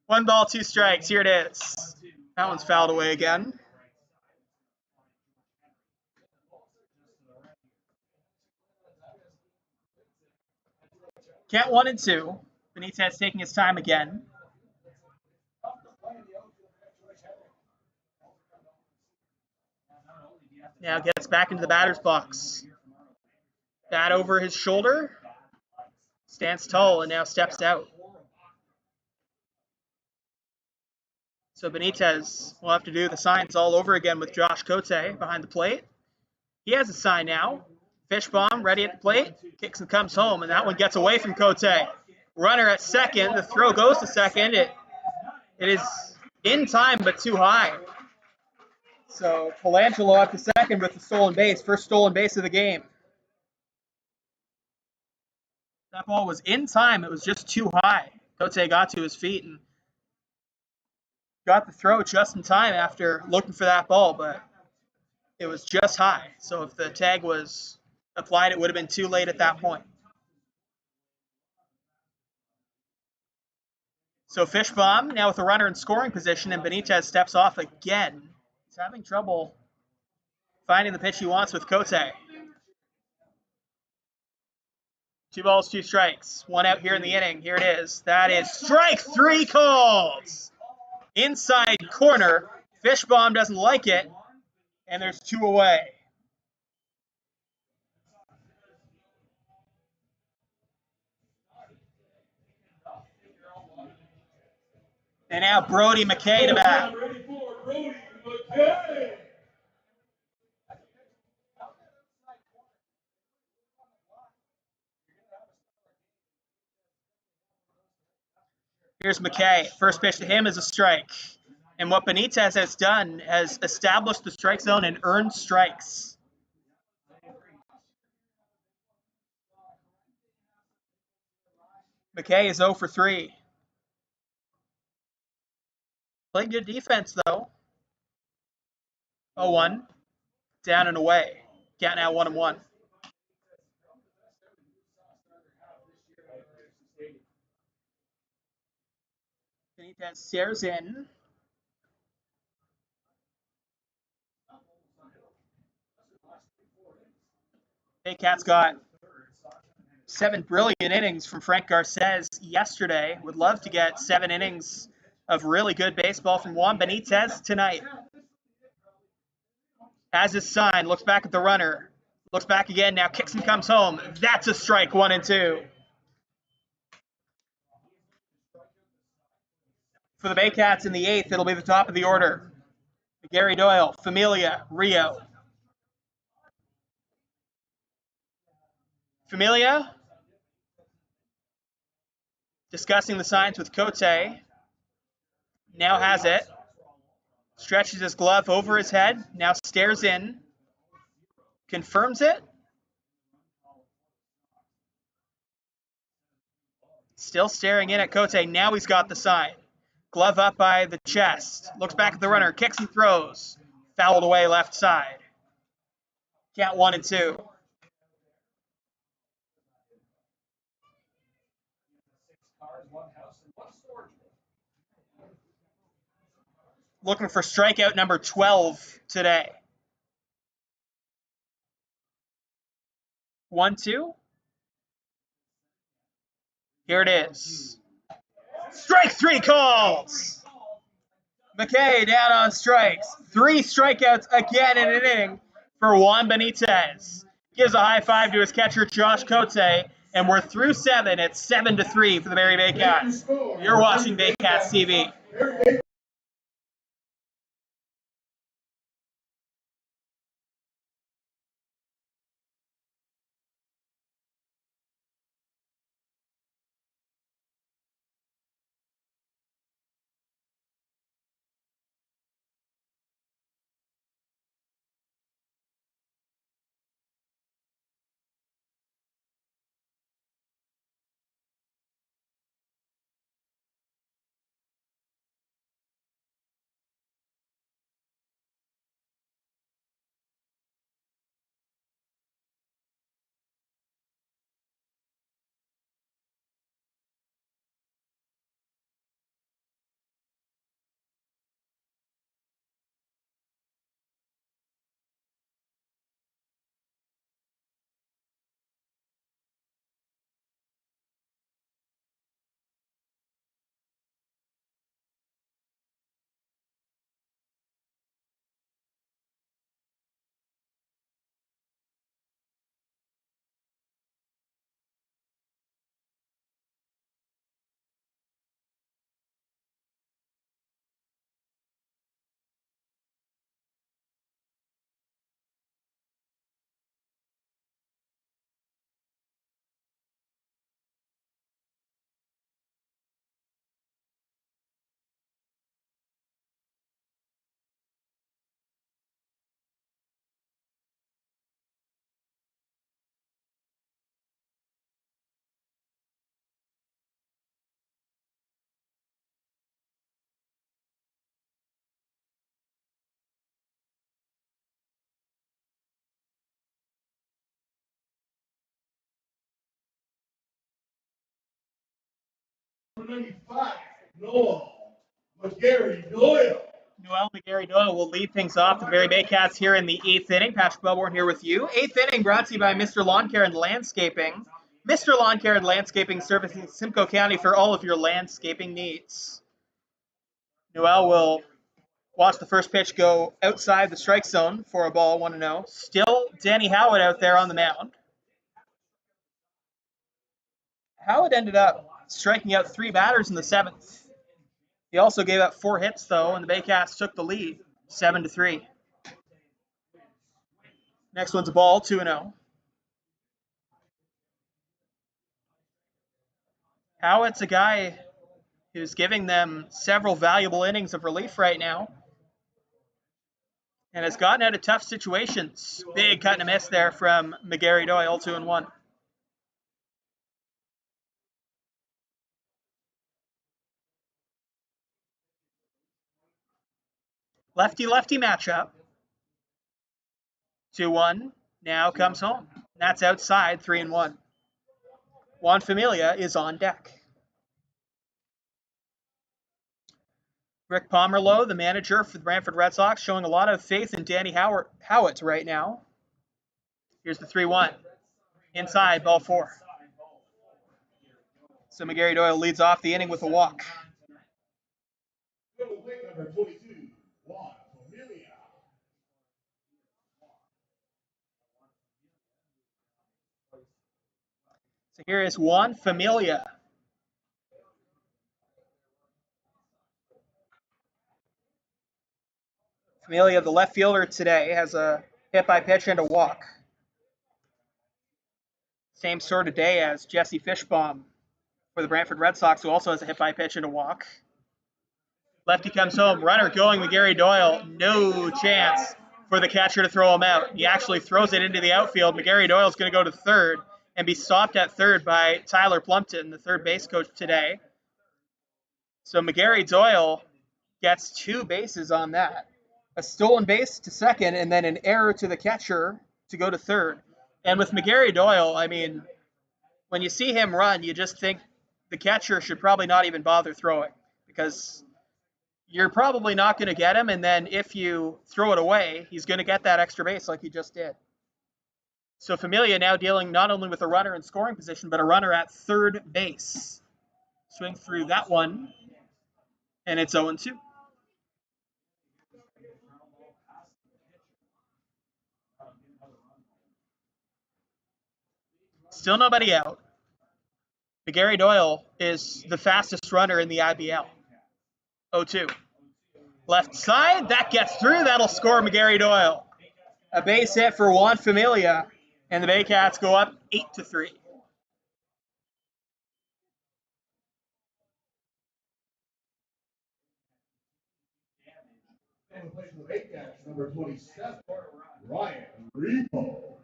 1 ball, 2 strikes. Here it is. That one's fouled away again. Count 1-2. Benitez taking his time again. Now gets back into the batter's box. Bat over his shoulder. Stands tall and now steps out. So Benitez will have to do the signs all over again with Josh Cote behind the plate. He has a sign now. Fish bomb ready at the plate. Kicks and comes home, and that one gets away from Cote. Runner at second. The throw goes to second. It is in time, but too high. So Colangelo up to second with the stolen base. First stolen base of the game. That ball was in time. It was just too high. Cote got to his feet and got the throw just in time after looking for that ball, but it was just high. So if the tag was applied, it would have been too late at that point. So Fishbaum now with a runner in scoring position, and Benitez steps off again. He's having trouble finding the pitch he wants with Cote. 2 balls, 2 strikes. 1 out here in the inning. Here it is. That is strike 3 called. Inside corner. Fishbaum doesn't like it, and there's 2 away. And now Brody McKay to bat. Here's McKay. First pitch to him is a strike. And what Benitez has done has established the strike zone and earned strikes. McKay is 0 for 3. Playing good defense, though. 0-1. Down and away. Count now 1-1. Benitez stares in. Baycats got 7 brilliant innings from Frank Garces yesterday. Would love to get 7 innings of really good baseball from Juan Benitez tonight. Has his sign, looks back at the runner, looks back again, now kicks and comes home. That's a strike, 1-2. For the Baycats in the 8th, it'll be the top of the order. Gary Doyle, Familia, Rio. Familia discussing the signs with Cote. Now has it. Stretches his glove over his head. Now stares in. Confirms it. Still staring in at Cote. Now he's got the sign. Glove up by the chest. Looks back at the runner. Kicks and throws. Fouled away left side. Count 1-2. Looking for strikeout number 12 today. 1-2. Here it is. Strike 3 calls. McKay down on strikes. 3 strikeouts again in an inning for Juan Benitez. Gives a high five to his catcher, Josh Cote, and we're through 7. It's 7-3 for the Barrie Baycats. You're watching Baycats TV. 95, Noel McGarry-Doyle. Noel McGarry-Doyle will lead things off the Barrie Baycats here in the 8th inning. Patrick Melbourne here with you. 8th inning brought to you by Mr. Lawn Care and Landscaping. Mr. Lawn Care and Landscaping, servicing Simcoe County for all of your landscaping needs. Noel will watch the first pitch go outside the strike zone for a ball, 1-0. Still Danny Howard out there on the mound. Howard ended up striking out 3 batters in the 7th. He also gave up 4 hits, though, and the Baycats took the lead, 7-3. Next one's a ball, 2-0. Howard's a guy who's giving them several valuable innings of relief right now and has gotten out of tough situations. Big cut and a miss there from McGarry-Doyle, 2-1. Lefty-lefty matchup. 2-1, now comes home. That's outside, 3-1. Juan Familia is on deck. Rick Pomerleau, the manager for the Brantford Red Sox, showing a lot of faith in Danny Howitt right now. Here's the 3-1. Inside, ball 4. So McGarry-Doyle leads off the inning with a walk. Number 22, Juan Familia. So here is Juan Familia. Familia, the left fielder today, has a hit by pitch and a walk. Same sort of day as Jesse Fishbaum for the Brantford Red Sox, who also has a hit by pitch and a walk. Lefty comes home, runner going, McGarry-Doyle, no chance for the catcher to throw him out. He actually throws it into the outfield. McGarry-Doyle's going to go to third and be stopped at third by Tyler Plumpton, the third base coach today. So McGarry-Doyle gets 2 bases on that. A stolen base to second, and then an error to the catcher to go to third. And with McGarry-Doyle, I mean, when you see him run, you just think the catcher should probably not even bother throwing, because you're probably not going to get him, and then if you throw it away, he's going to get that extra base like he just did. So Familia now dealing not only with a runner in scoring position, but a runner at third base. Swing through that one, and it's 0-2. Still nobody out. McGarry-Doyle is the fastest runner in the IBL. 0-2. Left side, that gets through. That'll score McGarry-Doyle. A base hit for Juan Familia, and the Baycats go up 8-3. Number 27, Ryan Rio.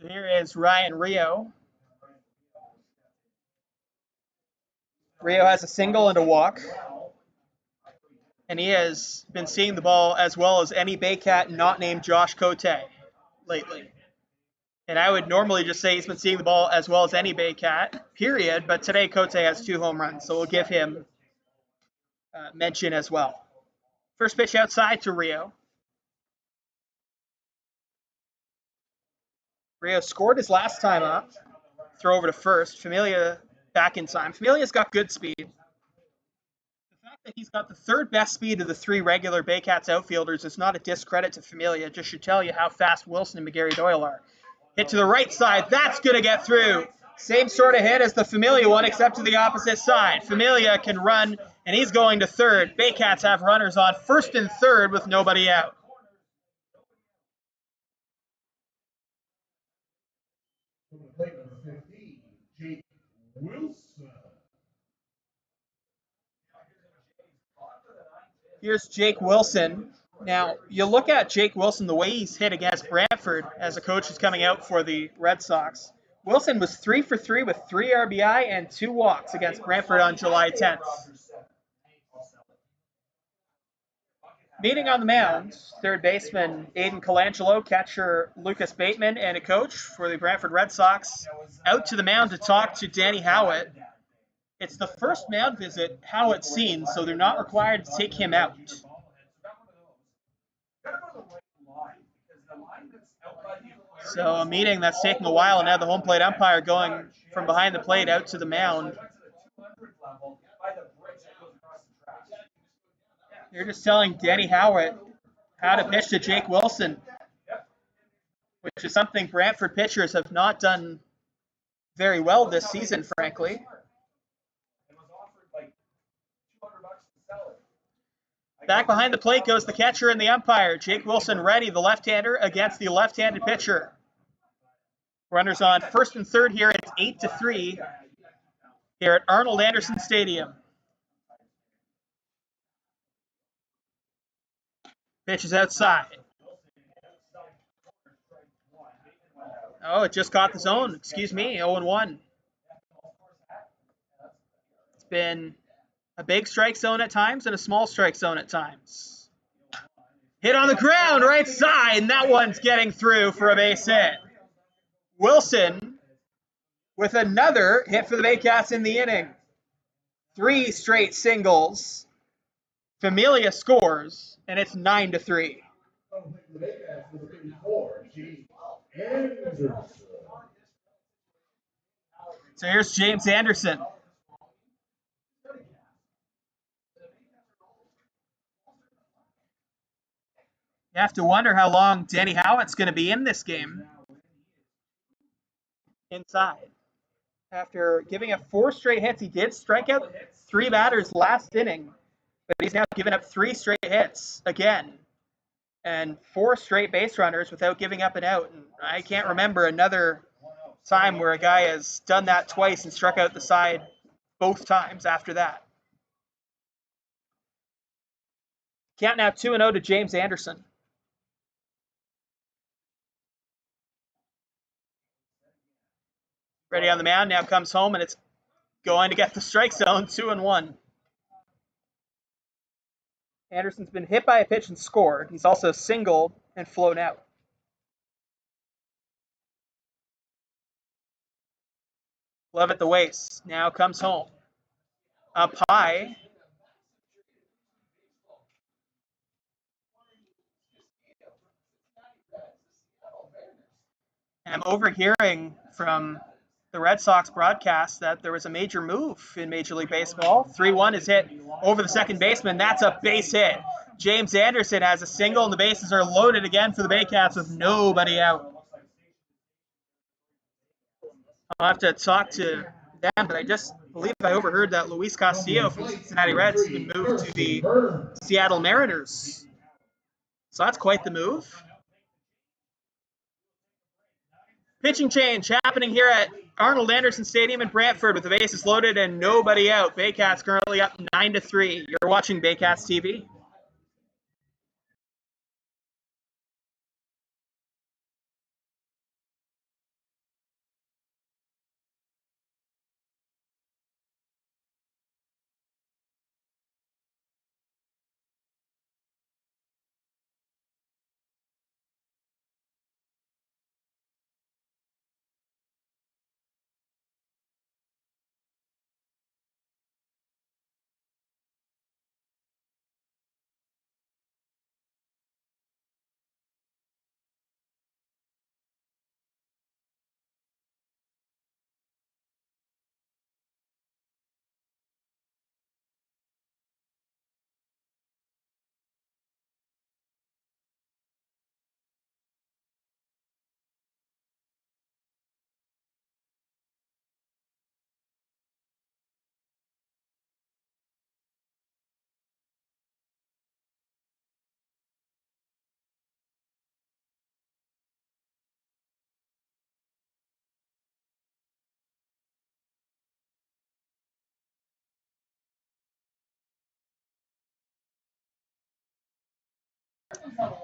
So here is Ryan Rio. Rio has a single and a walk. And he has been seeing the ball as well as any Baycat not named Josh Cote lately. And I would normally just say he's been seeing the ball as well as any Baycat, period. But today Cote has 2 home runs, so we'll give him mention as well. First pitch outside to Rio. Rio scored his last time up. Throw over to first. Familia back in time. Familia's got good speed. The fact that he's got the 3rd best speed of the 3 regular Baycats outfielders is not a discredit to Familia. It just should tell you how fast Wilson and McGarry-Doyle are. Hit to the right side. That's going to get through. Same sort of hit as the Familia one, except to the opposite side. Familia can run, and he's going to third. Baycats have runners on first and third with nobody out. Number 15, Jake Wilson. Here's Jake Wilson. Now, you look at Jake Wilson, the way he's hit against Brantford as a coach who's coming out for the Red Sox. Wilson was 3 for 3 with 3 RBI and 2 walks against Brantford on July 10th. Meeting on the mound, third baseman Aiden Colangelo, catcher Lucas Bateman, and a coach for the Brantford Red Sox out to the mound to talk to Danny Howitt. It's the first mound visit Howitt's seen, so they're not required to take him out. So a meeting that's taking a while, and now the home plate umpire going from behind the plate out to the mound. They're just telling Danny Howitt how to pitch to Jake Wilson, which is something Brantford pitchers have not done very well this season, frankly. Back behind the plate goes the catcher and the umpire. Jake Wilson ready, the left-hander against the left-handed pitcher. Runners on first and third here. It's 8-3 here at Arnold Anderson Stadium. Pitch is outside. Oh, it just caught the zone. Excuse me, 0-1. It's been a big strike zone at times and a small strike zone at times. Hit on the ground, right side, and that one's getting through for a base hit. Wilson with another hit for the Baycats in the inning. 3 straight singles. Familia scores, and it's 9-3. So here's James Anderson. You have to wonder how long Danny Howitt's going to be in this game. Inside. After giving up 4 straight hits, he did strike out 3 batters last inning, but he's now given up 3 straight hits again, and 4 straight base runners without giving up an out. And I can't remember another time where a guy has done that twice and struck out the side both times after that. Count now 2-0 to James Anderson. Ready on the mound, now comes home, and it's going to get the strike zone, 2-1. Anderson's been hit by a pitch and scored. He's also singled and flown out. Love at the waist. Now comes home. Up high. And I'm overhearing from the Red Sox broadcast that there was a major move in Major League Baseball. 3-1 is hit over the second baseman. That's a base hit. James Anderson has a single, and the bases are loaded again for the Baycats with nobody out. I'll have to talk to them, but I just believe I overheard that Luis Castillo from Cincinnati Reds has been moved to the Seattle Mariners. So that's quite the move. Pitching change happening here at Arnold Anderson Stadium in Brantford with the bases loaded and nobody out. Baycats currently up 9-3. You're watching Baycats TV.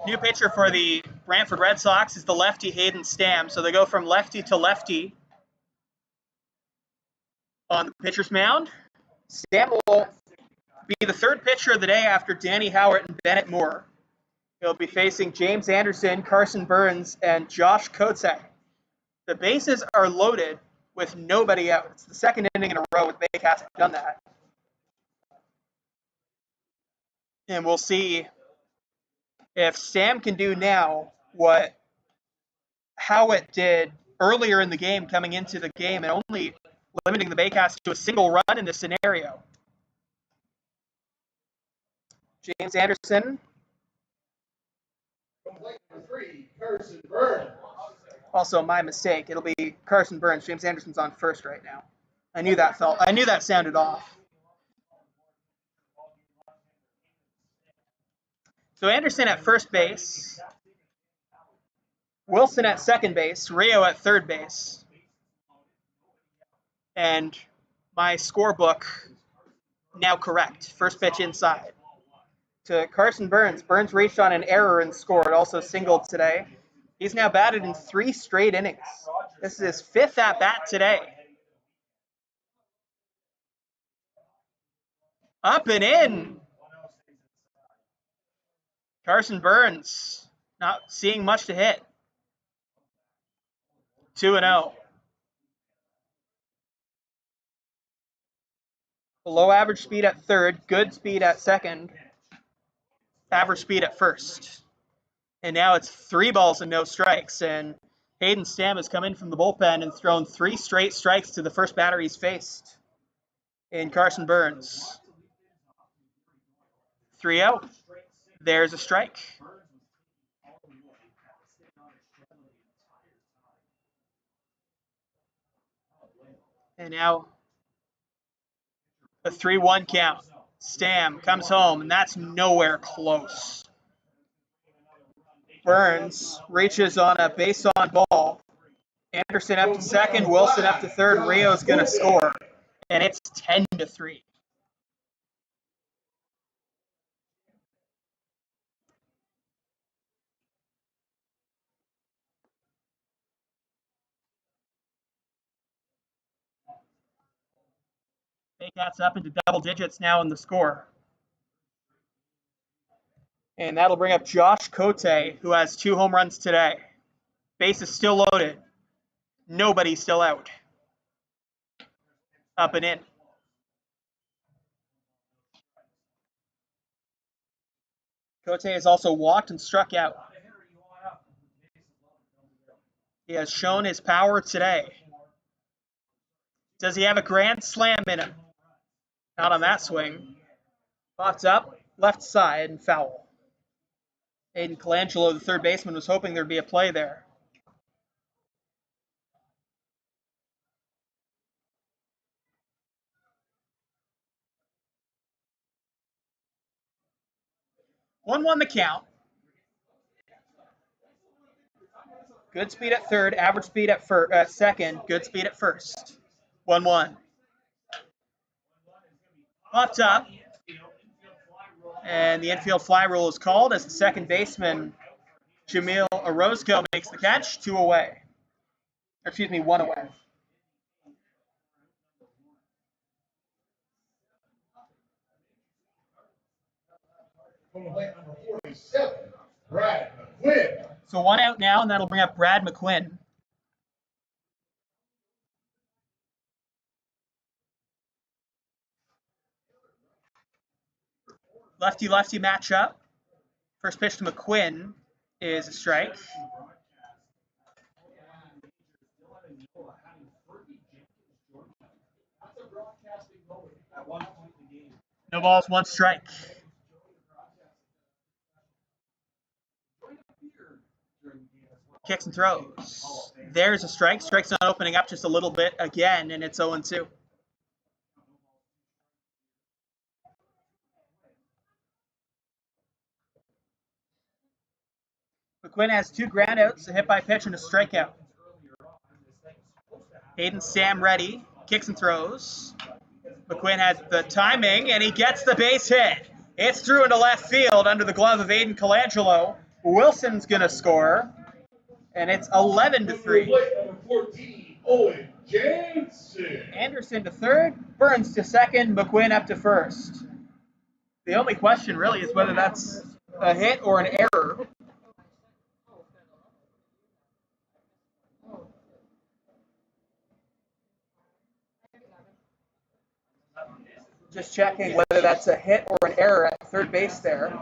New pitcher for the Brantford Red Sox is the lefty Hayden Stam. So they go from lefty to lefty on the pitcher's mound. Stam will be the third pitcher of the day after Danny Howitt and Bennett Moore. He'll be facing James Anderson, Carson Burns, and Josh Kotek. The bases are loaded with nobody out. It's the second inning in a row with Baycats have done that. And we'll see if Sam can do now what Howitt did earlier in the game, coming into the game and only limiting the Baycats to a single run in this scenario. James Anderson. Also my mistake. It'll be Carson Burns. James Anderson's on first right now. I knew that sounded off. So Anderson at first base, Wilson at second base, Rio at third base. And my scorebook now correct. First pitch inside to Carson Burns. Burns reached on an error and scored, also singled today. He's now batted in 3 straight innings. This is his 5th at-bat today. Up and in. Carson Burns not seeing much to hit. 2-0. Below average speed at third, good speed at second, average speed at first. And now it's 3 balls and no strikes. And Hayden Stam has come in from the bullpen and thrown 3 straight strikes to the first batter he's faced in Carson Burns. 3-0. There's a strike. And now a 3-1 count. Stam comes home, and that's nowhere close. Burns reaches on a base-on ball. Anderson up to second, Wilson up to third. Rio's going to score, and it's 10-3. Baycats up into double digits now in the score. And that'll bring up Josh Cote, who has 2 home runs today. Base is still loaded. Nobody's still out. Up and in. Cote has also walked and struck out. He has shown his power today. Does he have a grand slam in him? Not on that swing. Popped up, left side, and foul. Aiden Colangelo, the third baseman, was hoping there'd be a play there. One the count. Good speed at third, average speed at second, good speed at first. 1-1. Popped up. And the infield fly rule is called as the second baseman, Jamil Orozco, makes the catch. 2 away. Or, excuse me, 1 away. Brad McQuinn. So 1 out now, and that'll bring up Brad McQuinn. Lefty-lefty matchup. First pitch to McQuinn is a strike. No balls, 1 strike. Kicks and throws. There's a strike. Strike's not opening up just a little bit again, and it's 0-2. McQuinn has 2 groundouts, a hit by pitch, and a strikeout. Hayden Stam ready. Kicks and throws. McQuinn has the timing, and he gets the base hit. It's through into left field under the glove of Aiden Colangelo. Wilson's going to score, and it's 11-3. Number 14, Owen Jansen. Anderson to third, Burns to second, McQuinn up to first. The only question really is whether that's a hit or an error. Just checking whether that's a hit or an error at third base there.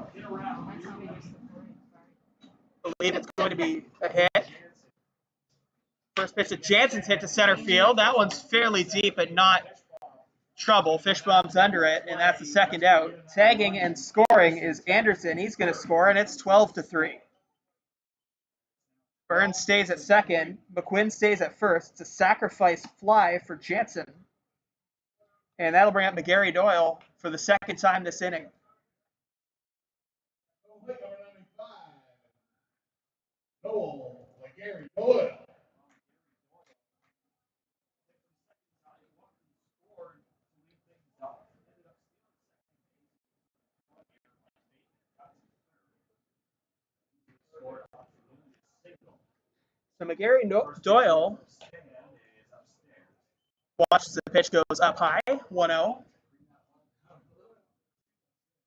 I believe it's going to be a hit. First pitch to Jansen's hit to center field. That one's fairly deep, but not trouble. Fishbaum's under it, and that's the second out. Tagging and scoring is Anderson. He's going to score, and it's 12-3. Burns stays at second. McQuinn stays at first. It's a sacrifice fly for Jansen. And that'll bring up McGarry Doyle for the second time this inning. Gary Doyle. So McGarry Doyle watches the pitch goes up high, 1-0.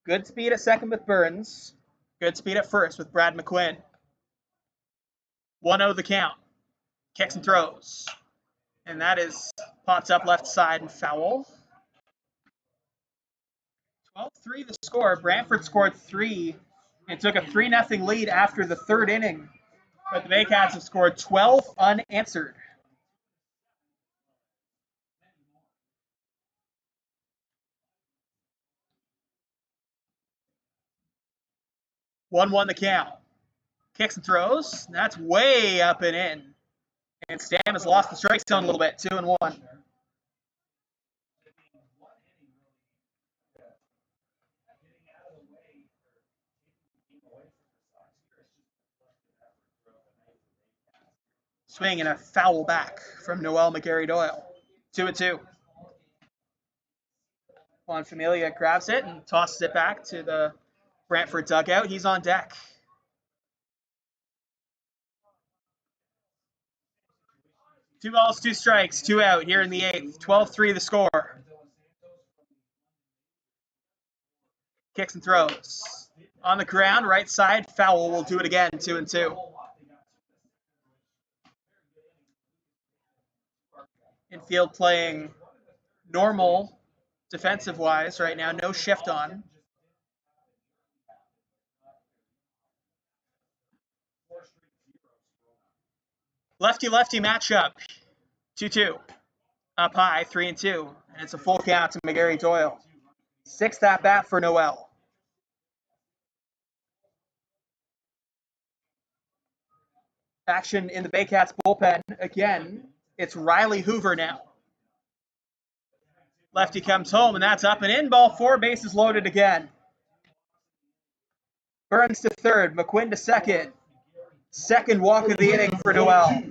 Good speed at second with Burns. Good speed at first with Brad McQuinn. 1-0 the count. Kicks and throws. And that is pops up left side and foul. 12-3 the score. Brantford scored 3 and took a 3-0 lead after the third inning. But the Baycats have scored 12 unanswered. One the count. Kicks and throws. That's way up and in. And Stam has lost the strike zone a little bit. 2-1. Swing and a foul back from Noel McGarry Doyle. 2-2. Juan Familia grabs it and tosses it back to the Brantford dugout. He's on deck. Two balls, two strikes, 2 out here in the 8th. 12-3 the score. Kicks and throws. On the ground, right side, foul. We'll do it again, 2-2. Infield playing normal defensive-wise right now. No shift on. Lefty-lefty matchup. 2-2. Up high, 3-2. And it's a full count to McGarry Doyle. 6th at-bat for Noel. Action in the Baycats bullpen. Again, it's Riley Hoover now. Lefty comes home, and that's up and in. Ball 4, bases loaded again. Burns to third, McQuinn to second. Second walk of the inning for Noel.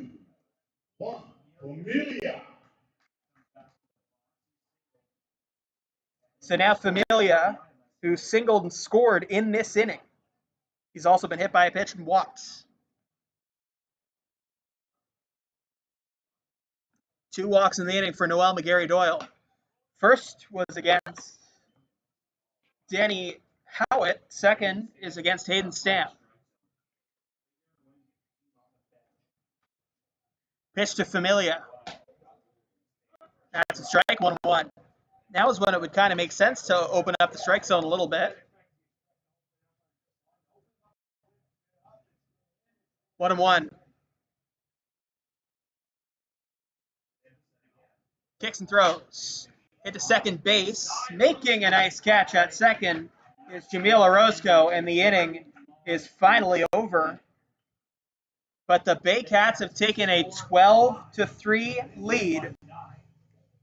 So now Familia, who singled and scored in this inning. He's also been hit by a pitch and walked. 2 walks in the inning for Noel McGarry Doyle. First was against Danny Howitt. Second is against Hayden Stamp. Pitch to Familia. That's a strike, 1-1. Now is when it would kind of make sense to open up the strike zone a little bit. 1-1. Kicks and throws. Hit to second base. Making a nice catch at second is Jamil Orozco, and the inning is finally over. But the Baycats have taken a 12-3 lead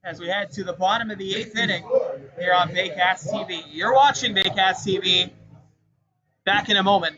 as we head to the bottom of the 8th inning here on Baycats TV. You're watching Baycats TV. Back in a moment.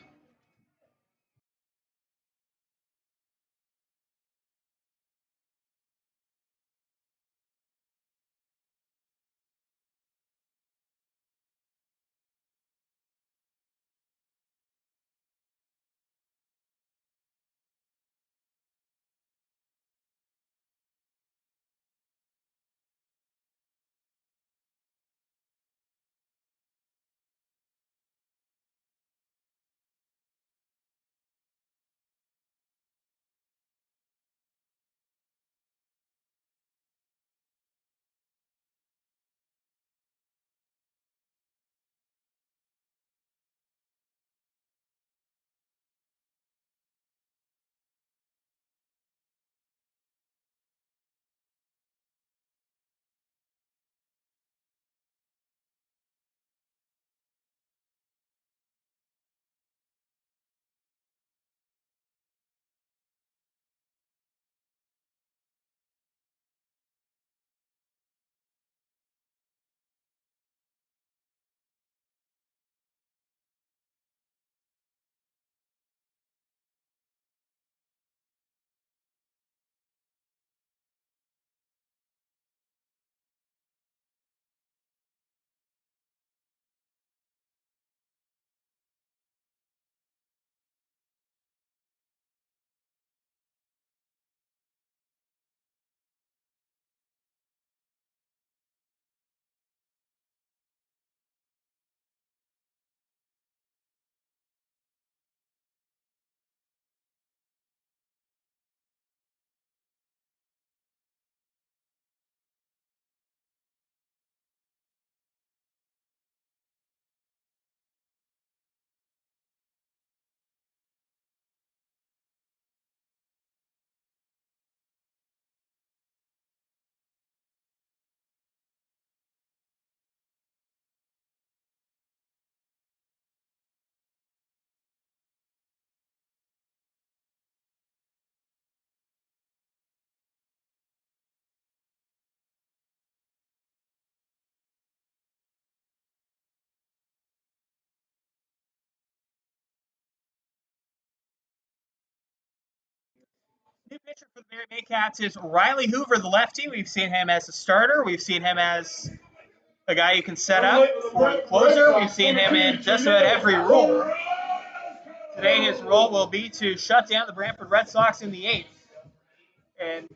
New pitcher for the Barrie Baycats is Riley Hoover, the lefty. We've seen him as a starter. We've seen him as a guy you can set up for the closer. We've seen him in just about every role. Today his role will be to shut down the Brantford Red Sox in the 8th and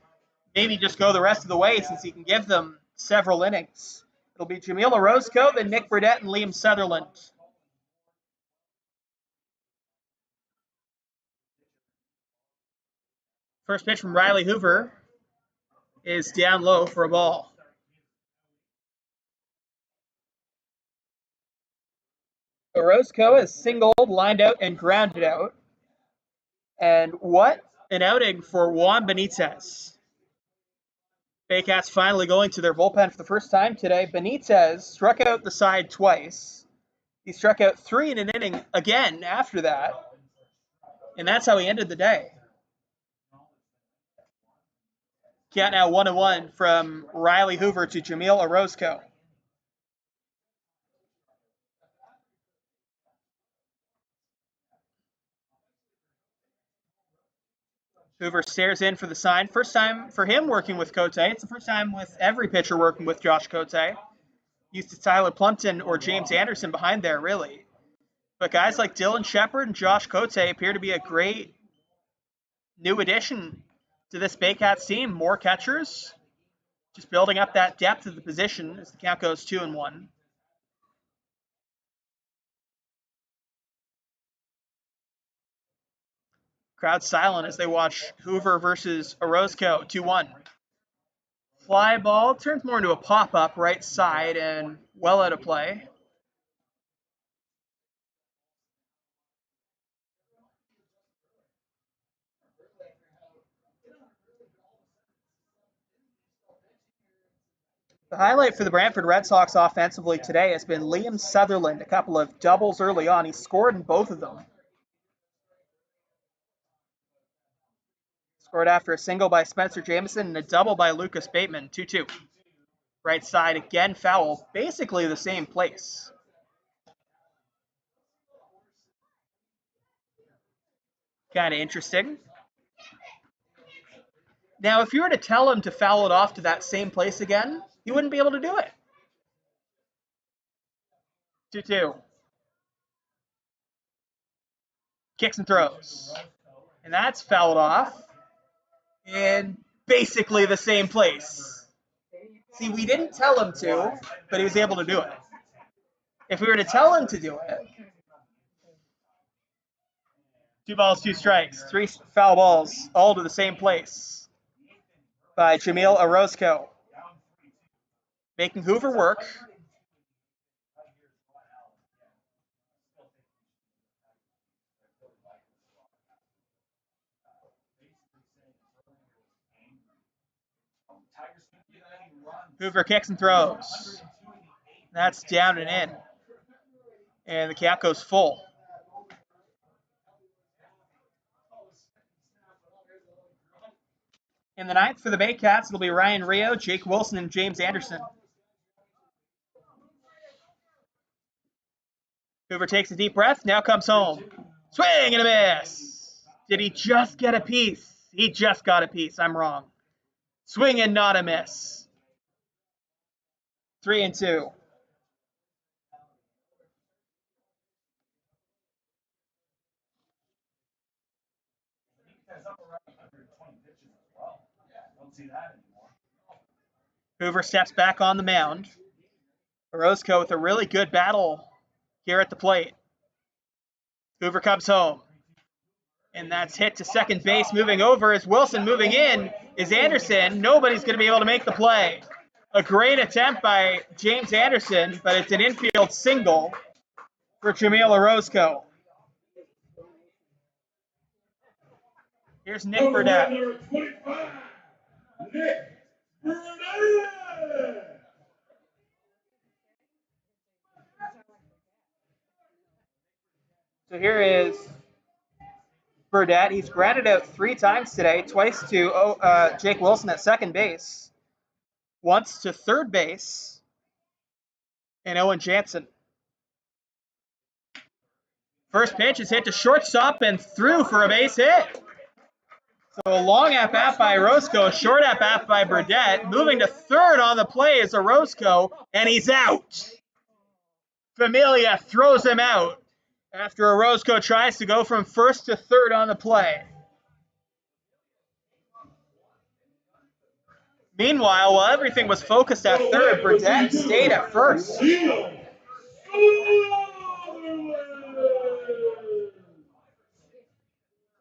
maybe just go the rest of the way since he can give them several innings. It'll be Jamil Orozco, then Nick Burdett, and Liam Sutherland. First pitch from Riley Hoover is down low for a ball. Orozco is singled, lined out, and grounded out. And what an outing for Juan Benitez. Baycats finally going to their bullpen for the first time today. Benitez struck out the side twice. He struck out 3 in an inning again after that. And that's how he ended the day. Count now 1-1 from Riley Hoover to Jamil Orozco. Hoover stares in for the sign. First time for him working with Cote. It's the first time with every pitcher working with Josh Cote. Used to Tyler Plumpton or James Anderson behind there, really. But guys like Dylan Shepard and Josh Cote appear to be a great new addition to this Baycats team. More catchers. Just building up that depth of the position as the count goes 2-1. Crowd silent as they watch Hoover versus Orozco, 2-1. Fly ball turns more into a pop-up right side and well out of play. The highlight for the Brantford Red Sox offensively today has been Liam Sutherland, a couple of doubles early on. He scored in both of them. Scored after a single by Spencer Jamison and a double by Lucas Bateman, 2-2. Right side again foul, basically the same place. Kind of interesting. Now, if you were to tell him to foul it off to that same place again, he wouldn't be able to do it. 2-2. Kicks and throws. And that's fouled off in basically the same place. See, we didn't tell him to, but he was able to do it. If we were to tell him to do it, 2 balls, 2 strikes, 3 foul balls, all to the same place by Jamil Orozco. Making Hoover work. Hoover kicks and throws. That's down and in. And the count goes full. In the 9th for the Baycats, it'll be Ryan Rio, Jake Wilson, and James Anderson. Hoover takes a deep breath, now comes home. Swing and a miss. Did he just get a piece? He just got a piece. I'm wrong. Swing and not a miss. 3-2. Hoover steps back on the mound. Orozco with a really good battle here at the plate. Hoover comes home. And that's hit to second base. Moving over is Wilson. Moving in is Anderson. Nobody's going to be able to make the play. A great attempt by James Anderson, but it's an infield single for Jamil Orozco. Here's Nick Burdett. So here is Burdett. He's grounded out 3 times today, twice to Jake Wilson at second base, once to third base, and Owen Jansen. First pitch is hit to shortstop and through for a base hit. So a long at-bat by Orozco, a short at-bat by Burdett. Moving to third on the play is Orozco, and he's out. Familia throws him out after Orozco tries to go from first to third on the play. Meanwhile, while everything was focused at third, Burdett stayed at first.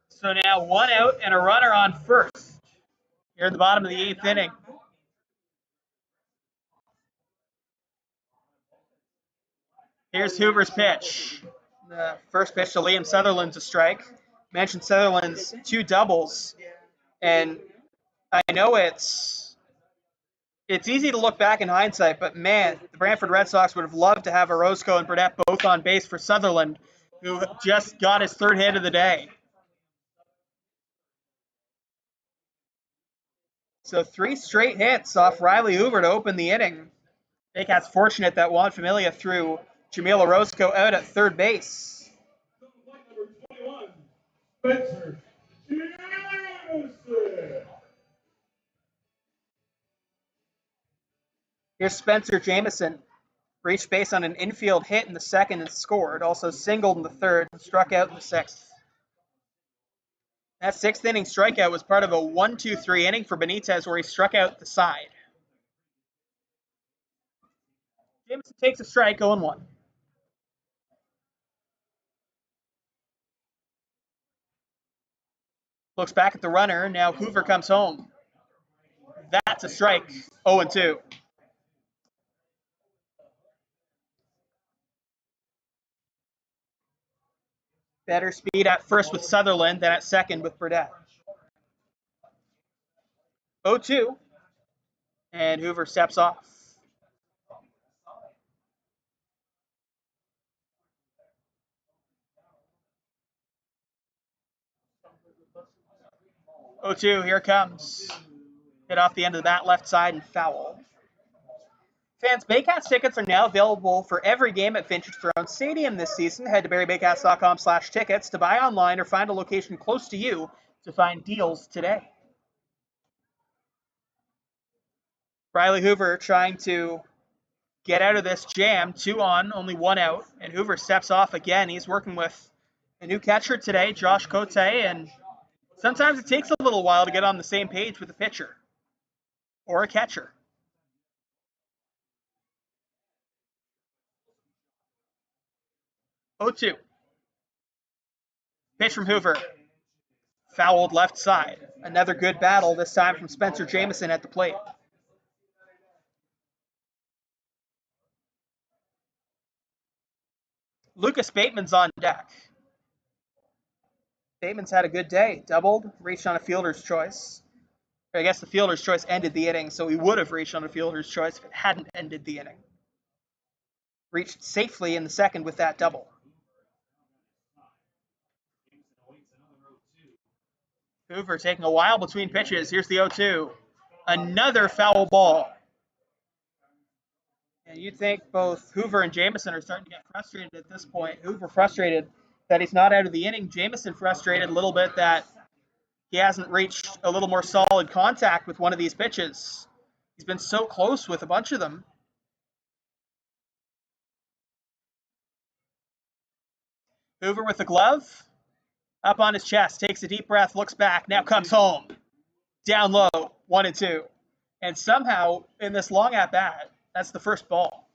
So now 1 out and a runner on first here at the bottom of the 8th inning. Here's Hoover's pitch. The first pitch to Liam Sutherland's a strike. Mentioned Sutherland's 2 doubles. And I know it's easy to look back in hindsight, but man, the Brantford Red Sox would have loved to have Orozco and Burdett both on base for Sutherland, who just got his 3rd hit of the day. So 3 straight hits off Riley Hoover to open the inning. Baycats fortunate that Juan Familia threw Jamil Orozco out at third base. Here's Spencer Jameson. Reached base on an infield hit in the 2nd and scored. Also singled in the 3rd and struck out in the 6th. That 6th inning strikeout was part of a 1-2-3 inning for Benitez where he struck out the side. Jameson takes a strike, 0-1. Looks back at the runner. Now Hoover comes home. That's a strike, 0-2. Better speed at first with Sutherland than at second with Burdett. 0-2. And Hoover steps off. Oh, 2, here it comes. Hit off the end of the bat, left side, and foul. Fans, Baycats tickets are now available for every game at Vintage Throne Stadium this season. Head to barriebaycats.com/tickets to buy online or find a location close to you to find deals today. Riley Hoover trying to get out of this jam. 2 on, only 1 out, and Hoover steps off again. He's working with a new catcher today, Josh Cote, and sometimes it takes a little while to get on the same page with a pitcher or a catcher. 0-2. Pitch from Hoover. Fouled left side. Another good battle, this time from Spencer Jameson at the plate. Lucas Bateman's on deck. Bateman's had a good day. Doubled, reached on a fielder's choice. I guess the fielder's choice ended the inning, so he would have reached on a fielder's choice if it hadn't ended the inning. Reached safely in the 2nd with that double. Hoover taking a while between pitches. Here's the 0-2. Another foul ball. And you'd think both Hoover and Jameson are starting to get frustrated at this point. Hoover frustrated that he's not out of the inning. Jameson frustrated a little bit that he hasn't reached a little more solid contact with one of these pitches. He's been so close with a bunch of them. Hoover with the glove. Up on his chest, takes a deep breath, looks back, now comes home. Down low, 1-2. And somehow, in this long at-bat, that's the first ball.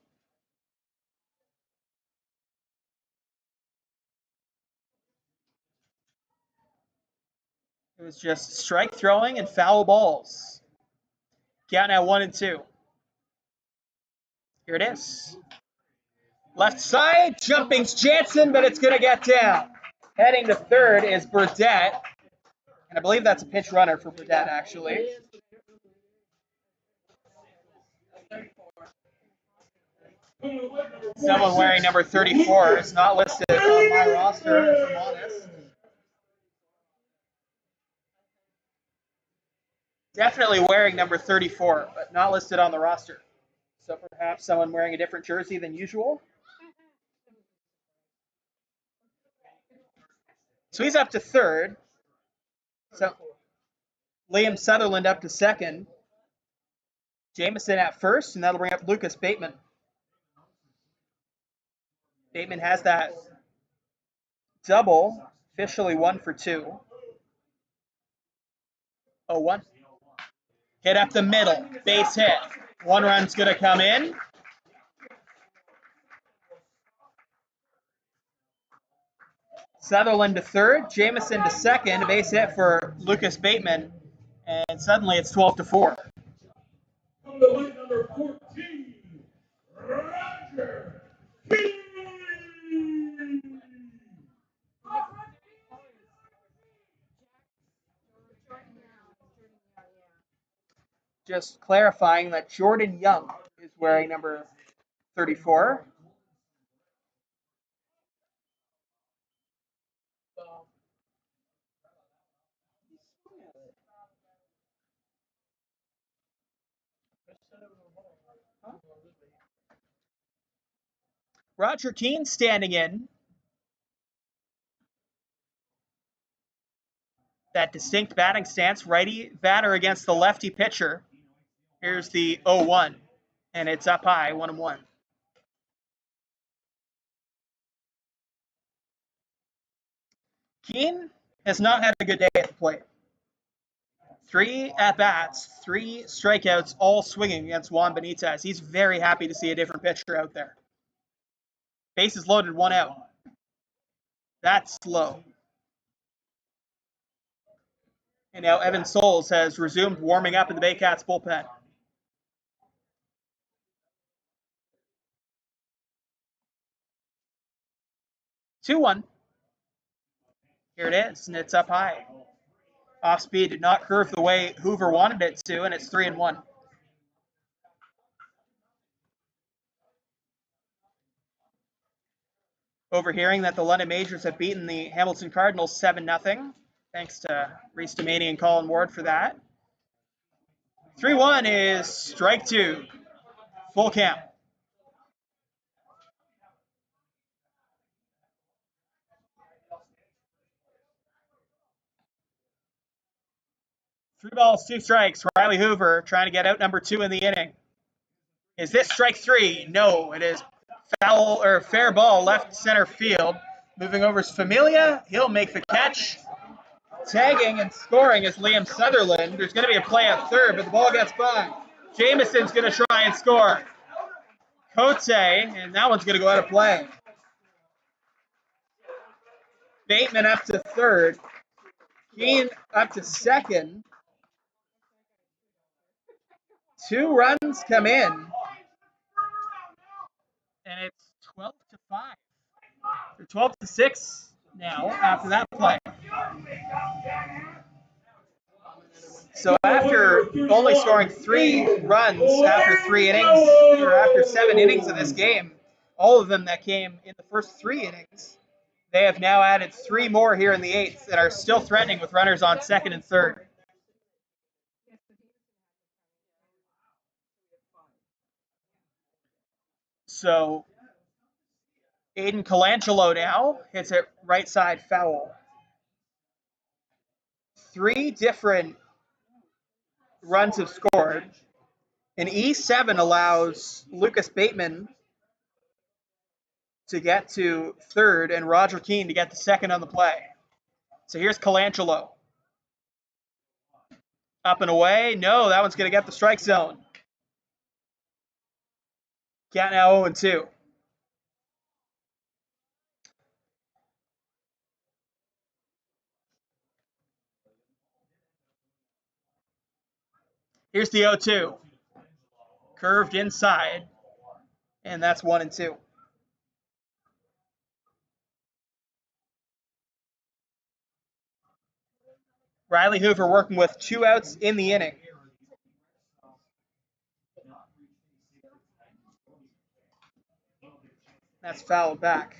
It was just strike throwing and foul balls. Count now 1-2. Here it is. Left side, jumping's Jansen, but it's going to get down. Heading to third is Burdett. And I believe that's a pitch runner for Burdett, actually. Someone wearing number 34 is not listed on my roster, if I'm honest. Definitely wearing number 34, but not listed on the roster. So perhaps someone wearing a different jersey than usual. So he's up to third. So Liam Sutherland up to second. Jamison at first, and that'll bring up Lucas Bateman. Bateman has that double, officially 1 for 2. 0-1. Hit up the middle, base hit. 1 run's going to come in. Sutherland to third, Jamison to second, base hit for Lucas Bateman, and suddenly it's 12-4. Number 14, Roger King. Just clarifying that Jordan Young is wearing number 34. Roger Keane standing in. That distinct batting stance, righty batter against the lefty pitcher. Here's the 0-1, and it's up high, 1-1. Keane has not had a good day at the plate. 3 at-bats, 3 strikeouts, all swinging against Juan Benitez. He's very happy to see a different pitcher out there. Bases loaded, 1 out. That's slow. And now Evan Souls has resumed warming up in the Baycats bullpen. Two one. Here it is, and it's up high. Off speed, did not curve the way Hoover wanted it to, and it's 3-1. Overhearing that the London Majors have beaten the Hamilton Cardinals 7-0. Thanks to Reese Demaney and Colin Ward for that. 3-1 is strike 2. Full count. Three balls, 2 strikes. Riley Hoover trying to get out number 2 in the inning. Is this strike 3? No, it is foul or fair ball left center field. Moving over is Familia. He'll make the catch. Tagging and scoring is Liam Sutherland. There's going to be a play at third, but the ball gets by. Jamison's going to try and score. Cote, and that one's going to go out of play. Bateman up to third. Keane up to second. 2 runs come in. And it's 12-5. Or 12-6 now after that play. So after only scoring 3 runs after 3 innings, or after 7 innings of this game, all of them that came in the first 3 innings, they have now added 3 more here in the 8th that are still threatening with runners on second and third. So Aiden Colangelo now hits it right side foul. 3 different runs have scored. An E7 allows Lucas Bateman to get to third and Roger Keane to get the second on the play. So here's Colangelo. Up and away. No, that one's going to get the strike zone. Count now 0-2. Here's the 0-2. Curved inside. And that's 1-2. Riley Hoover working with 2 outs in the inning. That's fouled back.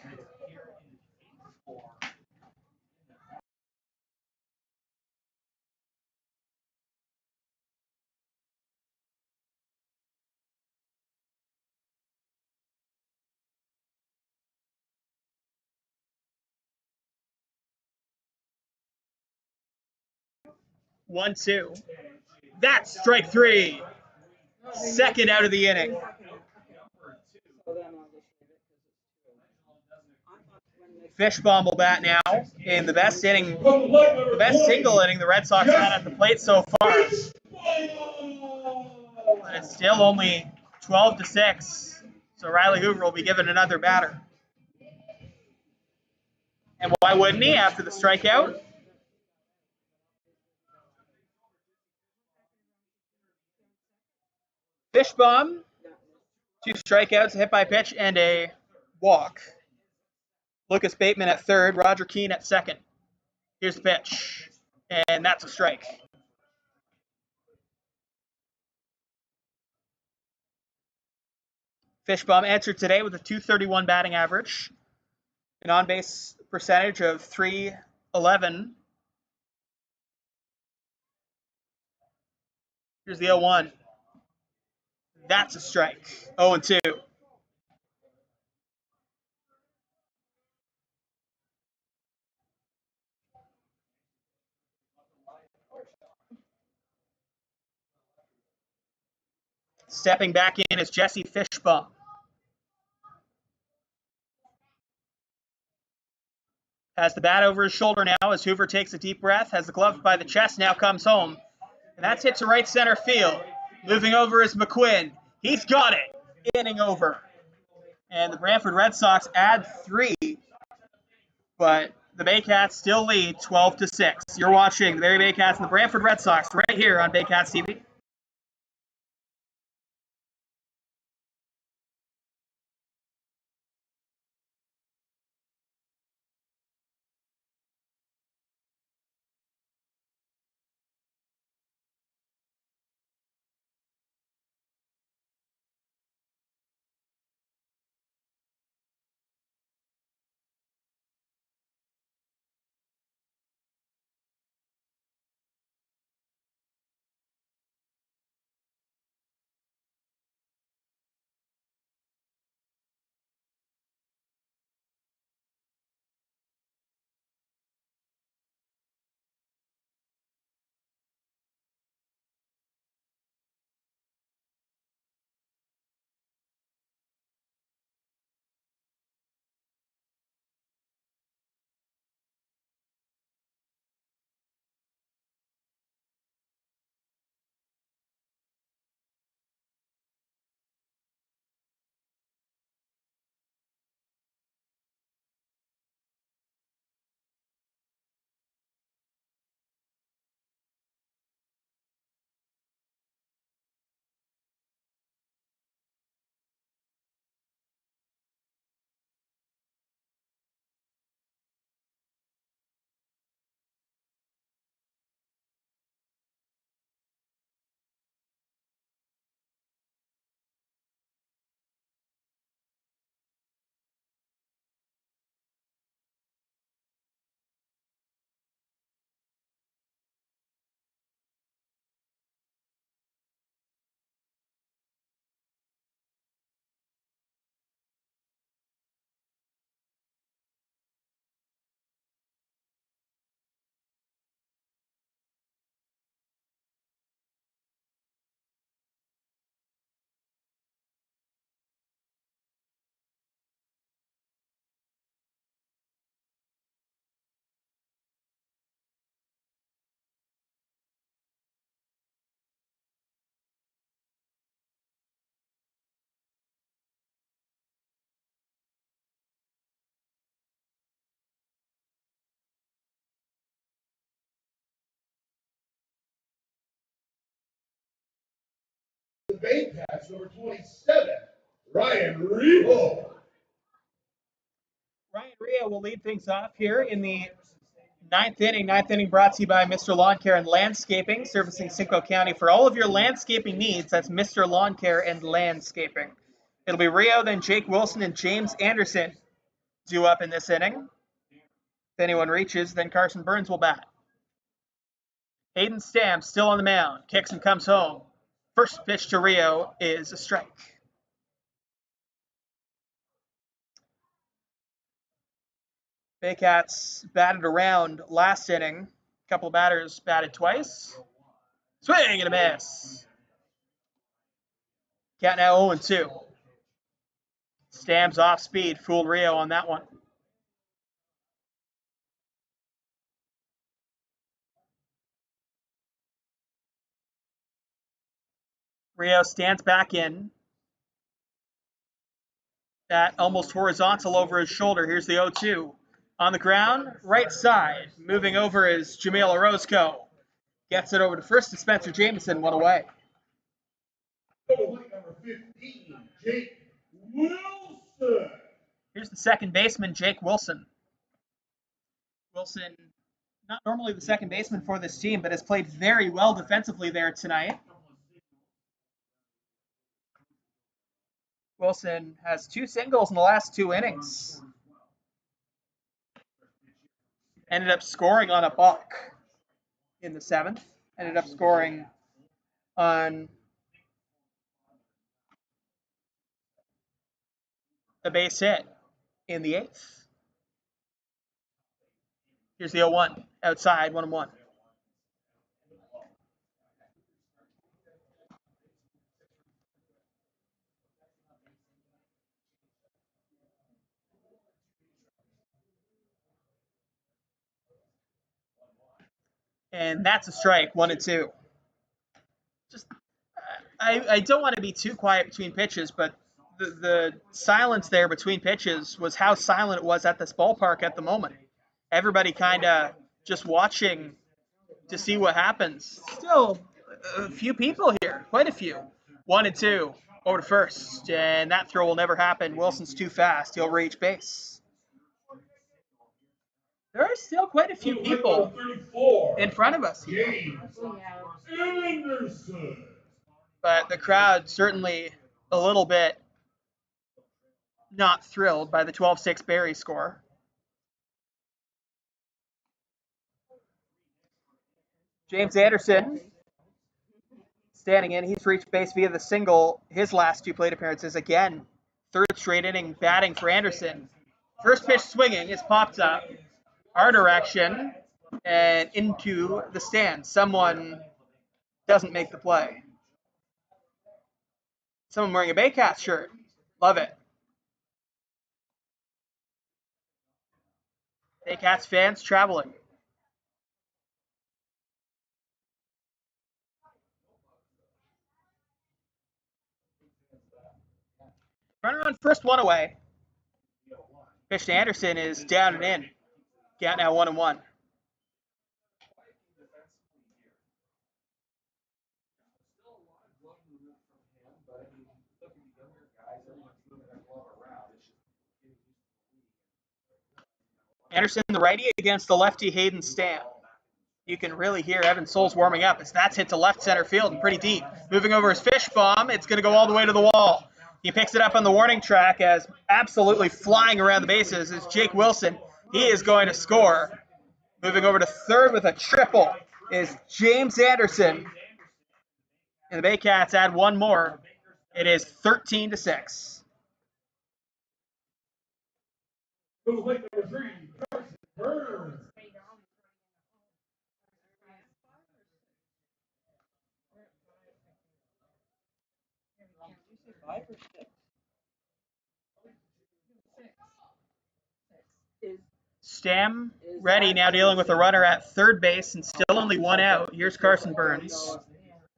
1-2. That's strike 3. Second out of the inning. Fishbomb will bat now in the best inning, the best single inning the Red Sox had at the plate so far. But it's still only 12-6. So Riley Hoover will be given another batter. And why wouldn't he after the strikeout? Fishbomb, 2 strikeouts, a hit by pitch, and a walk. Lucas Bateman at third, Roger Keane at second. Here's the pitch, and that's a strike. Fishbomb entered today with a .231 batting average, an on-base percentage of .311. Here's the 0-1. That's a strike. 0-2. Stepping back in is Jesse Fishbomb. Has the bat over his shoulder now as Hoover takes a deep breath, has the glove by the chest, now comes home. And that's hit to right center field. Moving over is McQuinn. He's got it. Inning over. And the Brantford Red Sox add 3. But the Baycats still lead 12-6. You're watching the Barrie Baycats and the Brantford Red Sox right here on Baycats TV. The Baycats, number 27, Ryan Rio. Ryan Rio will lead things off here in the ninth inning. Ninth inning brought to you by Mr. Lawn Care and Landscaping, servicing Simcoe County for all of your landscaping needs. That's Mr. Lawn Care and Landscaping. It'll be Rio, then Jake Wilson and James Anderson due up in this inning. If anyone reaches, then Carson Burns will bat. Hayden Stamp still on the mound. Kicks and comes home. First pitch to Rio is a strike. Baycats batted around last inning. couple batters batted twice. Swing and a miss. Cat now 0-2. Stam's off speed, fooled Rio on that one. Rio stands back in. That almost horizontal over his shoulder. Here's the 0-2. On the ground, right side. Moving over is Jamil Orozco. Gets it over to first to Spencer Jameson, one away. Number 15, Jake Wilson. Here's the second baseman, Jake Wilson. Wilson, not normally the second baseman for this team, but has played very well defensively there tonight. Wilson has 2 singles in the last 2 innings. Ended up scoring on a balk in the 7th. Ended up scoring on a base hit in the 8th. Here's the 0-1. Outside, 1-1. And that's a strike, 1-2. Just, I don't want to be too quiet between pitches, but the silence there between pitches was how silent it was at this ballpark at the moment. Everybody kind of just watching to see what happens. Still a few people here, quite a few. 1-2 over to first, and that throw will never happen. Wilson's too fast. He'll reach base. There are still quite a few people in front of us here. But the crowd certainly a little bit not thrilled by the 12-6 Barrie score. James Anderson standing in. He's reached base via the single his last 2 plate appearances. Again, 3rd straight inning batting for Anderson. First pitch swinging is popped up. Our direction and into the stand. Someone doesn't make the play. Someone wearing a Baycats shirt. Love it. Baycats fans traveling. Runner on first, 1 away. Pitch to Anderson is down and in. Count now 1-1. Anderson, the righty, against the lefty Hayden Stam. You can really hear Evan Souls warming up as that's hit to left center field and pretty deep. Moving over his fish bomb, it's going to go all the way to the wall. He picks it up on the warning track as absolutely flying around the bases is Jake Wilson. He is going to score. Moving over to third with a triple is James Anderson. And the Baycats add 1 more. It is 13-6. Number 3, Burns. Stam ready, now dealing with a runner at third base and still only 1 out. Here's Carson Burns.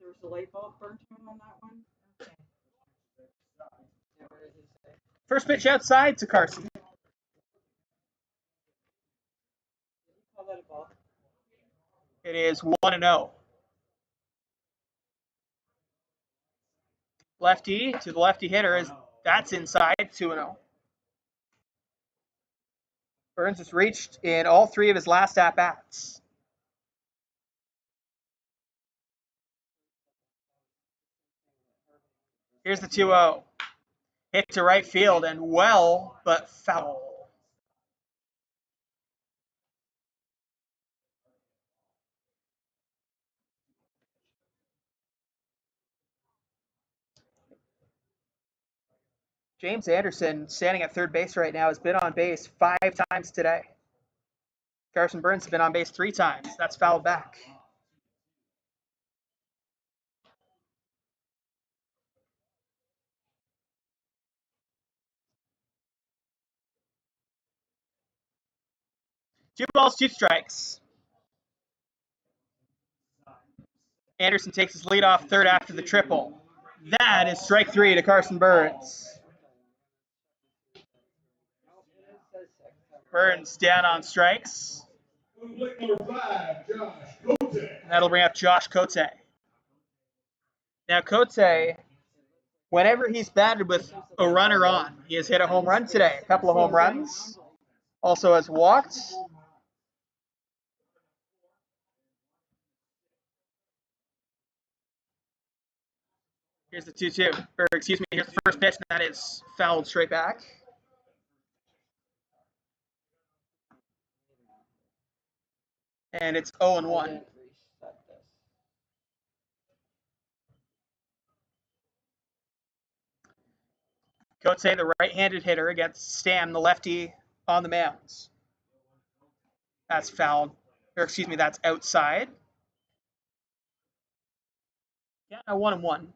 There was a light bulb burnt on that one. First pitch outside to Carson. It is 1-0. Lefty to the lefty hitter is that's inside, 2-0. Burns has reached in all 3 of his last at-bats. Here's the 2-0. Hit to right field and well, but foul. James Anderson, standing at third base right now, has been on base 5 times today. Carson Burns has been on base 3 times. That's fouled back. Two balls, 2 strikes. Anderson takes his leadoff third after the triple. That is strike 3 to Carson Burns. Burns down on strikes. Number 5, Josh Cote. That'll bring up Josh Cote. Now Cote, whenever he's batted with a runner on, he has hit a home run today, a couple of home runs. Also has walked. Here's the 2-2, or excuse me, here's the first pitch, and that is fouled straight back. And it's 0-1. Cote, the right-handed hitter, against Stam, the lefty, on the mounds. That's fouled, or excuse me, that's outside. Yeah, 1-1.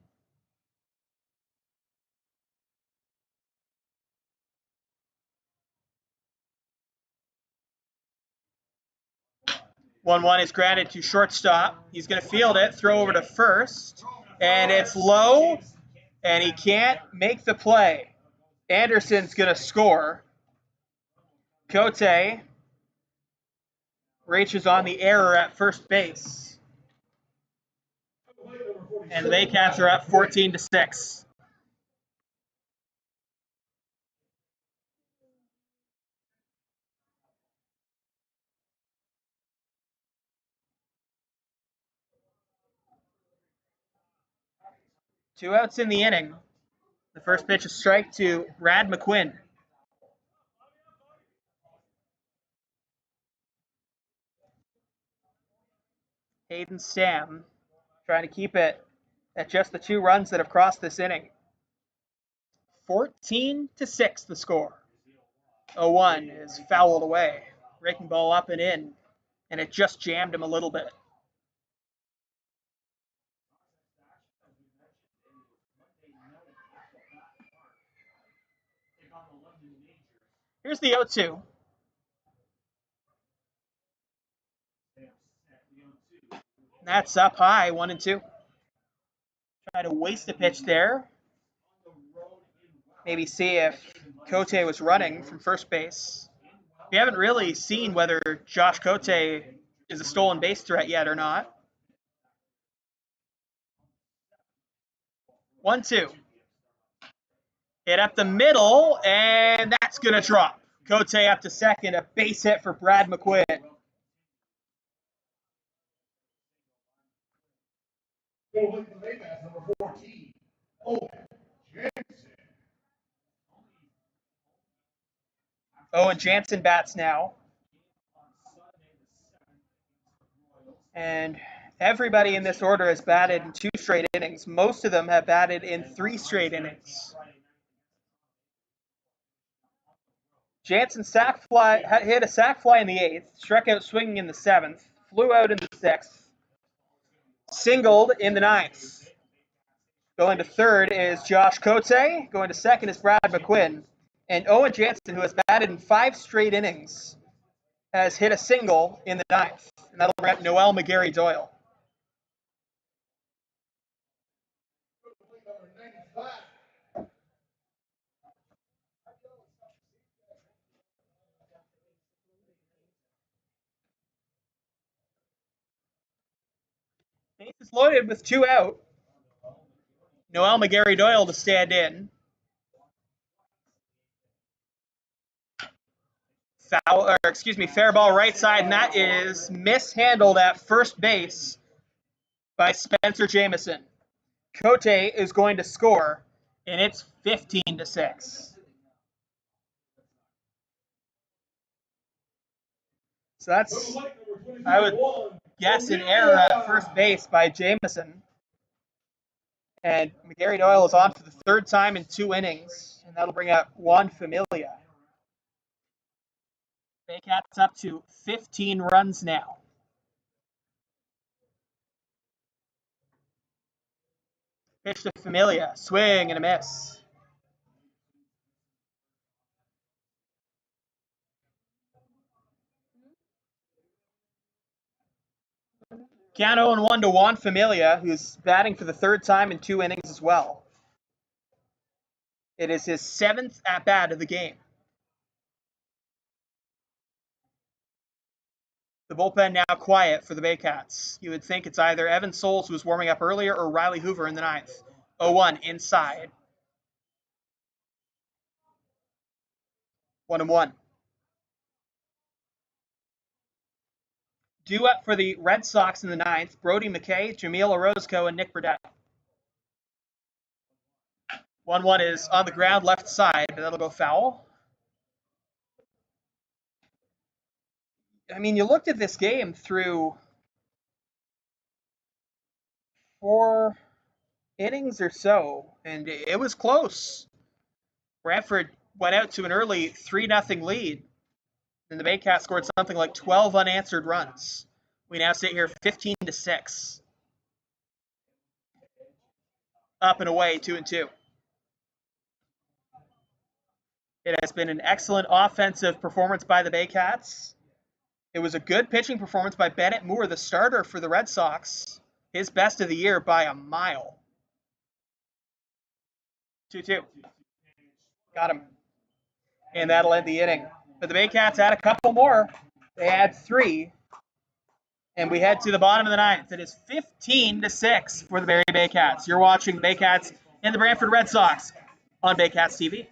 One is granted to shortstop. He's going to field it, throw over to first, and it's low, and he can't make the play. Anderson's going to score. Cote reaches on the error at first base. And the Baycats are up 14-6. Two outs in the inning. The first pitch is strike to Brad McQuinn. Hayden Stam trying to keep it at just the 2 runs that have crossed this inning. 14-6 the score. 0-1 is fouled away. Breaking ball up and in, and it just jammed him a little bit. Here's the 0-2. That's up high, 1-2. Try to waste a pitch there. Maybe see if Cote was running from first base. We haven't really seen whether Josh Cote is a stolen base threat yet or not. 1-2. Hit up the middle, and that's going to drop. Cote up to second, a base hit for Brad McQuinn. Number 14, Owen Jansen. Owen Jansen bats now. And everybody in this order has batted in 2 straight innings. Most of them have batted in 3 straight innings. Jansen hit a sac fly in the 8th, struck out swinging in the 7th, flew out in the 6th, singled in the 9th. Going to third is Josh Cote. Going to second is Brad McQuinn. And Owen Jansen, who has batted in 5 straight innings, has hit a single in the 9th. And that'll bring up Noel McGarry Doyle. Bases loaded with 2 out. Noel McGarry Doyle to stand in. Fair ball right side, and that is mishandled at first base by Spencer Jamison. Cote is going to score, and it's 15-6. So that's, I would guess, an error at first base by Jamison. And McGarry Doyle is on for the 3rd time in 2 innings, and that'll bring up Juan Familia. Baycats Baycats up to 15 runs now. Pitch to Familia, swing and a miss. Count 0-1 to Juan Familia, who's batting for the third time in 2 innings as well. It is his 7th at-bat of the game. The bullpen now quiet for the Baycats. You would think it's either Evan Souls, who was warming up earlier, or Riley Hoover in the 9th. 0-1 inside. 1-1. Due up for the Red Sox in the 9th, Brody McKay, Jamil Orozco, and Nick Burdett. 1-1 is on the ground left side, but that'll go foul. I mean, you looked at this game through 4 innings or so, and it was close. Brantford went out to an early 3-0 lead, and the Baycats scored something like 12 unanswered runs. We now sit here 15-6. Up and away, 2-2. It has been an excellent offensive performance by the Baycats. It was a good pitching performance by Bennett Moore, the starter for the Red Sox. His best of the year by a mile. 2-2. Got him. And that'll end the inning. But the Baycats had a couple more. They had 3. And we head to the bottom of the 9th. It is 15-6 for the Barrie Baycats. You're watching the Baycats and the Brantford Red Sox on Baycats TV.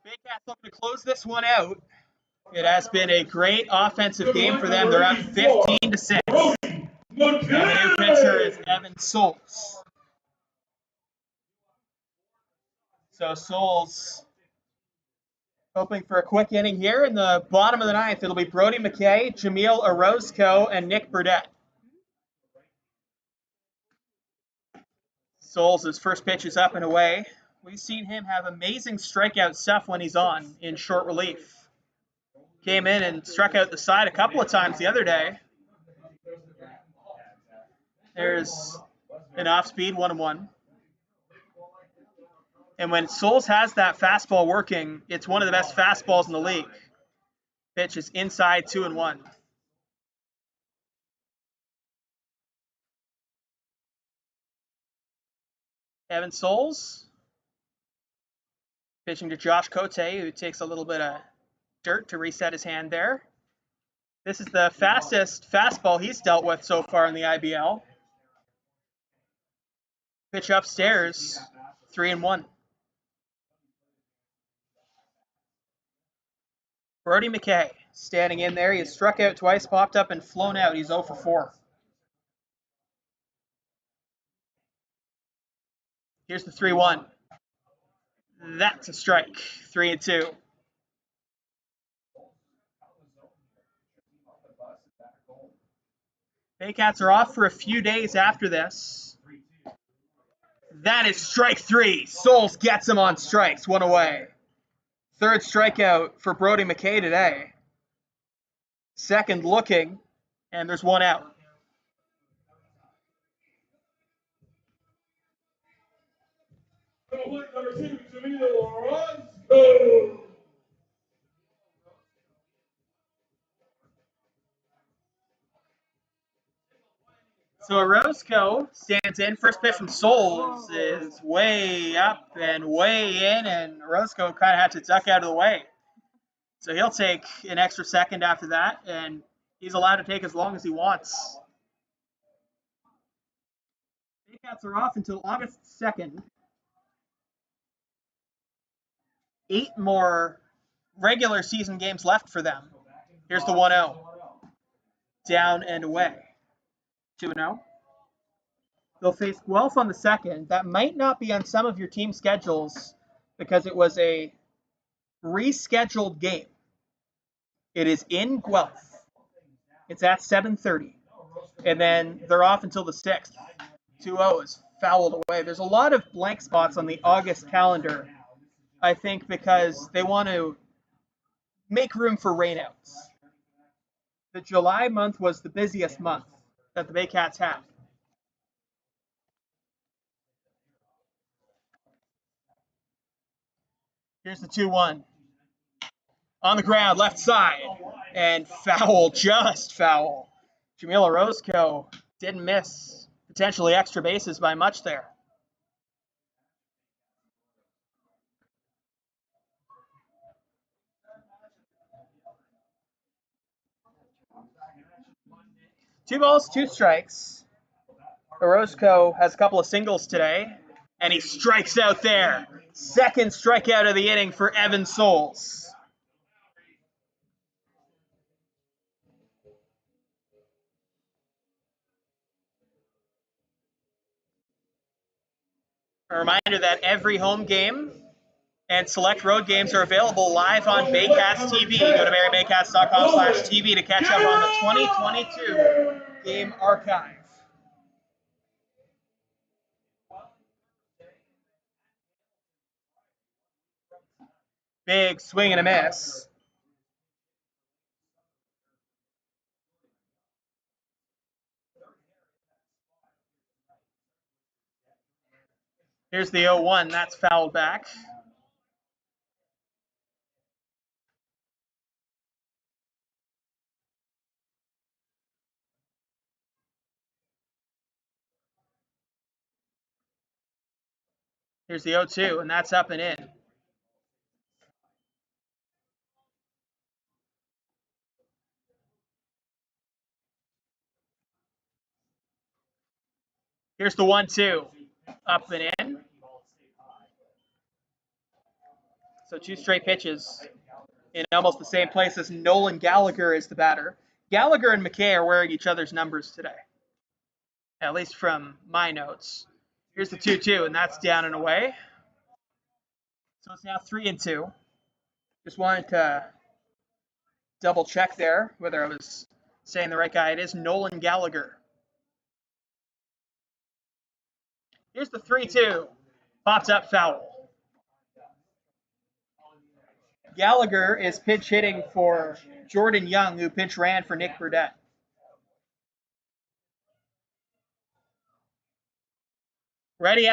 Baycats looking to close this one out. It has been a great offensive game for them. They're up 15-6. And the new pitcher is Evan Souls. So Souls hoping for a quick inning here. In the bottom of the 9th, it'll be Brody McKay, Jamil Orozco, and Nick Burdett. Souls' first pitch is up and away. We've seen him have amazing strikeout stuff when he's on in short relief. Came in and struck out the side a couple of times the other day. There's an off-speed 1-1. And when Souls has that fastball working, it's one of the best fastballs in the league. Pitch is inside 2-1. Evan Souls pitching to Josh Cote, who takes a little bit of dirt to reset his hand there. This is the fastest fastball he's dealt with so far in the IBL. Pitch upstairs, 3-1. Brodie McKay standing in there. He's struck out twice, popped up and flown out. He's 0 for 4. Here's the 3-1. That's a strike. 3-2. Baycats are off for a few days after this. That is strike 3. Souls gets him on strikes. 1 away. Third strikeout for Brodie McKay today. Second looking, and there's 1 out. Number 2, Jamil Roscoe. So Orozco stands in. First pitch from Souls is way up and way in, and Orozco kind of had to duck out of the way. So he'll take an extra second after that, and he's allowed to take as long as he wants. Baycats are off until August 2nd. 8 more regular season games left for them. Here's the 1-0. Down and away. 2-0. They'll face Guelph on the 2nd. That might not be on some of your team schedules because it was a rescheduled game. It is in Guelph. It's at 7:30. And then they're off until the 6th. 2-0 is fouled away. There's a lot of blank spots on the August calendar, I think, because they want to make room for rainouts. The July month was the busiest month that the Baycats had. Here's the 2-1. On the ground, left side, and foul, just foul. Jamil Orozco didn't miss potentially extra bases by much there. Two balls, 2 strikes. Orozco has a couple of singles today, and he strikes out there. Second strikeout of the inning for Evan Souls. A reminder that every home game and select road games are available live on Baycats TV. Go to barriebaycats.com/TV to catch up on the 2022 game archive. Big swing and a miss. Here's the 0-1. That's fouled back. Here's the 0-2, and that's up and in. Here's the 1-2, up and in. So 2 straight pitches in almost the same place as Nolan Gallagher is the batter. Gallagher and McKay are wearing each other's numbers today, at least from my notes. Here's the 2-2, and that's down and away. So it's now 3-2. Just wanted to double check there whether I was saying the right guy. It is Nolan Gallagher. Here's the 3-2. Popped up foul. Gallagher is pinch hitting for Jordan Young, who pinch ran for Nick Burdett. Ready